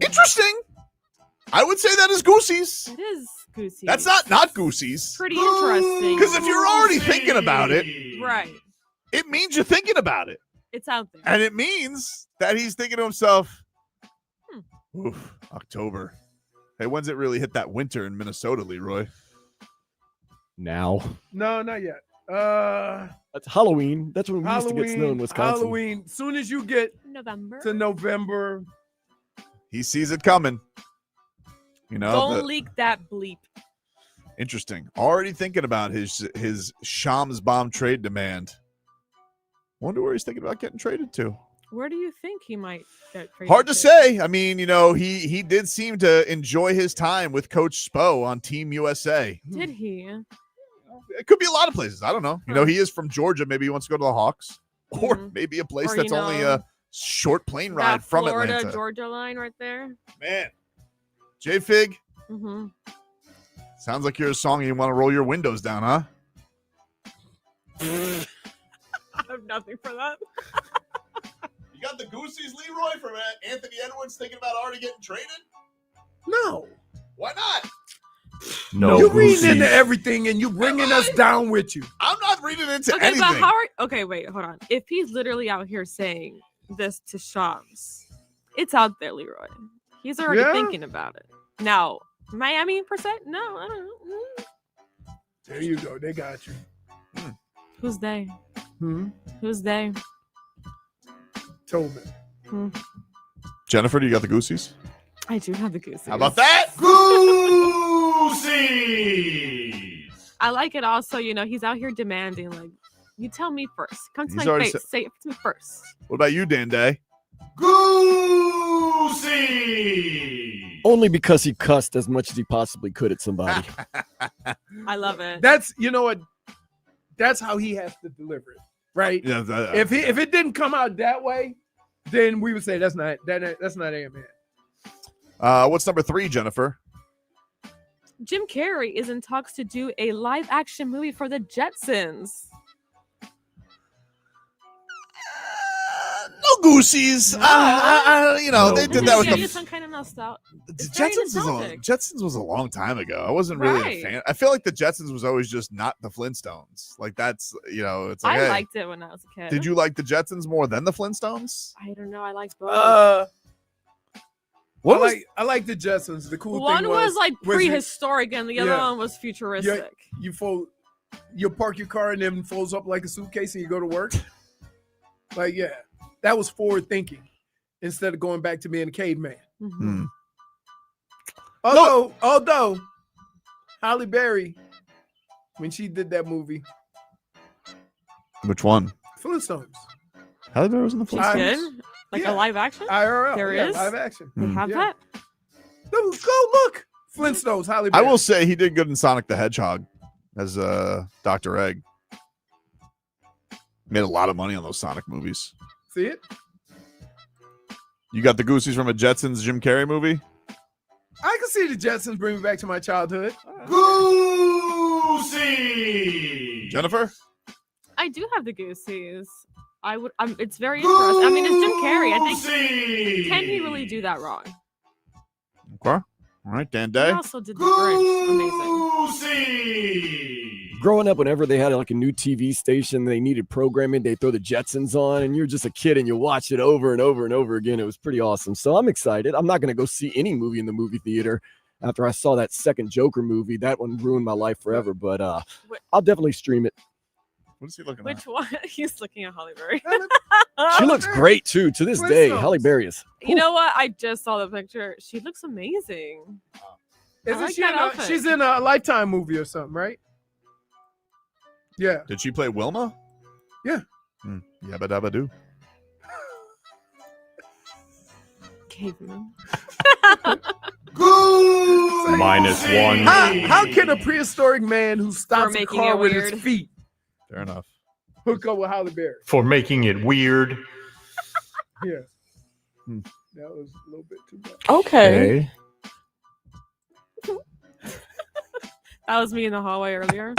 Interesting. I would say that is Goosey's. It is Goosey's. That's not Goosey's. Pretty interesting. Because if you're already thinking about it, right, it means you're thinking about it. it's out there. And it means that he's thinking to himself, oof, October. Hey, when's it really hit that winter in Minnesota, Leroy? Now. No, not yet. That's Halloween. That's when we used to get snow in Wisconsin. Halloween. Soon as you get to November, He sees it coming. You know, Don't leak that bleep. Interesting. Already thinking about his Shams bomb trade demand. Wonder where he's thinking about getting traded to. Where do you think he might get traded? Hard to say. I mean, you know, he did seem to enjoy his time with Coach Spo on Team USA. Did he? It could be a lot of places. I don't know. You know, he is from Georgia. Maybe he wants to go to the Hawks. Or maybe a place Or, that's only a short plane ride That from Florida, Atlanta. Georgia line right there. Man. JFig, Mm-hmm. sounds like you're a song and you want to roll your windows down, huh? I have nothing for that. You got the Goosies, Leroy, from Anthony Edwards thinking about already getting traded? no. Why not? No, You're reading into everything and you bringing us down with you. I'm not reading into Okay, anything. but how are? Okay, wait, hold on. If he's literally out here saying this to Shams, it's out there, Leroy. He's already Yeah? thinking about it. Now, Miami per se? No, I don't know. There you go. They got you. Who's they? Hmm? Who's they? Tobin. Jennifer, do you got the Goosies? I do have the Goosies. How about that? Goosies! I like it also, you know, he's out here demanding, like, you tell me first. Come to He's my already face. Say it to me first. What about you, Dan Day? Goosies! Only because he cussed as much as he possibly could at somebody. I love it. That's, you know what? That's how he has to deliver it, right? Yeah, If it didn't come out that way, then we would say that's not A-Man. What's number 3, Jennifer? Jim Carrey is in talks to do a live action movie for the Jetsons. No Goosies. You know, they did that with the some kind of nostalgia. Jetsons was a long time ago. I wasn't really a fan. I feel like the Jetsons was always just not the Flintstones. Like that's, you know, it's like, I hey, liked it when I was a kid. did you like the Jetsons more than the Flintstones? I don't know. I liked both. I like the Jetsons. The cool One thing was like was prehistoric, and the other Yeah. one was futuristic. You park your car and then folds up like a suitcase and you go to work. Like, yeah, that was forward thinking instead of going back to being a caveman. Hmm. Although Halle Berry, when she did that movie, Which one? Flintstones. Halle Berry was in the She Flintstones. did? Like a live action? IRL. There yeah, is? live action. They have that? Go look. Flintstones, Halle I Berry. will say he did good in Sonic the Hedgehog as Dr. Egg. Made a lot of money on those Sonic movies. See it? You got the Goosies from a Jetsons Jim Carrey movie? I can see the Jetsons bring me back to my childhood. Goosey! Jennifer? I do have the Goosies. I would. It's very interesting. I mean, it's Jim Carrey. I think. Can he really do that wrong? Okay. All right, Dan He Day. also did the Grinch. Amazing. Growing up, whenever they had like a new TV station, they needed programming, they throw the Jetsons on, and you're just a kid and you watch it over and over and over again. It was pretty awesome. So I'm excited. I'm not going to go see any movie in the movie theater after I saw that second Joker movie. That one ruined my life forever, but I'll definitely stream it. What is he looking Which one? He's looking at Halle Berry. She looks great too. To this day, Halle Berry is. You know what? I just saw the picture. She looks amazing. Isn't she she's in a Lifetime movie or something, right? Yeah. Did she play Wilma? Yeah. Yabba dabba doo. Caveman. -1. How can a prehistoric man who stops a making car it with weird. his feet Fair enough. hook up with Halle Berry? For making it weird. Yeah. That was a little bit too much. Okay. That was me in the hallway earlier.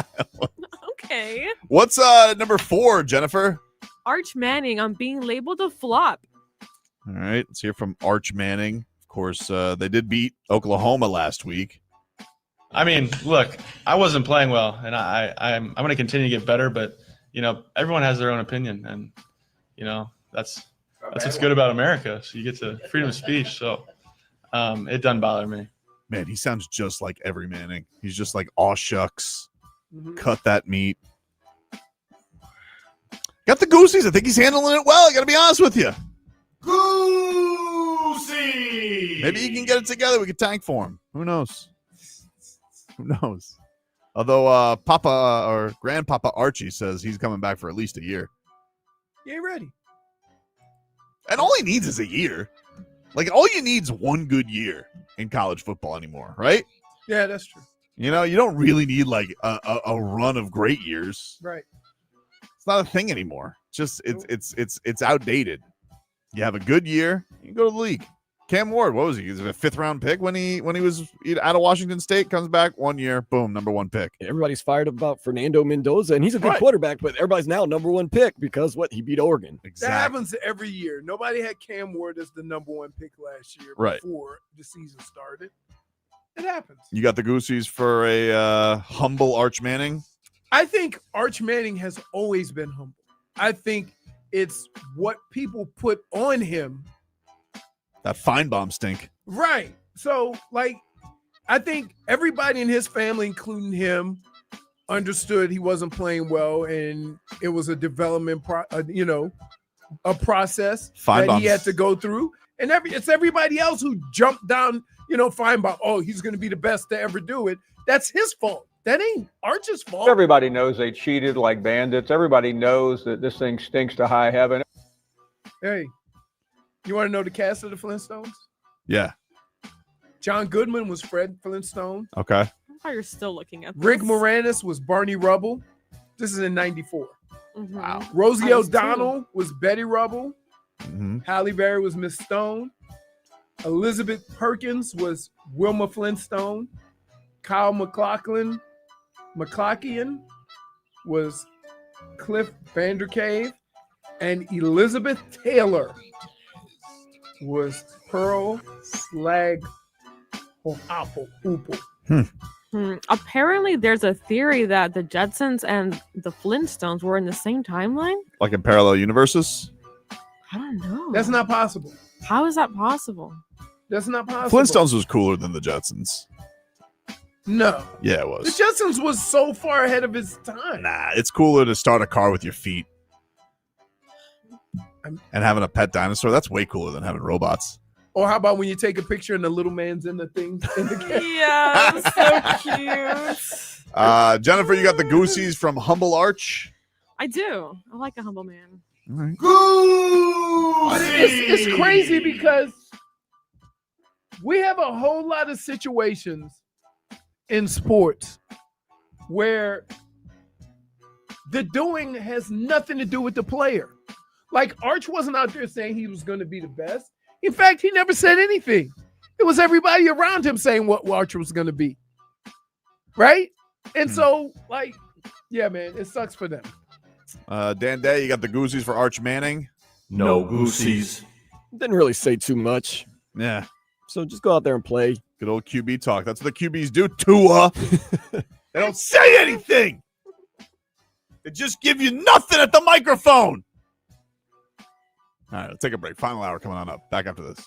Okay. What's number 4, Jennifer? Arch Manning on being labeled a flop. All right, let's hear from Arch Manning. Of course, they did beat Oklahoma last week. I mean, look, I wasn't playing well, and I'm going to continue to get better. But everyone has their own opinion, and that's what's good about America. So you get to freedom of speech. So it doesn't bother me. Man, he sounds just like every Manning. He's just like, aw shucks, cut that meat. Got the Goosies. I think he's handling it well. I got to be honest with you. Goosey! Maybe he can get it together. We can tank for him. Who knows? Who knows? Although Papa or Grandpapa Archie says he's coming back for at least a year. You ain't ready. And all he needs is a year. Like, all you need is one good year in college football anymore, right? Yeah, that's true. You don't really need like a run of great years. Right. It's not a thing anymore. It's outdated. You have a good year, you can go to the league. Cam Ward, what was he? He was a 5th round pick when he was out of Washington State, comes back 1 year, boom, number 1 pick. Everybody's fired about Fernando Mendoza, and he's a good quarterback, but everybody's now number 1 pick because he beat Oregon. That happens every year. Nobody had Cam Ward as the number 1 pick last year before the season started. It happens. You got the Goosies for a humble Arch Manning? I think Arch Manning has always been humble. I think it's what people put on him. That Feinbaum stink. Right. So, I think everybody in his family, including him, understood he wasn't playing well, and it was a development, a process that he had to go through. And it's everybody else who jumped down, Feinbaum. Oh, he's going to be the best to ever do it. That's his fault. That ain't Arch's fault. Everybody knows they cheated like bandits. Everybody knows that this thing stinks to high heaven. Hey, you want to know the cast of the Flintstones? Yeah. John Goodman was Fred Flintstone. Okay. I thought you're still looking at this. Rick Moranis was Barney Rubble. This is in 94. Mhm. Wow. Rosie I was O'Donnell was Betty Rubble. Halle Berry was Miss Stone. Elizabeth Perkins was Wilma Flintstone. Kyle MacLachlan was Cliff Vandercave. And Elizabeth Taylor was Pearl Slag Hoople. Apparently, there's a theory that the Jetsons and the Flintstones were in the same timeline. Like in parallel universes? I don't know. That's not possible. How is that possible? That's not possible. Flintstones was cooler than the Jetsons. No. Yeah, it was. The Jetsons was so far ahead of his time. Nah, it's cooler to start a car with your feet. And having a pet dinosaur, that's way cooler than having robots. Or how about when you take a picture and the little man's in the thing? Yeah, so cute. Jennifer, you got the Goosies from Humble Arch? I do. I like a humble man. All right. It's crazy because we have a whole lot of situations in sports where the doing has nothing to do with the player. Like Arch wasn't out there saying he was going to be the best. In fact, he never said anything. It was everybody around him saying what Arch was going to be. Right? And so, yeah, man, it sucks for them. Dan Day, you got the Goosies for Arch Manning? No Goosies. Didn't really say too much. Yeah. So just go out there and play. Good old QB talk. That's what the QBs do, Tua. They don't say anything. They just give you nothing at the microphone. All right, let's take a break. Final hour coming on up. Back after this.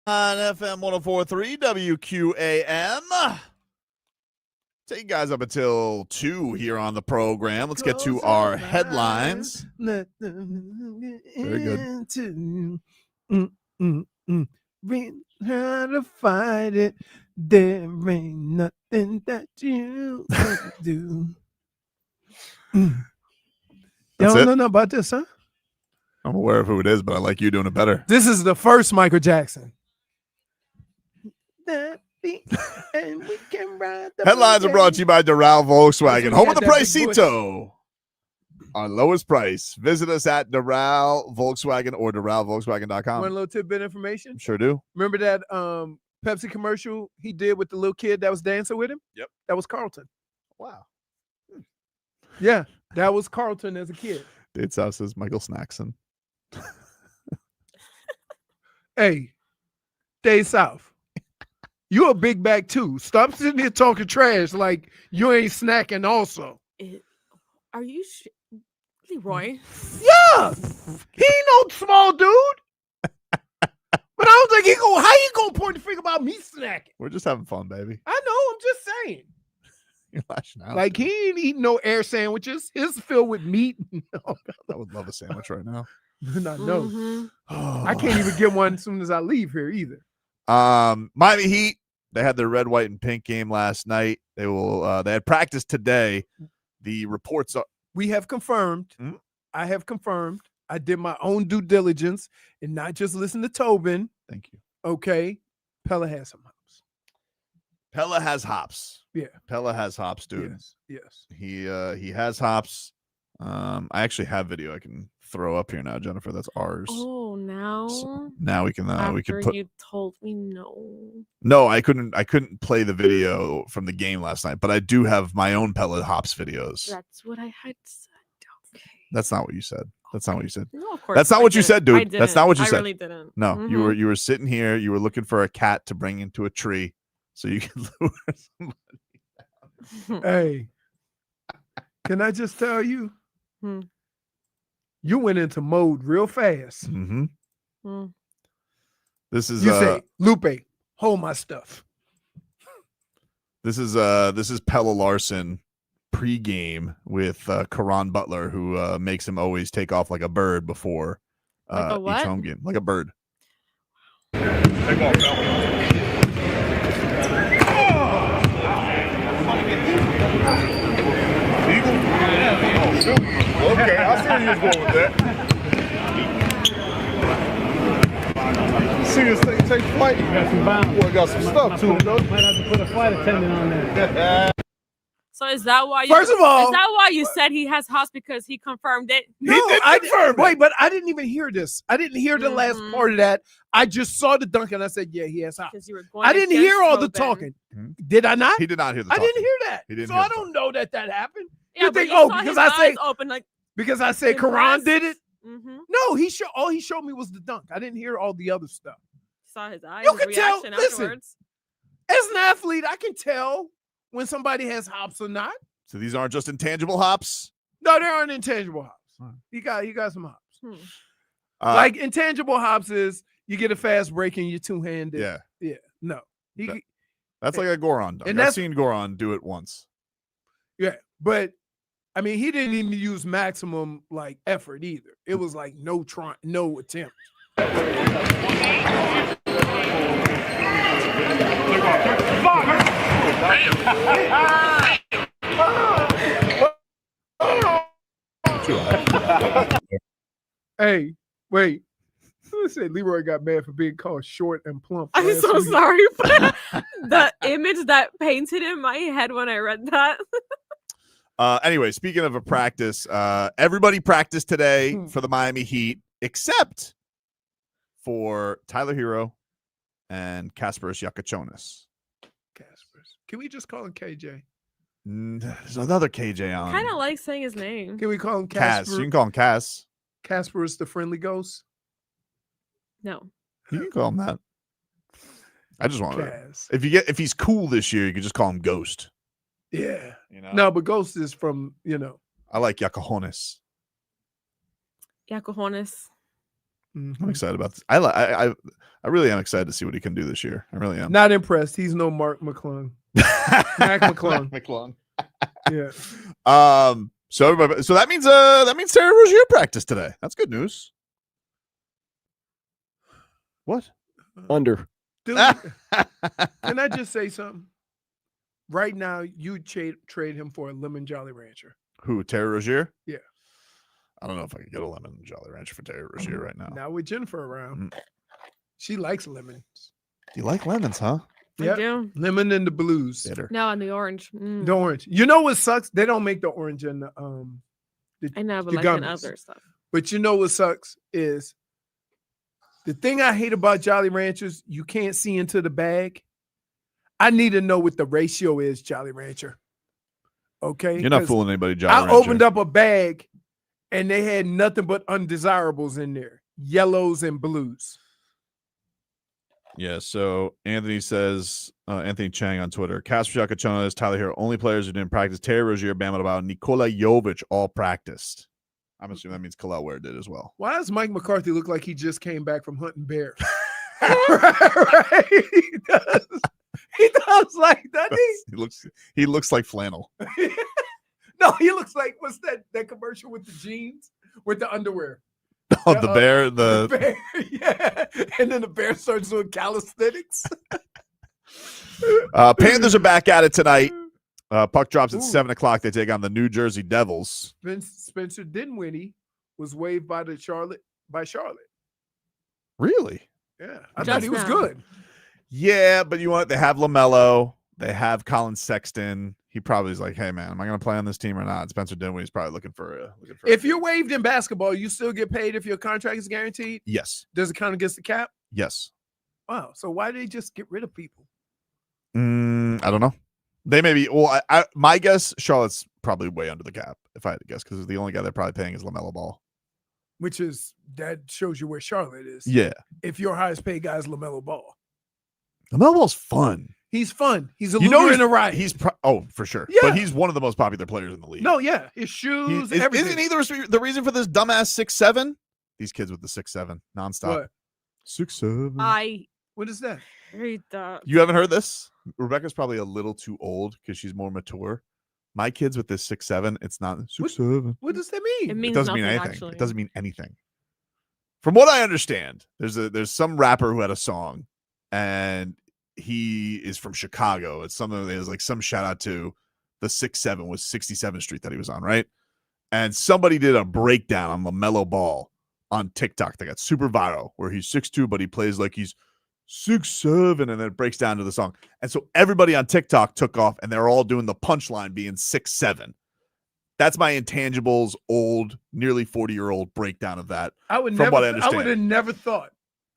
On FM 104.3 WQAM. Take you guys up until 2 here on the program. Let's get to our headlines. Very good. We try to fight it. There ain't nothing that you can do. Y'all don't know about this, huh? I'm aware of who it is, but I like you doing it better. This is the first Michael Jackson. And we can ride the Headlines are brought to you by Doral Volkswagen, home of the Got that big Pricito. Our lowest price. Visit us at Doral Volkswagen or DoralVolkswagen.com. Want a little tidbit information? Sure do. Remember that Pepsi commercial he did with the little kid that was dancing with him? Yep. That was Carlton. Wow. Yeah, that was Carlton as a kid. Dade South says Michael Snackson. Hey, Dade South, you a big bag too. Stop sitting here talking trash like you ain't snacking also. Are you Leroy? Yeah, he ain't no small dude. But I don't think how you gonna point the finger about me snacking? We're just having fun, baby. I know, I'm just saying. You're lashing out. Like, he ain't eating no air sandwiches. His filled with meat. I would love a sandwich right now. Not no. I can't even get one as soon as I leave here either. Miami Heat, they had their red, white, and pink game last night. They had practice today. The reports are We have confirmed. I have confirmed. I did my own due diligence and not just listen to Tobin. Thank you. Okay. Pelle has some hops. Pelle has hops. Yeah. Pelle has hops, dude. Yes. He has hops. I actually have video I can throw up here now, Jennifer. That's ours. Oh, now. So now we can put. You told me no. No, I couldn't play the video from the game last night, but I do have my own Pelle hops videos. That's what I had said. Okay. That's not what you said. That's not what you said. No, of course. That's not what you said, I dude. That's not what you said. I really didn't. No, you were sitting here. You were looking for a cat to bring into a tree so you could lure somebody. Hey, can I just tell you? You went into mode real fast. This is you say, Lupe, hold my stuff. This is Pelle Larsson pregame with Karan Butler, who makes him always take off like a bird before each home game, like a bird. Take off, Eagle? Okay, I see where you was going with that. See this thing take flight? Boy, got some stuff too, though. Might have to put a flight attendant on there. So is that why? First of all, is that why you said he has hops because he confirmed it? No, I didn't. Wait, but I didn't even hear this. I didn't hear the last part of that. I just saw the dunk and I said, "Yeah, he has hops." I didn't hear all the talking. Did I not? He did not hear the I talking. didn't hear that. He didn't so hear I don't know that happened. Yeah, you but think? you Oh, saw because his I say eyes open, like, because I said Karan impressed? did it. No, all he showed me was the dunk. I didn't hear all the other stuff. Saw his eyes. You his can tell. reaction Listen, afterwards. as an athlete, I can tell when somebody has hops or not. So these aren't just intangible hops. No, they aren't intangible hops. He got some hops. Like intangible hops is you get a fast break and you're two-handed. Yeah. No, that's like a Goran dunk. And I've seen Goran do it once. Yeah, but I mean, he didn't even use maximum like effort either. It was like no attempt. Hey, wait. Let's say Leroy got mad for being called short and plump. I'm last so week. sorry for the image that painted in my head when I read that. Anyway, speaking of a practice, everybody practiced today for the Miami Heat, except for Tyler Hero and Kasparas Yakachonis. Can we just call him KJ? There's another KJ on. Kind of like saying his name. Can we call him Cass. You can call him Cass. Kasparas the friendly ghost? No. You can call him that. I just want to. Cass. If he's cool this year, you can just call him Ghost. Yeah. You know? No, but Ghost is from, I like Yakachonis. Yacojones. I'm excited about this. I really am excited to see what he can do this year. I really am. Not impressed. He's no Mark McClung. Mac McClung. McClung. Yeah. So that means Terry Rozier practiced today. That's good news. What? Under. Dude, can I just say something? Right now, you trade him for a lemon Jolly Rancher. Who? Terry Rozier? Yeah. I don't know if I could get a lemon Jolly Rancher for Terry Rozier right now. Now with Jennifer around, she likes lemons. You like lemons, huh? I do. Lemon and the blues. Bitter. No, and the orange. Mm. The orange. You know what sucks? They don't make the orange in the I know, but the like in gummies. other stuff. But you know what sucks is the thing I hate about Jolly Ranchers, you can't see into the bag. I need to know what the ratio is, Jolly Rancher. Okay? You're not fooling anybody, Jolly Rancher. I opened up a bag and they had nothing but undesirables in there. Yellows and blues. Yeah, so Anthony says, Anthony Chang on Twitter, Kasper Kachonis, Tyler Hero, only players who didn't practice, Terry Rozier, Bam Adebayo, Nikola Jovic all practiced. I'm assuming that means Kel'el Ware did as well. Why does Mike McCarthy look like he just came back from hunting bears? right. He does. He does like, doesn't he? He looks like flannel. No, he looks like, what's that commercial with the jeans, with the underwear? Oh, the bear, the bear, yeah. And then the bear starts doing calisthenics. Panthers are back at it tonight. Puck drops at 7 o'clock. They take on the New Jersey Devils. Spencer Dinwiddie was waived by Charlotte. Really? Yeah, I thought he was good. Yeah, but you want they have LaMelo, they have Colin Sexton. He probably is like, hey man, am I going to play on this team or not? Spencer Dinwiddie's probably looking for. If you're waived in basketball, you still get paid if your contract is guaranteed. Yes. Does it count against the cap? Yes. Wow. So why did they just get rid of people? I don't know. They may be. Well, my guess, Charlotte's probably way under the cap, if I had to guess, because the only guy they're probably paying is LaMelo Ball. Which is, that shows you where Charlotte is. Yeah. If your highest paid guy is LaMelo Ball. LaMelo Ball's fun. He's fun. He's a lure in a riot. He's for sure. Yeah. But he's one of the most popular players in the league. No, yeah. His shoes, everything. Isn't he the reason for this dumbass 6'7"? These kids with the 6'7" nonstop. What? 6'7". What is that? Hate that. You haven't heard this? Rebecca's probably a little too old because she's more mature. My kids with this 6'7", it's not 6'7". What does that mean? It means doesn't nothing, mean anything. actually. It doesn't mean anything. From what I understand, there's some rapper who had a song, and he is from Chicago. It's something that is like some shout out to the 6'7" was 67th Street that he was on, right? And somebody did a breakdown on LaMelo Ball on TikTok that got super viral, where he's 6'2", but he plays like he's 6'7", and then it breaks down to the song. And so everybody on TikTok took off, and they're all doing the punchline being 6'7". That's my intangibles, old, nearly 40-year-old breakdown of that. I would from what I understand. I would have never thought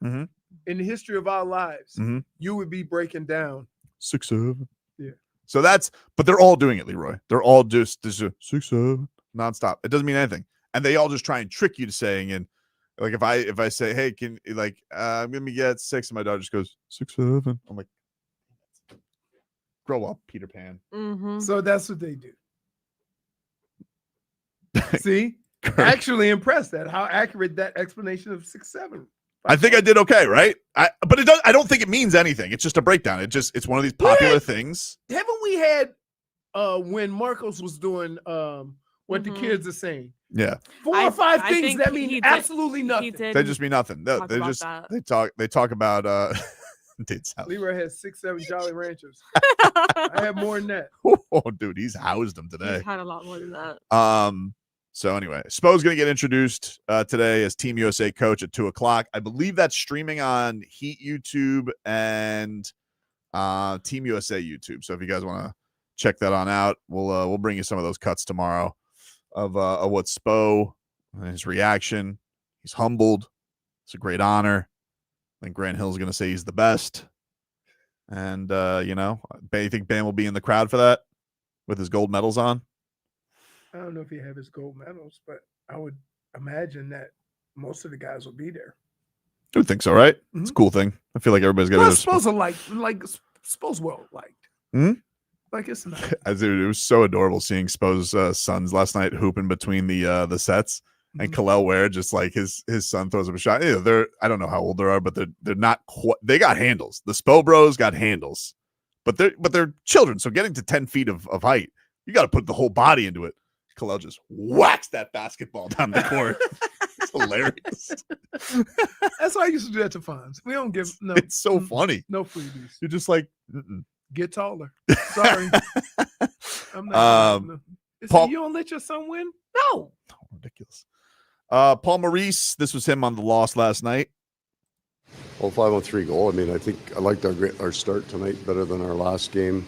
Mhm. in the history of our lives Mhm. you would be breaking down 6'7". Yeah. So but they're all doing it, Leroy. They're all just 6'7" nonstop. It doesn't mean anything, and they all just try and trick you to saying, and like if I say, hey, can I'm gonna get 6, and my daughter just goes 6'7". I'm like, grow up, Peter Pan. Mm-hmm. So that's what they do. See, actually impressed at how accurate that explanation of 6'7". I think I did okay, right? But it does. I don't think it means anything. It's just a breakdown. It's one of these popular things. Haven't we had when Marcos was doing what the kids are saying? Yeah, 4 or 5 I things think that mean absolutely nothing. they just mean nothing. No, they just they talk about dates. Leroy has 6'7" Jolly Ranchers. I have more than that. Oh, dude, he's housed them today. He's had a lot more than that. So anyway, Spo's going to get introduced today as Team USA coach at 2:00. I believe that's streaming on Heat YouTube and Team USA YouTube. So if you guys want to check that on out, we'll bring you some of those cuts tomorrow of what Spo and his reaction. He's humbled. It's a great honor. I think Grant Hill's going to say he's the best. And, you think Bam will be in the crowd for that with his gold medals on? I don't know if he have his gold medals, but I would imagine that most of the guys will be there. I would think so, right? It's a cool thing. I feel like everybody's got Well, Spo's Spo's well liked. Like it's nice. Dude, it was so adorable seeing Spo's sons last night hooping between the sets. and Kel'el Ware just like his son throws him a shot. You know, they're I don't know how old they are, but they're not quite. They got handles. The Spo Bros got handles, but they're children. So getting to 10 feet of height, you got to put the whole body into it. Kel'el just whacks that basketball down the court. It's hilarious. That's why I used to do that to Fonz. We don't give no. It's so funny. No freebies. You're just like get taller. Sorry, I'm not. Paul, you don't let your son win? No. Ridiculous. Paul Maurice, this was him on the loss last night. Well, 5-on-3 goal. I mean, I think I liked our start tonight better than our last game.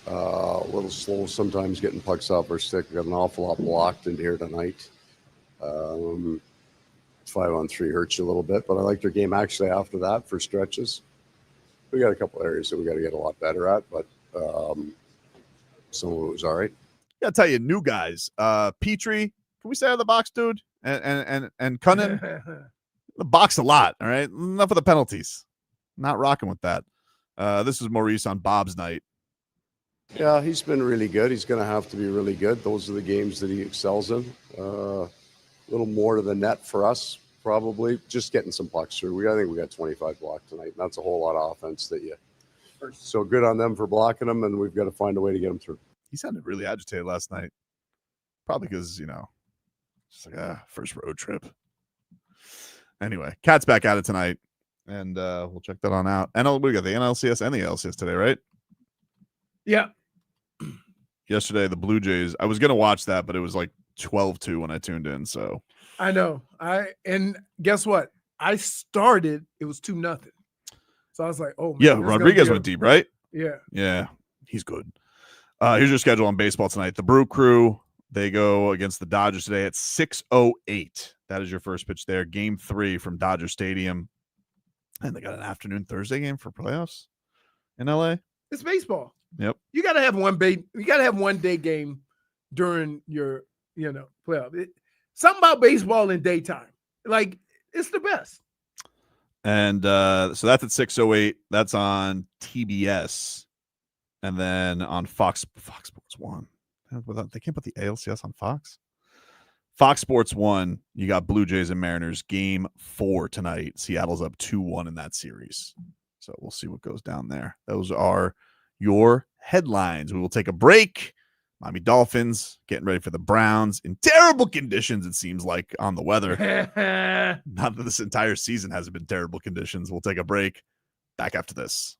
A little slow sometimes getting pucks off our stick. We got an awful lot blocked in here tonight. 5-on-3 hurts you a little bit, but I liked our game actually after that for stretches. We got a couple areas that we got to get a lot better at, but some of it was all right. Gotta tell you, new guys. Petrie, can we stay out of the box, dude? And Cunnin, the box a lot. All right, enough of the penalties. Not rocking with that. This is Maurice on Bob's night. Yeah, he's been really good. He's going to have to be really good. Those are the games that he excels in. A little more to the net for us, probably. Just getting some pucks through. I think we got 25 blocked tonight. And that's a whole lot of offense that you. So good on them for blocking them, and we've got to find a way to get them through. He sounded really agitated last night. Probably because, just like first road trip. Anyway, Cat's back at it tonight, and we'll check that on out. We got the NLCS and the LCS today, right? Yeah. Yesterday, the Blue Jays. I was gonna watch that, but it was like 12-2 when I tuned in. So I know. And guess what? I started. It was 2-0. So I was like, oh man, yeah, Rodriguez went deep, right? Yeah, he's good. Here's your schedule on baseball tonight. The Brew Crew, they go against the Dodgers today at 6:08. That is your first pitch there. Game 3 from Dodger Stadium. And they got an afternoon Thursday game for playoffs in LA. It's baseball. Yep. You got to have one day game during your, playoff. Something about baseball in daytime. Like, it's the best. And so that's at 6:08. That's on TBS. And then on Fox Sports 1. They can't put the ALCS on Fox. Fox Sports 1, you got Blue Jays and Mariners game 4 tonight. Seattle's up 2-1 in that series. So we'll see what goes down there. Those are your headlines. We will take a break. Miami Dolphins getting ready for the Browns in terrible conditions, it seems like, on the weather. Not that this entire season hasn't been terrible conditions. We'll take a break. Back after this.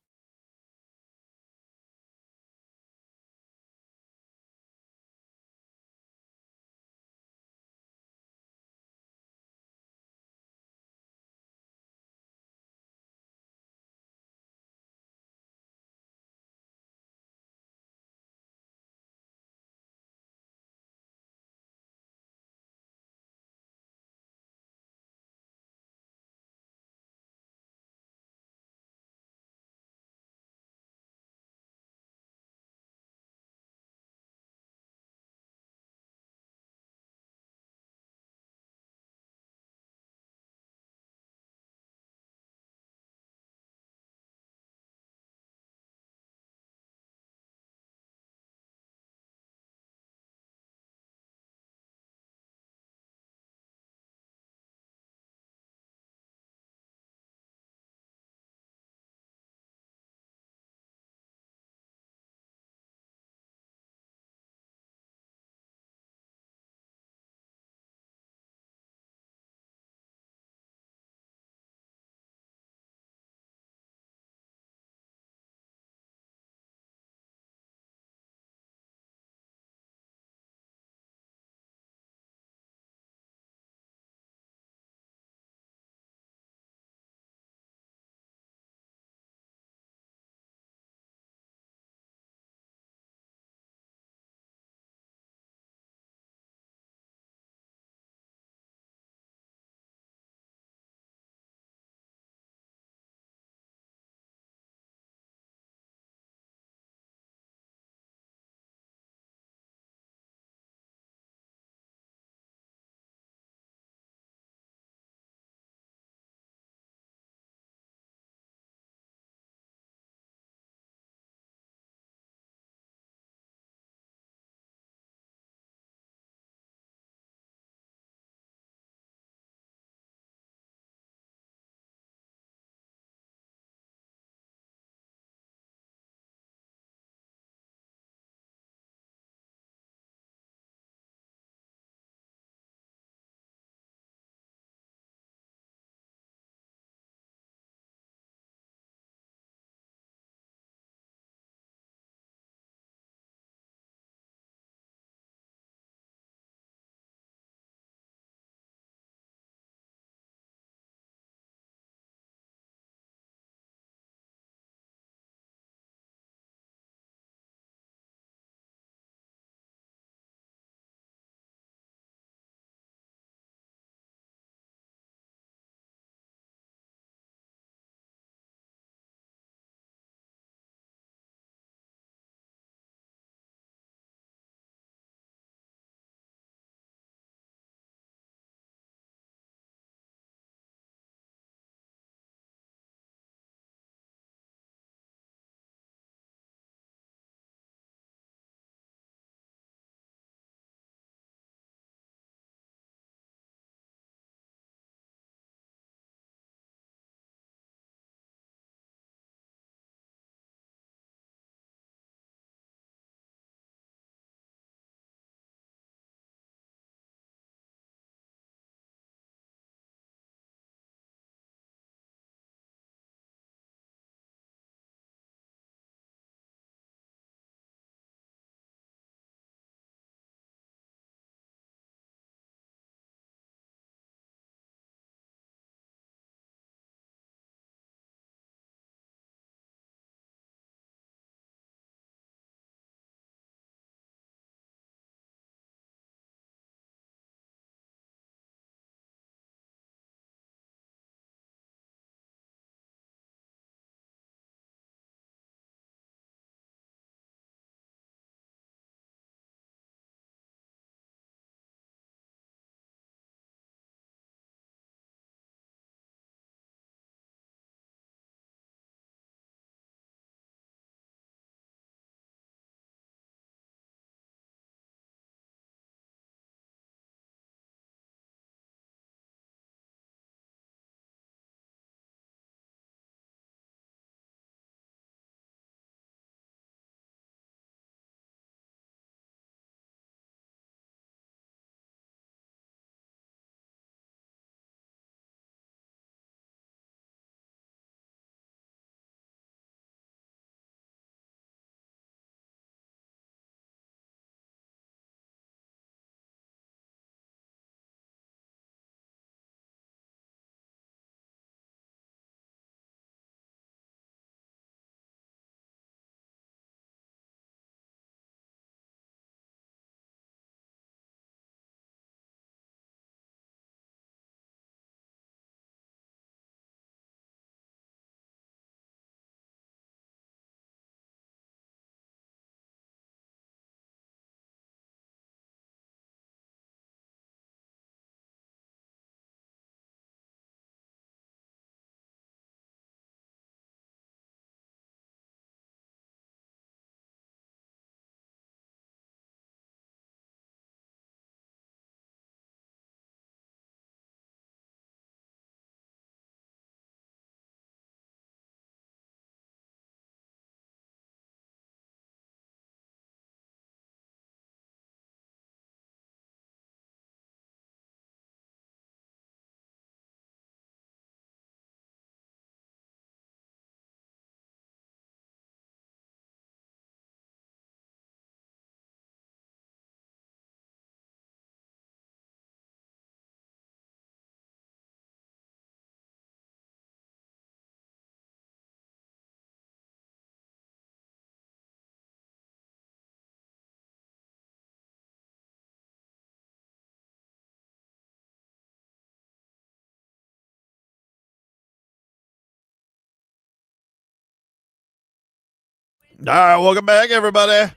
All right, welcome back, everybody.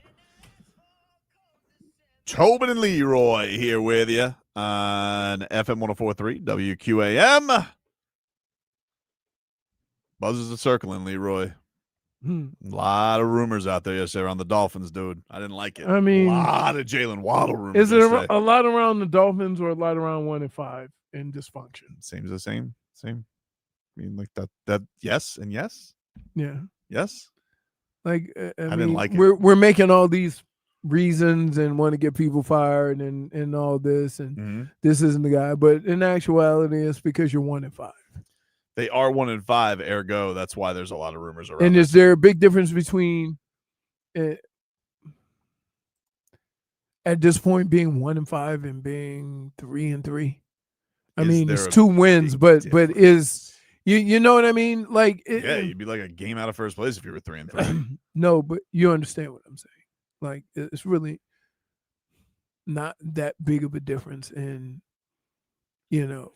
Tobin and Leroy here with you on FM 104.3 WQAM. Buzzers are circling, Leroy. A lot of rumors out there yesterday around the Dolphins, dude. I didn't like it. I mean, a lot of Jalen Waddle rumors. Is it yesterday. a lot around the Dolphins or a lot around 1 and 5 in dysfunction? Seems the same. Same. I mean, like that. Yes and yes. Yeah. Yes. Like I mean, didn't like it. We're making all these reasons and want to get people fired and all this and this isn't the guy, but in actuality, it's because you're 1 and 5. They are 1 and 5, ergo that's why there's a lot of rumors around. And is there a big difference between at this point being 1 and 5 and being 3 and 3? I mean, it's 2 wins, but is you know what I mean? Like you'd be like a game out of first place if you were 3 and 3. No, but you understand what I'm saying. Like it's really not that big of a difference, and you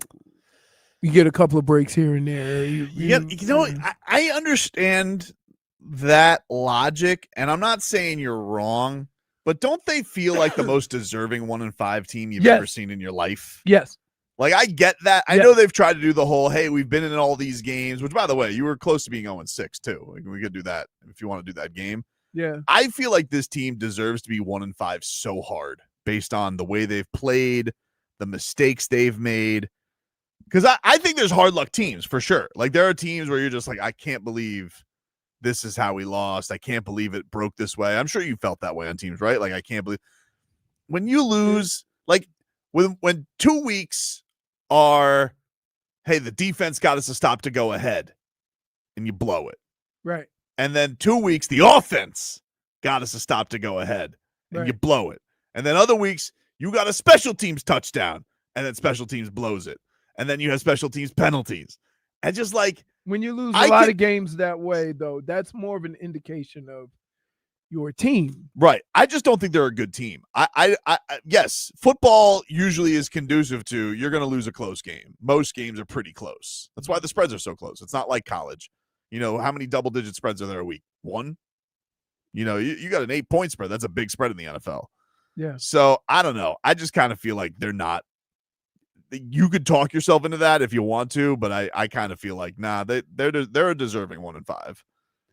get a couple of breaks here and there. I understand that logic, and I'm not saying you're wrong, but don't they feel like the most deserving 1 and 5 team you've ever seen in your life? Yes. Like, I get that. I know they've tried to do the whole, hey, we've been in all these games, which, by the way, you were close to being 0-6, too. Like, we could do that if you want to do that game. Yeah. I feel like this team deserves to be 1 and 5 so hard based on the way they've played, the mistakes they've made. Because I think there's hard luck teams for sure. Like, there are teams where you're just like, I can't believe this is how we lost. I can't believe it broke this way. I'm sure you felt that way on teams, right? Like, I can't believe when you lose, like when 2 weeks are, hey, the defense got us a stop to go ahead and you blow it. Right. And then 2 weeks, the offense got us a stop to go ahead and you blow it. And then other weeks, you got a special teams touchdown and then special teams blows it. And then you have special teams penalties. And just like when you lose a lot of games that way, though, that's more of an indication of your team. Right. I just don't think they're a good team. Yes, football usually is conducive to you're going to lose a close game. Most games are pretty close. That's why the spreads are so close. It's not like college. How many double-digit spreads are there a week? 1? You got an 8-point spread. That's a big spread in the NFL. Yeah. So I don't know. I just kind of feel like they're not. You could talk yourself into that if you want to, but I kind of feel like they're a deserving 1 and 5.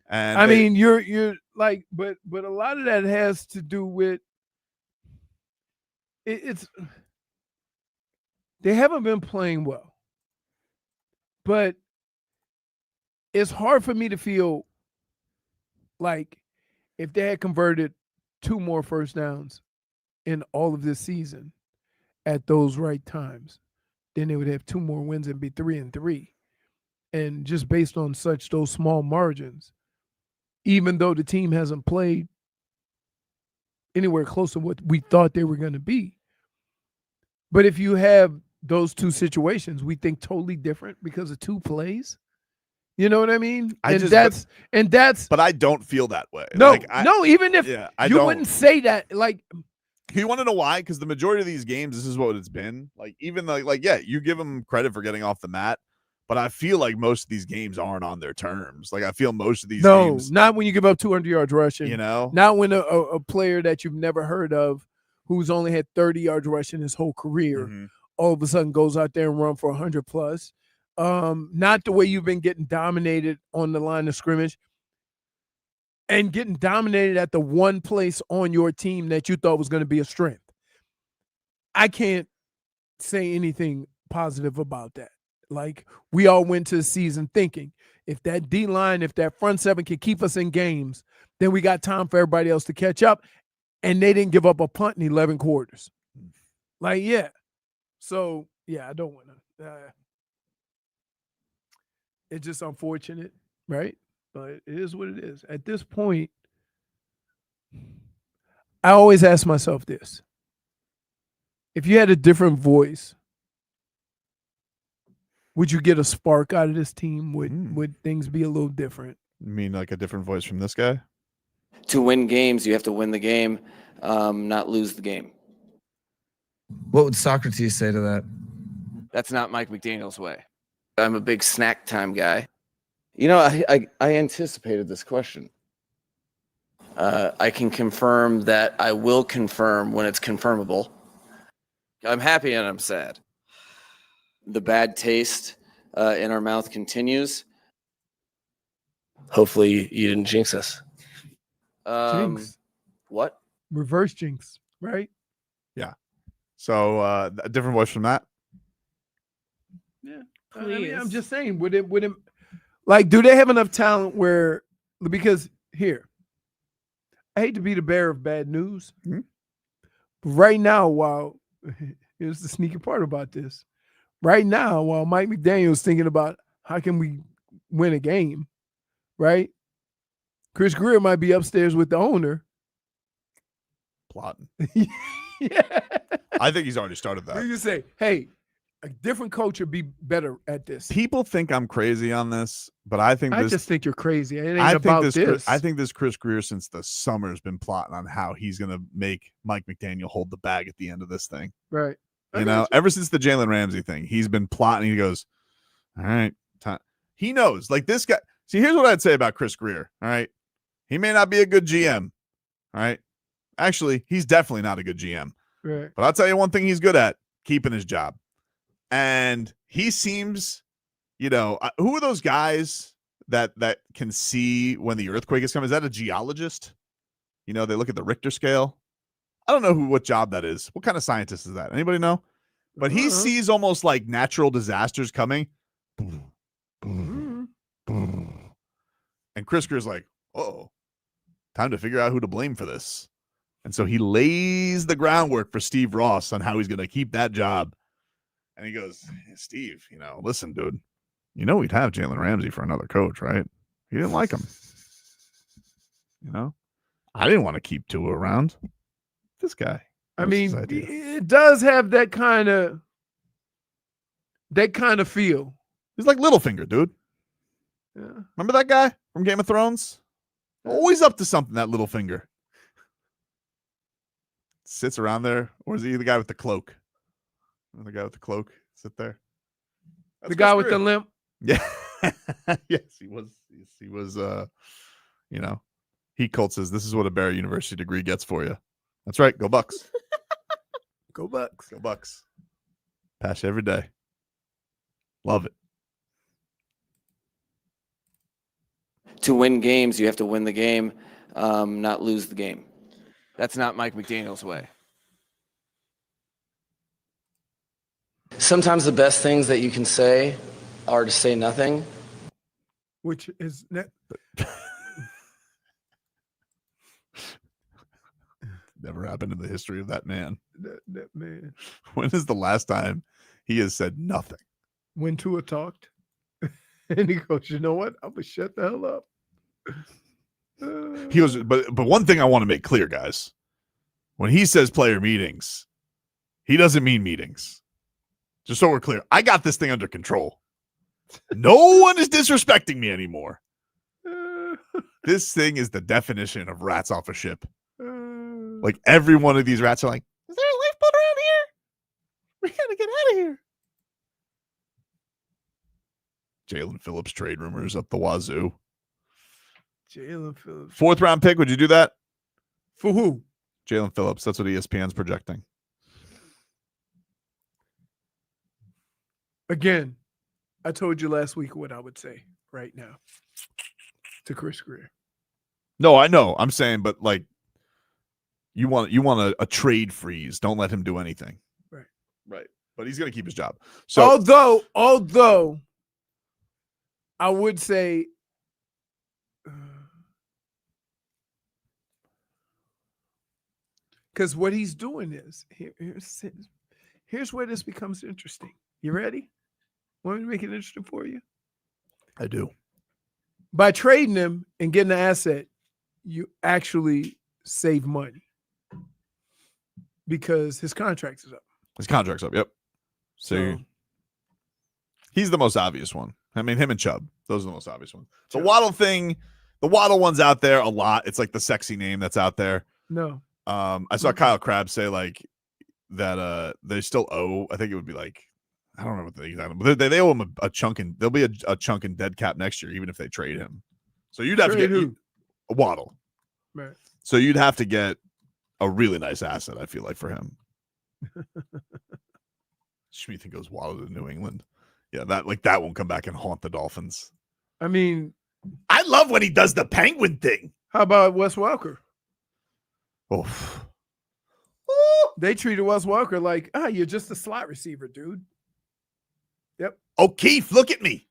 And I mean, you're like, but a lot of that has to do with it's they haven't been playing well, but it's hard for me to feel like if they had converted 2 more first downs in all of this season at those right times, then they would have 2 more wins and be 3 and 3. And just based on those small margins, even though the team hasn't played anywhere close to what we thought they were going to be. But if you have those 2 situations, we think totally different because of 2 plays. You know what I mean? But I don't feel that way. No, like, even if you wouldn't say that, like. You want to know why? Because the majority of these games, this is what it's been. Like, even like, you give them credit for getting off the mat, but I feel like most of these games aren't on their terms. Like, I feel most of these games. Not when you give up 200 yards rushing. Not when a player that you've never heard of, who's only had 30 yards rushing his whole career, all of a sudden goes out there and run for 100 plus. Not the way you've been getting dominated on the line of scrimmage. And getting dominated at the one place on your team that you thought was going to be a strength. I can't say anything positive about that. Like, we all went to the season thinking, if that D-line, if that front seven can keep us in games, then we got time for everybody else to catch up. And they didn't give up a punt in 11 quarters. Like, yeah. So, yeah, I don't want to. It's just unfortunate, right? But it is what it is. At this point, I always ask myself this. If you had a different voice, would you get a spark out of this team? Would things be a little different? You mean like a different voice from this guy? To win games, you have to win the game, not lose the game. What would Socrates say to that? That's not Mike McDaniel's way. I'm a big snack time guy. I anticipated this question. I can confirm that I will confirm when it's confirmable. I'm happy and I'm sad. The bad taste in our mouth continues. Hopefully you didn't jinx us. Jinx. What? Reverse jinx, right? Yeah. So a different voice from that. Yeah. Please. I mean, I'm just saying, would it like, do they have enough talent where, because here, I hate to be the bearer of bad news, but right now, while here's the sneaky part about this, right now, while Mike McDaniel's thinking about how can we win a game, right? Chris Greer might be upstairs with the owner. Plotting. Yeah. I think he's already started that. You say, hey, a different coach would be better at this. People think I'm crazy on this, but I think I this, just think you're crazy. It ain't about this. I think this Chris Greer since the summer has been plotting on how he's going to make Mike McDaniel hold the bag at the end of this thing. Right. You know, ever since the Jalen Ramsey thing, he's been plotting. He goes, all right. He knows. Like this guy. See, here's what I'd say about Chris Greer. All right. He may not be a good GM. All right. Actually, he's definitely not a good GM. Right. But I'll tell you one thing he's good at, keeping his job. And he seems, you know, who are those guys that can see when the earthquake is coming? Is that a geologist? You know, they look at the Richter scale. I don't know what job that is. What kind of scientist is that? Anybody know? But he sees almost like natural disasters coming. And Chris Greer's like, oh, time to figure out who to blame for this. And so he lays the groundwork for Steve Ross on how he's going to keep that job. And he goes, hey, Steve, you know, listen, dude, you know, we'd have Jalen Ramsey for another coach, right? He didn't like him. You know, I didn't want to keep Tua around. This guy. I mean, it does have that kind of feel. He's like Littlefinger, dude. Yeah. Remember that guy from Game of Thrones? Always up to something, that Littlefinger. Sits around there. Or is he the guy with the cloak? The guy with the cloak sit there. That's the guy Chris with the Greer. limp. Yeah. Yes, he was. He was, you know, Heat Colt says, this is what a Barry University degree gets for you. That's right. Go Bucks. Go Bucks. Go Bucks. Pass every day. Love it. To win games, you have to win the game, not lose the game. That's not Mike McDaniel's way. Sometimes the best things that you can say are to say nothing. Which is never happened in the history of that man. That man. When is the last time he has said nothing? When Tua talked. And he goes, you know what? I'm going to shut the hell up. He goes, but one thing I want to make clear, guys. When he says player meetings, he doesn't mean meetings. Just so we're clear. I got this thing under control. No one is disrespecting me anymore. This thing is the definition of rats off a ship. Like every one of these rats are like, is there a lifeboat around here? We got to get out of here. Jalen Phillips trade rumors up the wazoo. Jalen Phillips. 4th round pick. Would you do that? For who? Jalen Phillips. That's what ESPN's projecting. Again, I told you last week what I would say right now to Chris Greer. No, I know. I'm saying, but like, you want a trade freeze. Don't let him do anything. Right. But he's going to keep his job. So although I would say because what he's doing is here's where this becomes interesting. You ready? Want me to make it interesting for you? I do. By trading him and getting the asset, you actually save money because his contract is up. His contract's up. Yep. So he's the most obvious one. I mean, him and Chubb, those are the most obvious ones. The Waddle thing, the Waddle one's out there a lot. It's like the sexy name that's out there. No. I saw Kyle Krabs say like that they still owe, I think it would be like, I don't remember what they got him, but they owe him a chunk and there'll be a chunk in dead cap next year, even if they trade him. So you'd have to get a Waddle. Right. So you'd have to get a really nice asset, I feel like, for him. Schmeathan goes Waddle to New England. Yeah, that won't come back and haunt the Dolphins. I mean, I love when he does the penguin thing. how about Wes Welker? Oh, They treated Wes Welker like, you're just a slot receiver, dude. Yep. O'Keefe, look at me.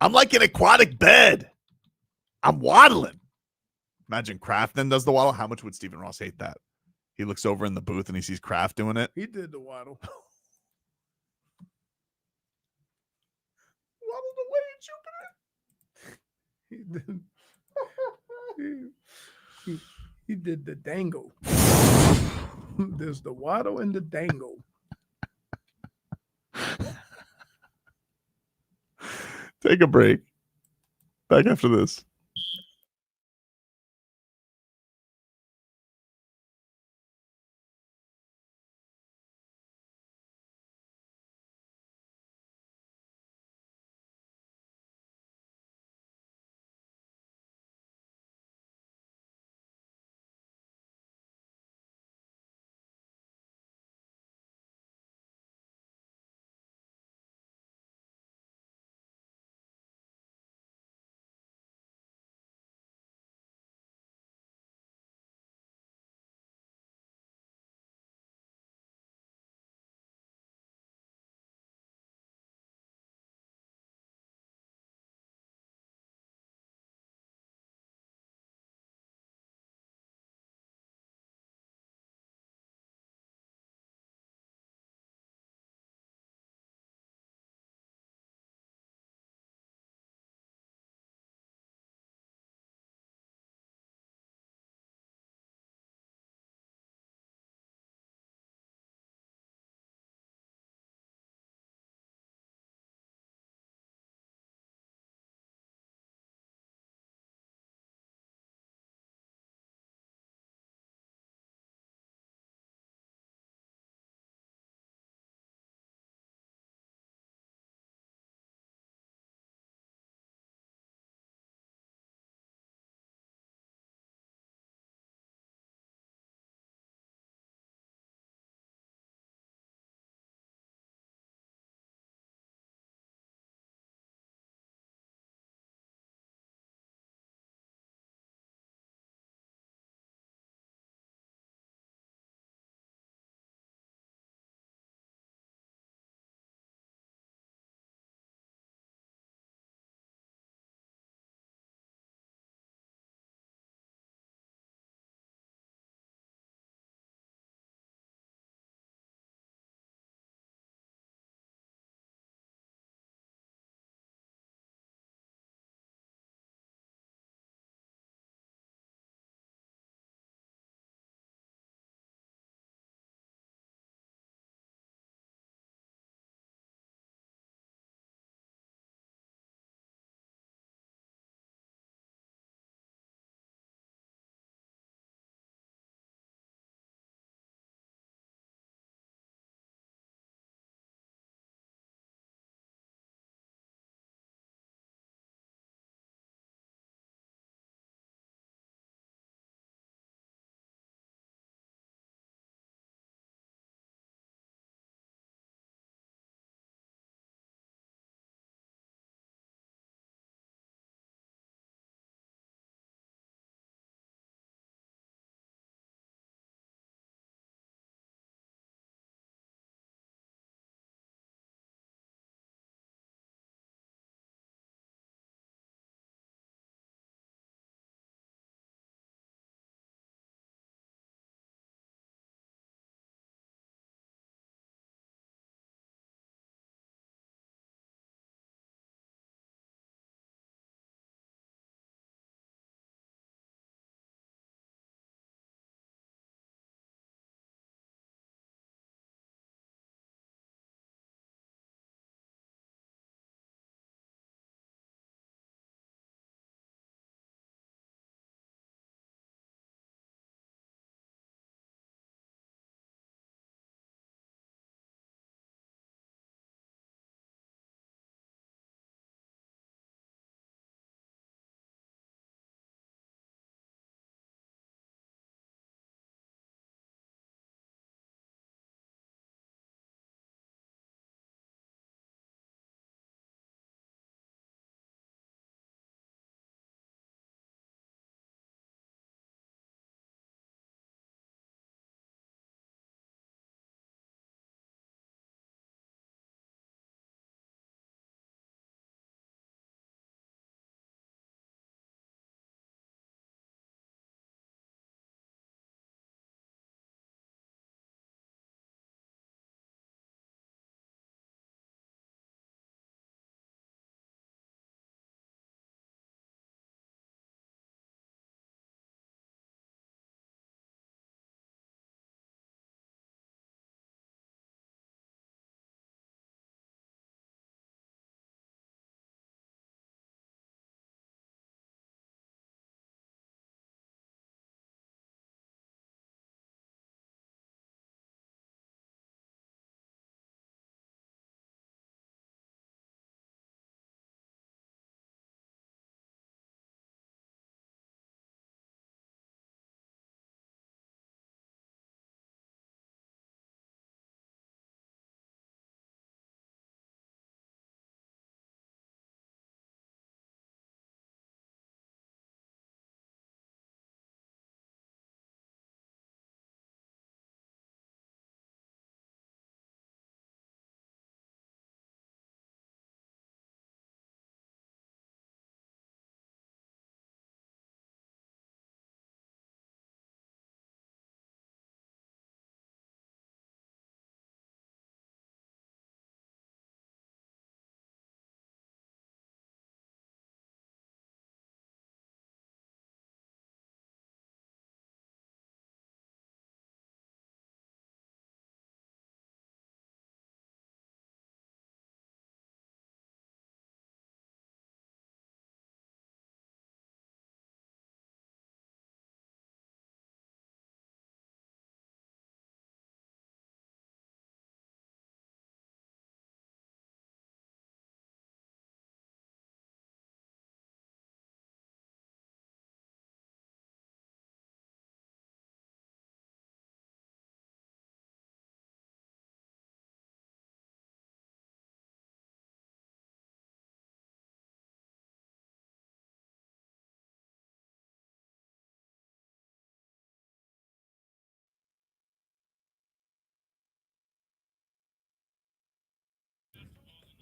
I'm like an aquatic bed. I'm waddling. Imagine Kraft then does the waddle. How much would Stephen Ross hate that? He looks over in the booth and he sees Kraft doing it. He did the waddle. Waddled away, Jupiter. He did the dangle. There's the waddle and the dangle. Take a break. Back after this.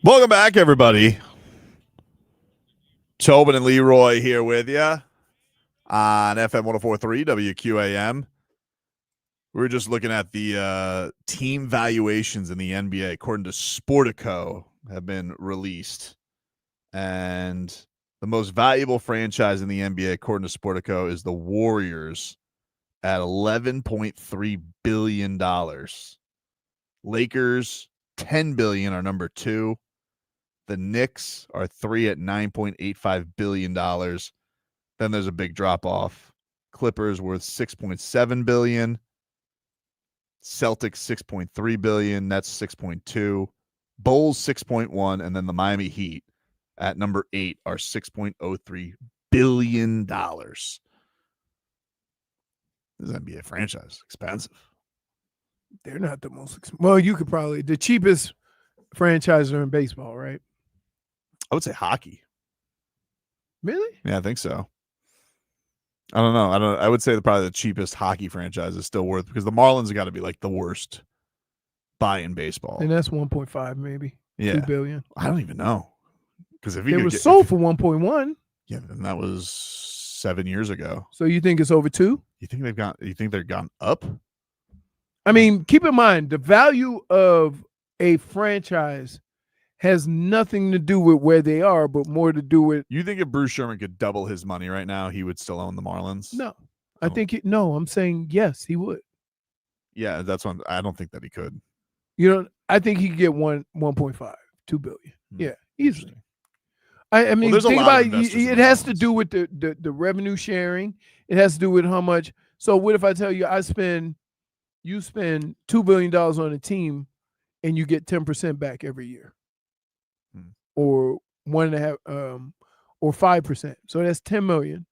Welcome back, everybody. Tobin and Leroy here with you on FM 104.3 WQAM. We were just looking at the team valuations in the NBA, according to Sportico, have been released. And the most valuable franchise in the NBA, according to Sportico, is the Warriors at $11.3 billion. Lakers, $10 billion are number 2. The Knicks are 3 at $9.85 billion. Then there's a big drop off. Clippers worth $6.7 billion. Celtics $6.3 billion. Nets $6.2. Bulls $6.1, and then the Miami Heat at number 8 are $6.03 billion. This is an NBA franchise. Expensive. They're not the most expensive. Well, you could probably the cheapest franchises are in baseball, right? I would say hockey. Really? Yeah, I think so. I don't know. I would say probably the cheapest hockey franchise is still worth, because the Marlins have got to be like the worst buy in baseball. And that's 1.5, maybe. Yeah. 2 billion. I don't even know. Because if It you was sold for 1.1. yeah, and that was 7 years ago. So you think it's over 2? You think they've gone up? I mean, keep in mind the value of a franchise has nothing to do with where they are, but more to do with. You think if Bruce Sherman could double his money right now, he would still own the Marlins? No, I think no. I'm saying yes, he would. Yeah, that's one. I don't think that he could. You know, I think he could get 1.5, 2 billion. Yeah, easily. I mean, there's a think lot of about it. investors in It the has to do with the revenue sharing. It has to do with how much. So what if I tell you you spend $2 billion on a team, and you get 10% back every year, or 1.5, or 5%. So that's 10 million,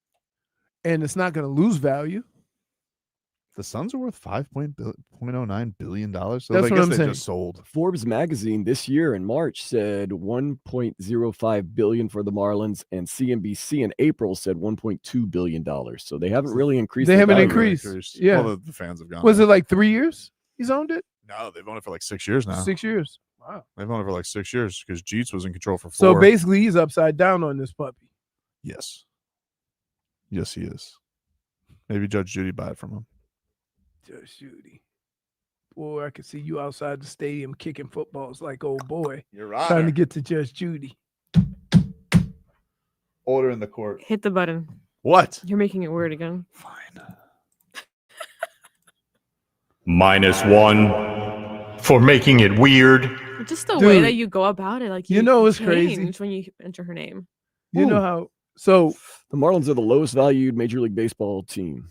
and it's not going to lose value. The Suns are worth $5.09 billion. So That's I what guess I'm they saying. just sold. Forbes magazine this year in March said 1.05 billion for the Marlins, and CNBC in April said $1.2 billion. So they haven't really increased. They their haven't value. increased. Yeah. Well, the fans have gone. Was up. it like 3 years he's owned it? No, they've owned it for like 6 years now. 6 years. Wow. They've owned it for like 6 years because Jeets was in control for 4. So basically, he's upside down on this puppy. Yes. Yes, he is. Maybe Judge Judy buy it from him. Judge Judy. Boy, I could see you outside the stadium kicking footballs like old boy. You're trying to get to Judge Judy. Order in the court. Hit the button. What? You're making it weird again. -1 for making it weird. Just the way Dude, that you go about it, like you know it's change crazy. when you enter her name. You know how? So the Marlins are the lowest valued Major League Baseball team.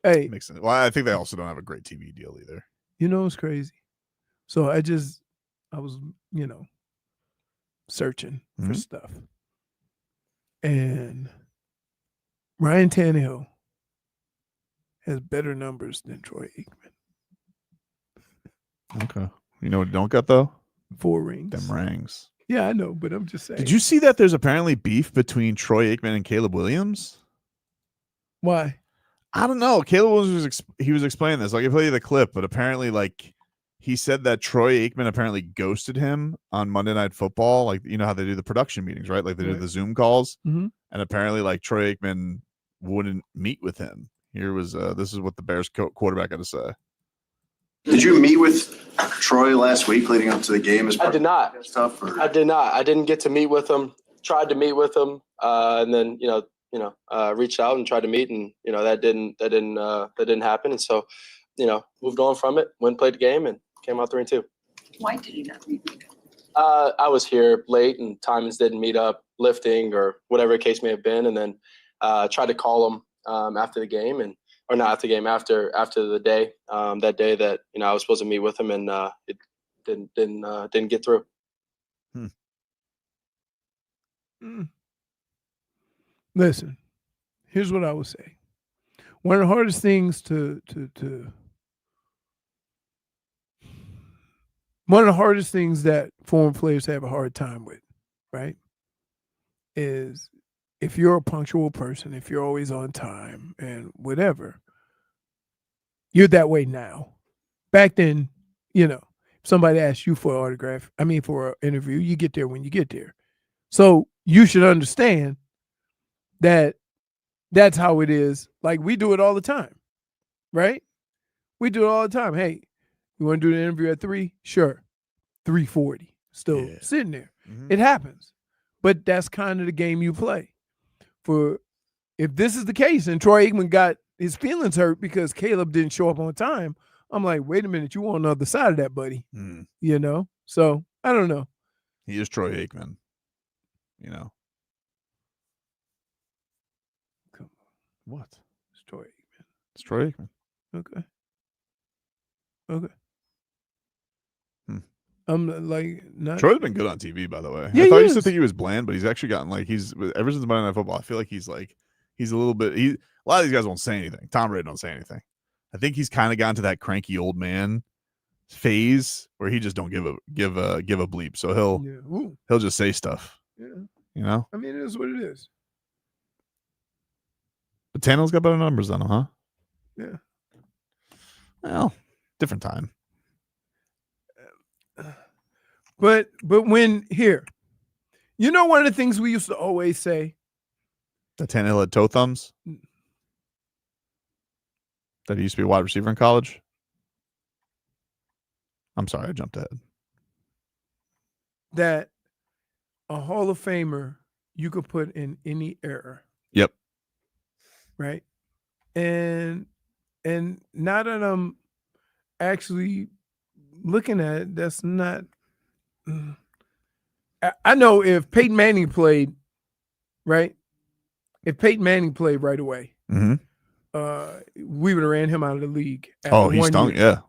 Hey, Makes sense. Well, I think they also don't have a great TV deal either. you know it's crazy. So I was, searching for stuff. And Ryan Tannehill has better numbers than Troy Aikman. Okay. You know what don't got though? 4 rings. Them rings. Yeah, I know, but I'm just saying. Did you see that there's apparently beef between Troy Aikman and Caleb Williams? Why? I don't know. Caleb Williams was explaining this. Like, I play you the clip, but apparently, like, he said that Troy Aikman apparently ghosted him on Monday Night Football. Like, you know how they do the production meetings, right? Like they do Right. the Zoom calls, Mhm. and apparently, like, Troy Aikman wouldn't meet with him. Here was this is what the Bears quarterback had to say. Did you meet with Troy last week leading up to the game? I did not. Stuff, or? I did not. I didn't get to meet with him. Tried to meet with him, and then reached out and tried to meet, and that didn't happen. And so, moved on from it. Went and played the game and came out 3-2. Why did you not meet with him? I was here late and timings didn't meet up, lifting or whatever the case may have been, and then tried to call him after the game or not after the game, after the day, that day that I was supposed to meet with him, and it didn't get through. Listen, here's what I would say. One of the hardest things one of the hardest things that foreign players have a hard time with, right, is if you're a punctual person, if you're always on time and whatever, you're that way now. Back then, Somebody asks you for an autograph, for an interview, you get there when you get there. So you should understand that that's how it is. Like, we do it all the time, right? We do it all the time. Hey, you want to do the interview at 3? Sure. 3:40. Still sitting there. Mm-hmm. It happens. But that's kind of the game you play. If this is the case and Troy Aikman got his feelings hurt because Caleb didn't show up on time, I'm like, wait a minute, you on the other side of that, buddy. So I don't know. He is Troy Aikman. Come on. What? It's Troy Aikman. It's Troy Aikman. Okay. I'm like not. Troy's been good on TV, by the way. Yeah, I thought he you used to is. think he was bland, but he's actually gotten ever since Monday Night Football. I feel like he's a little bit. A lot of these guys won't say anything. Tom Brady don't say anything. I think he's kind of gotten to that cranky old man phase where he just don't give a bleep. So he'll just say stuff. Yeah. It is what it is. But Tannehill's got better numbers than him, huh? Yeah. Well, different time. But when here, one of the things we used to always say, That Tannehill had toe thumbs. That he used to be a wide receiver in college. I'm sorry, I jumped ahead. that a Hall of Famer you could put in any era. Yep. Right. And now that I'm actually looking at it, that's not. I know if Peyton Manning played, right? If Peyton Manning played right away, Mm-hmm. we would have ran him out of the league. Oh, he stunk. Yeah.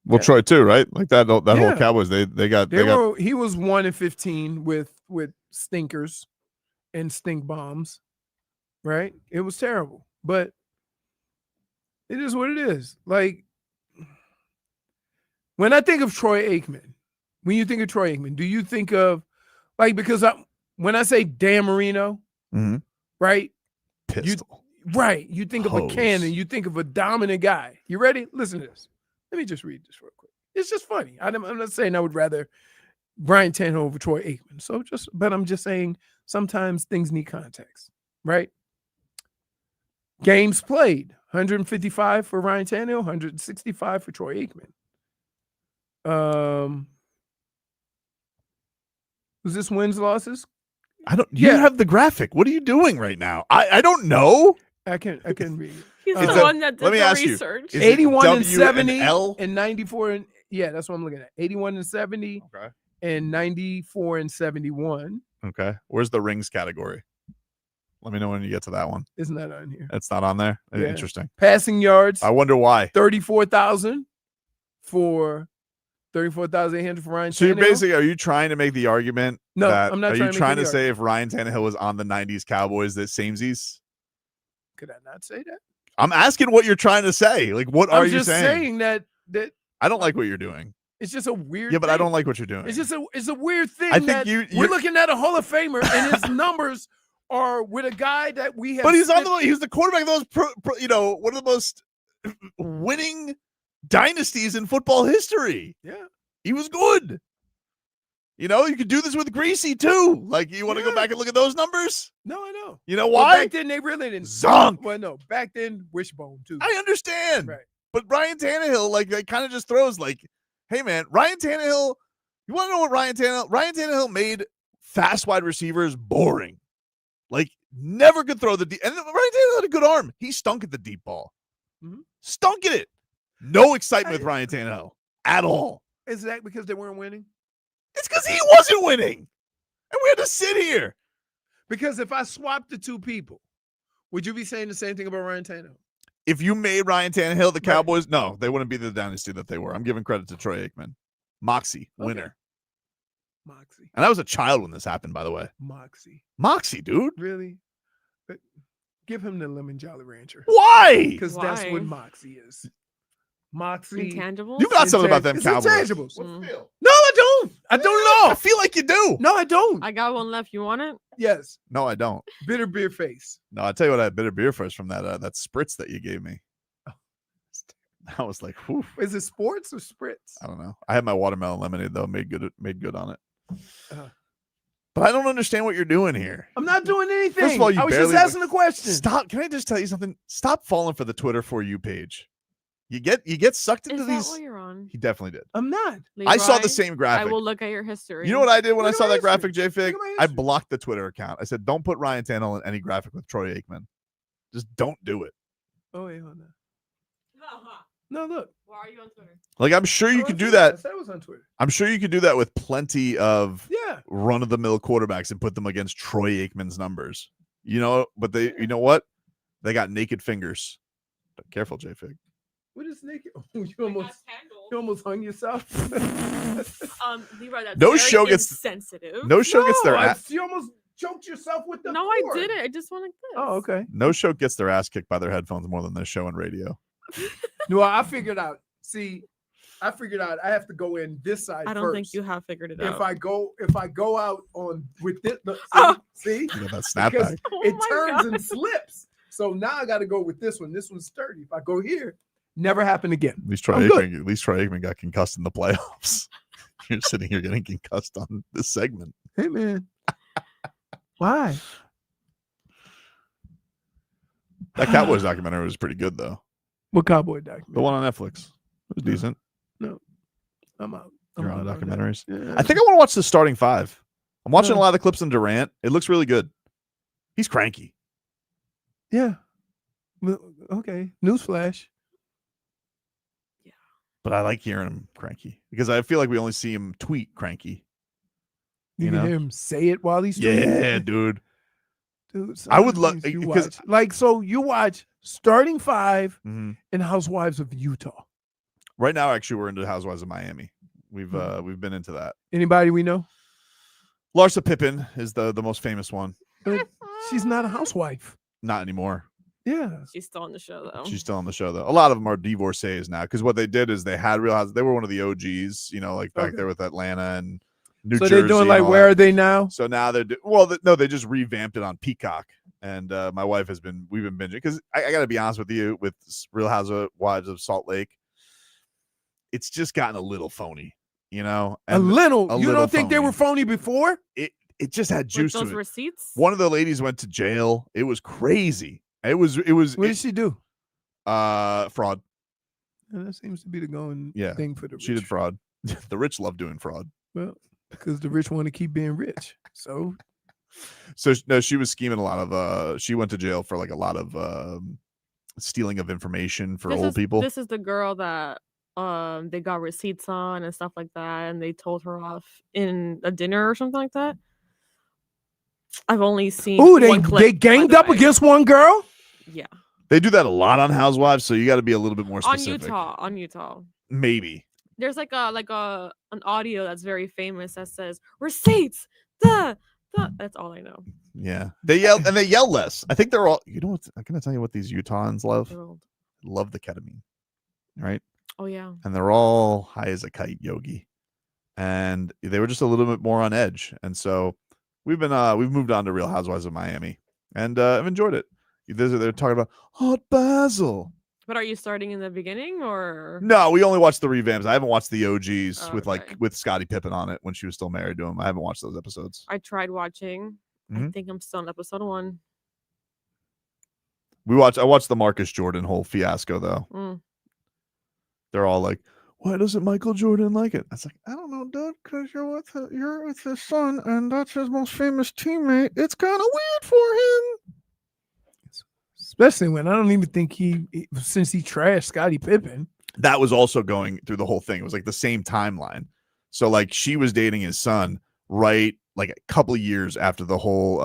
Well, Troy too, right? Like that whole Cowboys. They got. He was 1-15 with stinkers and stink bombs, right? It was terrible, but it is what it is. Like when I think of Troy Aikman, when you think of Troy Aikman, do you think of because when I say Dan Marino, Mm-hmm. right? Pistol. You think of a cannon, you think of a dominant guy. You ready? Listen to this. Let me just read this real quick. It's just funny. I'm not saying I would rather Brian Tannehill over Troy Aikman. But I'm just saying sometimes things need context, right? Games played, 155 for Ryan Tannehill, 165 for Troy Aikman. Was this wins, losses? You have the graphic. What are you doing right now? I don't know. I can read it. He's the one that did the research. 81-70 and 94 and that's what I'm looking at. 81-70 and 94-71. Okay. Where's the rings category? Let me know when you get to that one. It's not on here. It's not on there? Yeah. Interesting. Passing yards. I wonder why. 34,000 for 34,800 for Ryan Tannehill. So you're basically, are you trying to make the argument? No, that, I'm not. Are trying you trying to say if Ryan Tannehill was on the 90s Cowboys that samesies? Could I not say that? I'm asking what you're trying to say. Like, what are you saying? I'm just saying that I don't like what you're doing. It's just a weird. Yeah, but thing. I don't like what you're doing. It's a weird thing. I think we're looking at a Hall of Famer and his numbers are with a guy that we have. But he's the quarterback of those one of the most winning dynasties in football history. Yeah. He was good. You could do this with Greasy too. Like, you want to go back and look at those numbers? No, I know. You know why? Back then they really didn't. Zonk. Well, no, back then wishbone too. I understand. Right. But Ryan Tannehill, kind of just throws hey man, Ryan Tannehill. You want to know what Ryan Tannehill made fast wide receivers boring. Never could throw the deep. And Ryan Tannehill had a good arm. He stunk at the deep ball. Mm-hmm. Stunk at it. No excitement with Ryan Tannehill at all. Is that because they weren't winning? It's because he wasn't winning. And we had to sit here. Because if I swapped the two people, would you be saying the same thing about Ryan Tannehill? If you made Ryan Tannehill the Cowboys, no, they wouldn't be the dynasty that they were. I'm giving credit to Troy Aikman. Moxie, winner. Moxie. And I was a child when this happened, by the way. Moxie, dude. Really? But give him the Lemon Jolly Rancher. Why? Because that's what Moxie is. Moxie. Intangibles? You got something about them it's Cowboys. Intangibles. No, I don't. I don't know. I feel like you do. No, I don't. I got one left. You want it? Yes. No, I don't. Bitter beer face. No, I'll tell you what, I had bitter beer first from that spritz that you gave me. I was like, whew. Is it sports or spritz? I don't know. I had my watermelon lemonade though. Made good on it. But I don't understand what you're doing here. I'm not doing anything. First of all, you I was barely just asking a question. Stop. Can I just tell you something? Stop falling for the Twitter For You page. You get sucked into Is that these. what you're on? He definitely did. I'm not. I saw Leroy, the same graphic. I will look at your history. You know what I did when I saw that graphic, Look JFig? at my I history. blocked the Twitter account. I said, don't put Ryan Tannehill in any graphic with Troy Aikman. Just don't do it. Oh, wait, hold on. No, look. Why are you on Twitter? Like, I'm sure you Oh, could on do Twitter. I that. said it was on Twitter. I'm sure you could do that with plenty of Yeah. run-of-the-mill quarterbacks and put them against Troy Aikman's numbers. You know, but you know what? They got naked fingers. But careful, JFig. What is naked? Oh, you almost hung yourself. Leroy, that's No very show gets insensitive. No show gets their ass. You almost choked yourself with the No, cord. I didn't. I just went like this. Oh, okay. No show gets their ass kicked by their headphones more than their show and radio. No, I figured out. See, I figured out I have to go in this side. I don't first. think you have figured it If out. I go out on with this, see, You got that because snapback. it turns and slips. So now I got to go with this one. This one's sturdy. If I go here, never happen again. At least Troy Aikman got concussed in the playoffs. You're sitting here getting concussed on this segment. Hey man, why? That Cowboys documentary was pretty good though. What cowboy documentary? The one on Netflix. It was decent. No, I'm out. You're on out on that. documentaries. Yeah. I think I want to watch the starting five. I'm watching a No. lot of the clips on Durant. It looks really good. He's cranky. Yeah. Well, okay. Newsflash. But I like hearing him cranky because I feel like we only see him tweet cranky. You You can know? hear him say it while he's Yeah, tweeting. dude. Dude, some I of would the love things you because watch. Like, so you watch Starting Five Mhm. and Housewives of Utah. right now, actually, we're into Housewives of Miami. Hmm. We've been into that. Anybody we know? Larsa Pippen is the most famous one. But she's not a housewife. Not anymore. Yeah. She's still on the show though. She's still on the show though. A lot of them are divorcees now because what they did is they had Real Houses. They were one of the OGs, you know, like back Okay. there with Atlanta and New So Jersey. they're doing and like, all where that. are they now? So now they're no, they just revamped it on Peacock, and my wife we've been binging because I got to be honest with you, with Real Housewives of Salt Lake, it's just gotten a little phony, you know. A little. You little don't think they phony. were phony before? It just had With juice those to it. receipts? One of the ladies went to jail. It was crazy. It was. What did she do? Fraud. And that seems to be the going Yeah, thing for the rich. She did fraud. The rich love doing fraud. Well, because the rich want to keep being rich. So So no, she was scheming a lot of. She went to jail for like a lot of stealing of information for old people. This is the girl that they got receipts on and stuff like that, and they told her off in a dinner or something like that. I've only seen. ooh, one clip, they by ganged the up way. against one girl? Yeah, They do that a lot on Housewives, so you got to be a little bit more specific. on Utah. Maybe. There's like an audio that's very famous that says receipts. That's all I know. Yeah, they yell less. I think they're all. You know what? I'm gonna tell you what these Utahns love. They're old. Love the ketamine, right? Oh yeah. And they're all high as a kite, Yogi. And they were just a little bit more on edge. And so we've moved on to Real Housewives of Miami, and I've enjoyed it. They're talking about hot basil. But are you starting in the beginning or? No, we only watched the revamps. I haven't watched the OGs Oh, with Scottie Pippen on it when she was still married to him. I haven't watched those episodes. I tried watching. I Mhm. think I'm still on episode 1. I watched the Marcus Jordan whole fiasco though. Mm. They're all like, "Why doesn't Michael Jordan like it?" I was like, "I don't know, dude, because you're with his son, and that's his most famous teammate. It's kind of weird for him." Especially when I don't even think since he trashed Scottie Pippen. That was also going through the whole thing. It was like the same timeline. So like she was dating his son right like a couple of years after the whole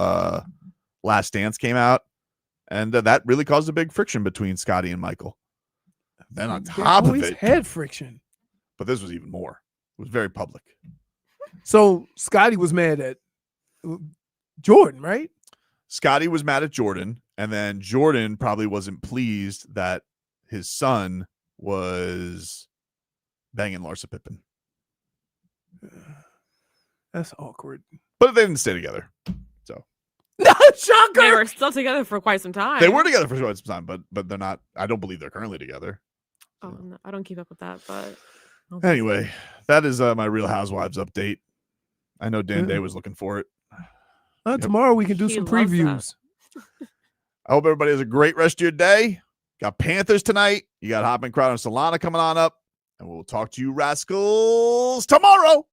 Last Dance came out, and that really caused a big friction between Scottie and Michael. Then on They top of always it, had friction. but this was even more. It was very public. So Scottie was mad at Jordan, right? Scottie was mad at Jordan, and then Jordan probably wasn't pleased that his son was banging Larsa Pippen. That's awkward. But they didn't stay together. So shocker. They were still together for quite some time. they were together for quite some time, but they're not. I don't believe they're currently together. Oh, no, I don't keep up with that, but Anyway, that is my Real Housewives update. I know Dan Day was looking for it. Tomorrow we can do He some loves that. previews. I hope everybody has a great rest of your day. Got Panthers tonight. You got Hopman, Crowder, and Solana coming on up. And we'll talk to you rascals tomorrow.